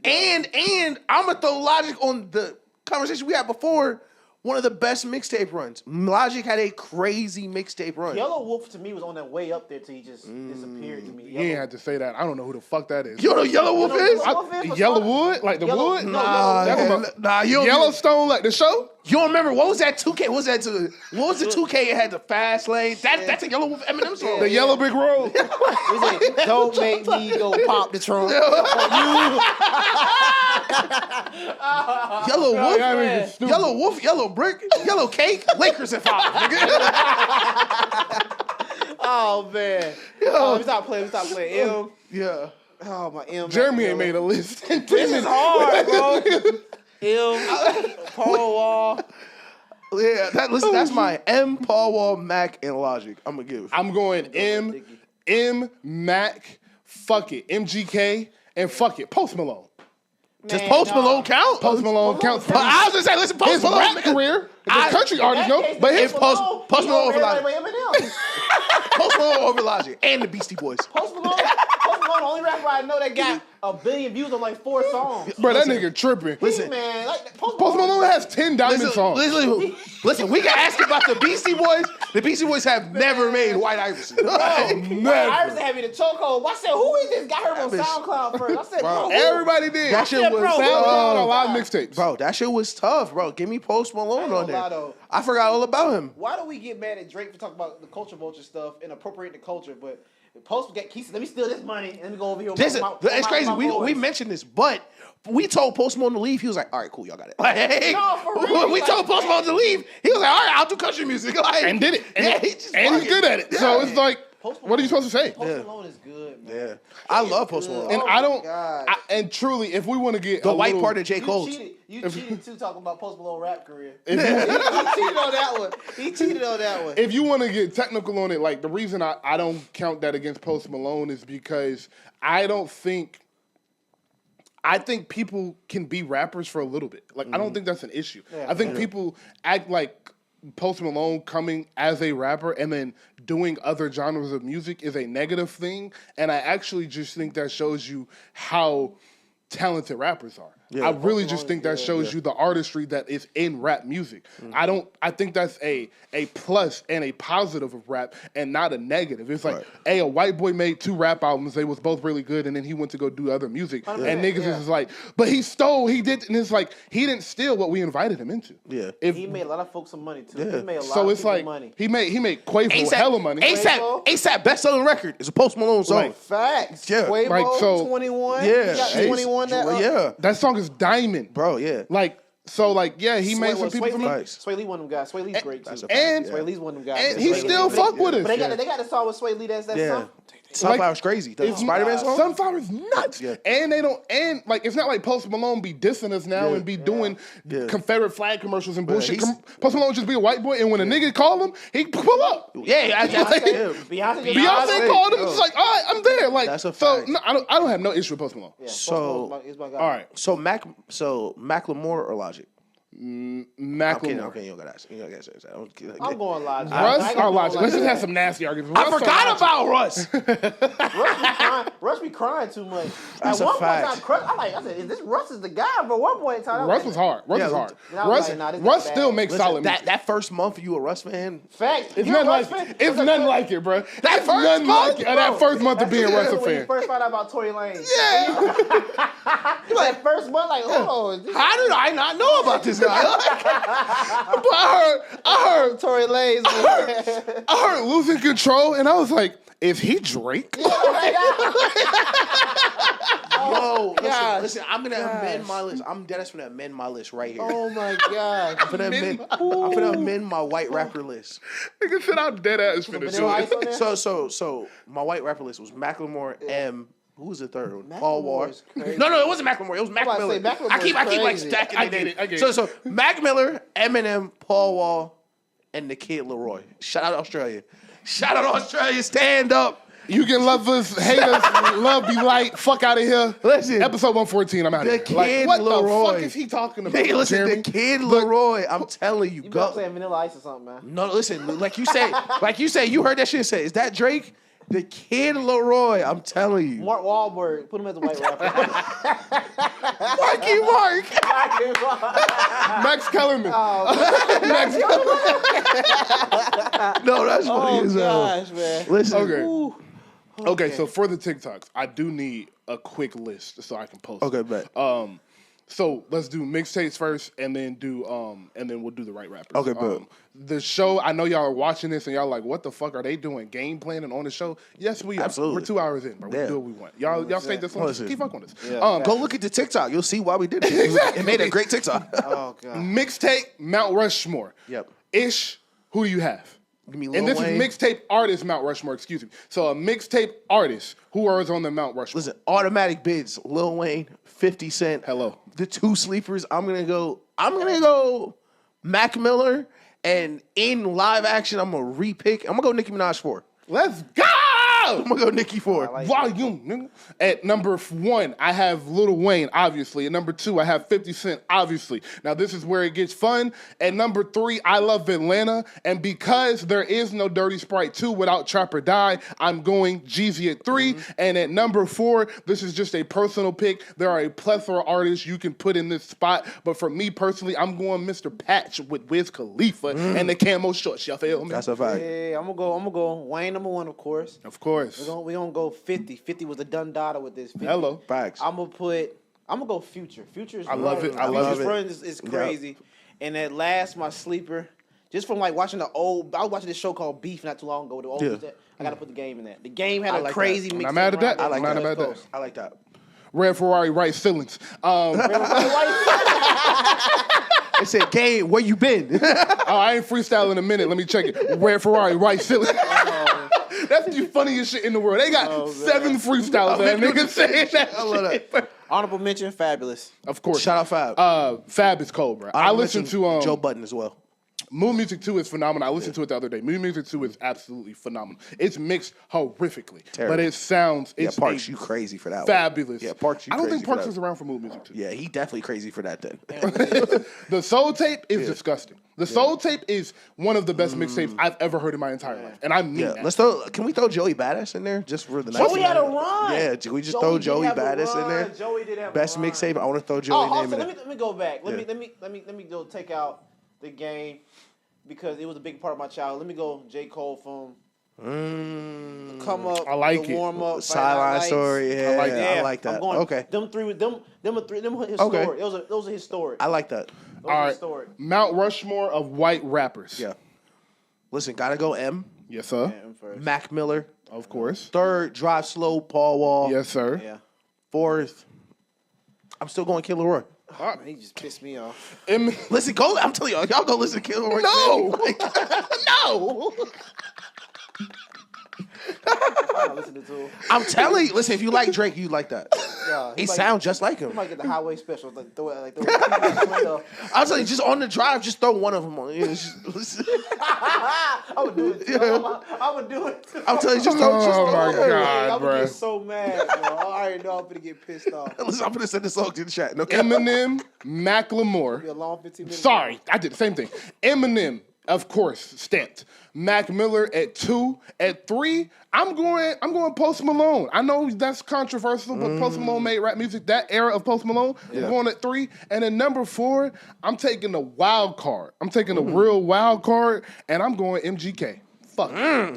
and I'm gonna throw Logic on the conversation we had before. One of the best mixtape runs. Logic had a crazy mixtape run. Yellow Wolf to me was on that way up there till he just disappeared to me. You ain't had to say that. I don't know who the fuck that is. You know who Yellow Wolf is? Yellowwood? Like the wood? Nah, Yellowstone, like the show? You don't remember what was that 2K? What was the 2K? It had the fast lane. That's a Yellow Wolf Eminem song. The Yellow Brick Road. Don't make me go pop the trunk. Yellow Wolf, Yellow Wolf, Yellow Brick, Yellow Cake, Lakers at 5. Nigga. Oh man. We stop playing. M. Yeah. Oh my M. Jeremy ain't made a list. This is hard, bro. M. Paul Wall. Yeah, that's my M, Paul Wall, Mac, and Logic. I'm gonna give. I'm going M, Mac, fuck it, MGK, and fuck it, Post Malone. Does Post Malone count? Post Malone counts. But I was gonna say, listen, Post His Malone rap career, his country artist, no, but his Post Malone over Logic. Post Malone over Logic and the Beastie Boys. Post Malone, the only rapper I know that got 1 billion views on like 4 songs. Bro, that nigga tripping. Listen, Man, like, Post Malone has 10 diamond songs. Listen, we can ask about the Beastie Boys. The Beastie Boys have never made White Iverson. Never. Iverson had me the chokehold. I said, who is this? Got her on SoundCloud first. I said, bro, Everybody did. That shit was SoundCloud, a lot of mixtapes. Bro, that shit was tough, bro. Give me Post Malone on there. though. I forgot all about him. Why do we get mad at Drake for talking about the culture vulture stuff and appropriating the culture, but Post get he said, let me steal this money and let me go over here. It's crazy. We mentioned this, but we told Post Malone to leave. He was like, all right, cool, y'all got it. Like, hey, No, for real. We told Post Malone to leave. He was like, all right, I'll do country music. Like, And did it. And he's good at it. Yeah. So it's like, what are you supposed to say? Post Malone is good, man. Yeah. I love Post Malone. And Oh I my don't, God. and truly, if we want to get The a white little, part of J. Cole. You cheated too talking about Post Malone rap career. if He cheated on that one. He cheated on that one. you want to get technical on it, like the reason I don't count that against Post Malone is because I think people can be rappers for a little bit. Like, I don't think that's an issue. Yeah, I think people act like Post Malone coming as a rapper and then doing other genres of music is a negative thing. And I actually just think that shows you how talented rappers are. Yeah. I really just think that shows you the artistry that is in rap music. I think that's a plus and a positive of rap and not a negative. It's like, hey, a white boy made 2 rap albums, they was both really good, and then he went to go do other music. And niggas is like, but he did, and it's like, he didn't steal what we invited him into. Yeah. He made a lot of folks some money too. He made a lot So of it's people like, money. he made Quavo hella money. ASAP best-selling record is a Post Malone song. Like, Facts. Yeah. Quavo, Like, so- 21. Yeah. He got 21 that Yeah. That song is diamond. Bro, yeah. He made some people some money. Sway Lee one of them guys. Sway Lee's great too. And Sway Lee's one of them guys. and he still fuck with us. But they got the song with Sway Lee that's that song. Sunflower's crazy. The Spider-Man song? Sunflower's nuts. Yeah. And it's not like Post Malone be dissing us now and be doing Confederate flag commercials and bullshit. Post Malone just be a white boy, and when a nigga call him, he pull up. Yeah, Beyonce called him, it's like, all right, I'm there. Like, That's a so fact. no, I don't have no issue with Post Malone. Yeah, So- Post Malone is my guy. All right, So Macklemore or Logic? Macklemore. Okay, you don't gotta ask. You don't gotta say that. I'm going Logic. Russ or Logic? Let's just have some nasty arguments. I forgot about Russ. Russ be crying too much. That's At a one fact. point in time, I said, is this Russ is the guy? But one point in time, Russ was hard. Russ Yeah, is hard. and I was like, nah, this is Russ bad. still makes solid music. That first month you a Russ fan? Fact. It's You a nothing Russ like fan? it's nothing like it, bro. That It's first nothing month, like it. That first month of being a Russell When you fan. first found out about Tory Lanez. Yeah. That first month, like, hold on. How did I not know about this guy? But I heard Tory Lanez. I heard Losing Control, and I was like, is he Drake? Yo, gosh. listen, I'm gonna amend my list. I'm dead ass gonna amend my list right here. Oh my God. I'm gonna amend my white rapper list. Nigga said I'm dead ass finna Vanilla do Ice it. on there? So my white rapper list was Macklemore, M. Who was the third one? Paul Wall. is crazy. No, it wasn't Macklemore. It was Mac about to Miller. say, Macklemore I keep like crazy. stacking I it. get it. So Mac Miller, Eminem, Paul Wall, and the Kid Leroy. Shout out Australia. Shout out Australia. Stand up. You can love us, hate us, love be light, fuck out of here. Listen. Episode 114, I'm out of The here. Kid What Leroy. the fuck is he talking about? Hey, listen, Jeremy? the Kid Leroy. I'm telling you, You better go. play Vanilla Ice or something, man. No, listen, like you say, you heard that shit say, is that Drake? The Kid Leroy, I'm telling you. Mark Wahlberg, put him as a white rapper. Marky Mark. Max Kellerman. Max No, that's funny as hell. Gosh, man. Listen. Okay. Okay, so for the TikToks, I do need a quick list so I can post. Okay, it. bet. So let's do mixtapes first, and then we'll do the right rappers. Okay, bet. The show, I know y'all are watching this, and y'all like, what the fuck are they doing? Game planning on the show? Yes, we are. Absolutely. We're 2 hours in, bro. We Yeah. do what we want. Y'all stay this long. Listen. Keep fucking with us. Yeah. Go look at the TikTok. You'll see why we did it. Exactly. It made a great TikTok. Oh, God. Mixtape Mount Rushmore. Yep. Ish. Who do you have? Give me Lil And this Wayne. is mixtape artist Mount Rushmore. Excuse me. So a mixtape artist who is on the Mount Rushmore. Listen, automatic bids. Lil Wayne, 50 Cent. Hello. The two sleepers. I'm gonna go Mac Miller And in live action, I'm gonna repick. I'm gonna go Nicki Minaj 4. Let's go. I'm gonna go Nicki 4. like Volume, nigga. At number 1, I have Lil Wayne, obviously. At number 2, I have 50 Cent, obviously. Now, this is where it gets fun. At number 3, I love Atlanta. And because there is no Dirty Sprite 2 without Trap or Die, I'm going Jeezy at 3. And at number 4, this is just a personal pick. There are a plethora of artists you can put in this spot. But for me personally, I'm going Mr. Patch with Wiz Khalifa and the camo shorts. Y'all feel me? That's a fact. Yeah, I'm gonna go Wayne number 1, of course. Of course. We're gonna go 50. 50 was a done data with this. 50. Hello. Facts. I'm gonna go Future. Future is I love it. I love Future's it. run is crazy. And at last, my sleeper, just from like watching I was watching this show called Beef not too long ago. The old I gotta put the Game in that. The Game had a crazy mix. I'm mad at that. I like I'm that. mad at that. I like that. Red Ferrari, right ceilings. It said, "Game, where you been?" I ain't freestyling in a minute. Let me check it. Red Ferrari, right ceiling. That's the funniest shit in the world. They got 7 freestyles. That nigga saying that. I love that. Honorable mention, Fabulous. Of course. Shout out Fab. Fab is cold, bro. I listen to Joe Budden as well. Mood Music 2 is phenomenal. I listened to it the other day. Mood Music 2 is absolutely phenomenal. It's mixed horrifically, Terrible. but it sounds. It's Parks, you crazy for that fabulous. one. Yeah, Parks, you I don't crazy think Parks for was that. around for Mood Music 2. Yeah, he definitely crazy for that then. The Soul Tape is disgusting. The Soul Tape is one of the best mixtapes I've ever heard in my entire life, and I mean that. Can we throw Joey Badass in there just for the night? Joey had a run. Yeah, can we just throw Joey Badass in there? Joey did have Best a run. mixtape. I want to throw Joey name in there. Let me go back. Let me go take out the Game because it was a big part of my childhood. Let me go J. Cole from Come Up. I like the it. Warm Up. Sideline Story. Yeah, I like that. I'm going, Okay. Them historic. Okay. Those are historic. I like that. Those All are right, historic. Mount Rushmore of white rappers. Yeah. Listen, gotta go M. Yes, sir. Them first. Mac Miller. Of course. Third, Drive Slow, Paul Wall. Yes, sir. Yeah. Fourth, I'm still going Killer Roy. Man, he just pissed me off. Listen, go. I'm telling y'all go listen to Killer Roy. No. No. I'm listening to him. I'm telling you. Listen, if you like Drake, you like that. Yeah, He sounds just like He him. might get the highway special. Like throw it out the window. I'll tell you, just on the drive, just throw one of them on. You know, just, I would do it. I would do it. I'm telling you, just throw. Oh my it. God, I would bro. get so mad, bro. I already know I'm gonna get pissed off. Listen, I'm gonna send this song to the chat. No cap. Eminem, Macklemore. Be a long 15 minutes. Sorry, I did the same thing. Eminem, of course, stamped. Mac Miller at 2. At 3, I'm going Post Malone. I know that's controversial, but Post Malone made rap music. That era of Post Malone, I'm going at 3. And at number 4, I'm taking the wild card. I'm taking the real wild card, and I'm going MGK. Fuck.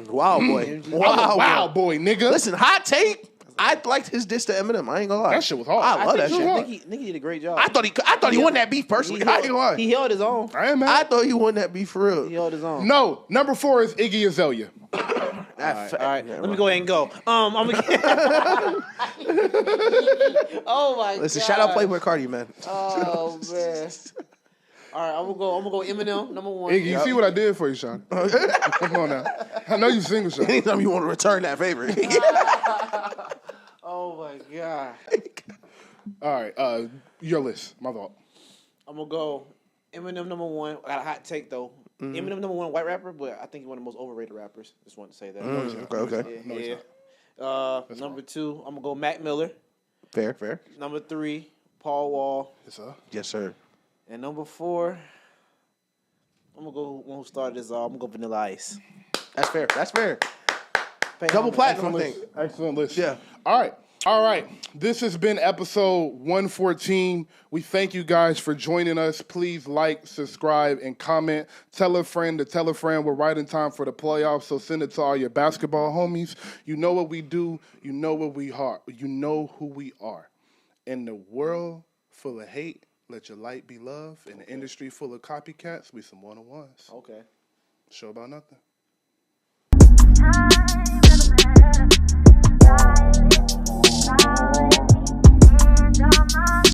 Wow, boy. I'm a wild boy, nigga. Listen, hot take. I liked his diss to Eminem. I ain't gonna lie. That shit was hard. I love that think shit. Nicky did a great job. I thought he won that beef personally. I ain't gonna lie. He held his own. I ain't mad. I thought he won that beef for real. He held his own. No, number 4 is Iggy Azalea. All right. Let me go ahead and go. I'm gonna Oh my god. Listen, shout out Playboy Cardi, man. Oh man. All right, I'm gonna go Eminem, number 1. Iggy, you see what I did for you, Sean? Come on now. I know you single, Sean. Anytime you want to return that favor. Oh my god. All right, your list. My fault. I'm gonna go Eminem number 1. I got a hot take though. Eminem number 1, white rapper, but I think he's one of the most overrated rappers. Just wanted to say that. Okay. Number 2, I'm gonna go Mac Miller. Fair. Number 3, Paul Wall. Yes, sir. Yes, sir. And number 4, I'm gonna go one who started this off. I'm gonna go Vanilla Ice. That's fair. Pay Double homage. platinum, I think. Excellent list. Yeah. All right. This has been episode 114. We thank you guys for joining us. Please like, subscribe, and comment. Tell a friend to tell a friend. We're right in time for the playoffs, so send it to all your basketball homies. You know what we do. You know what we are. You know who we are. In the world full of hate, let your light be love. In the industry full of copycats, we some one-on-ones. Okay. Show about nothing.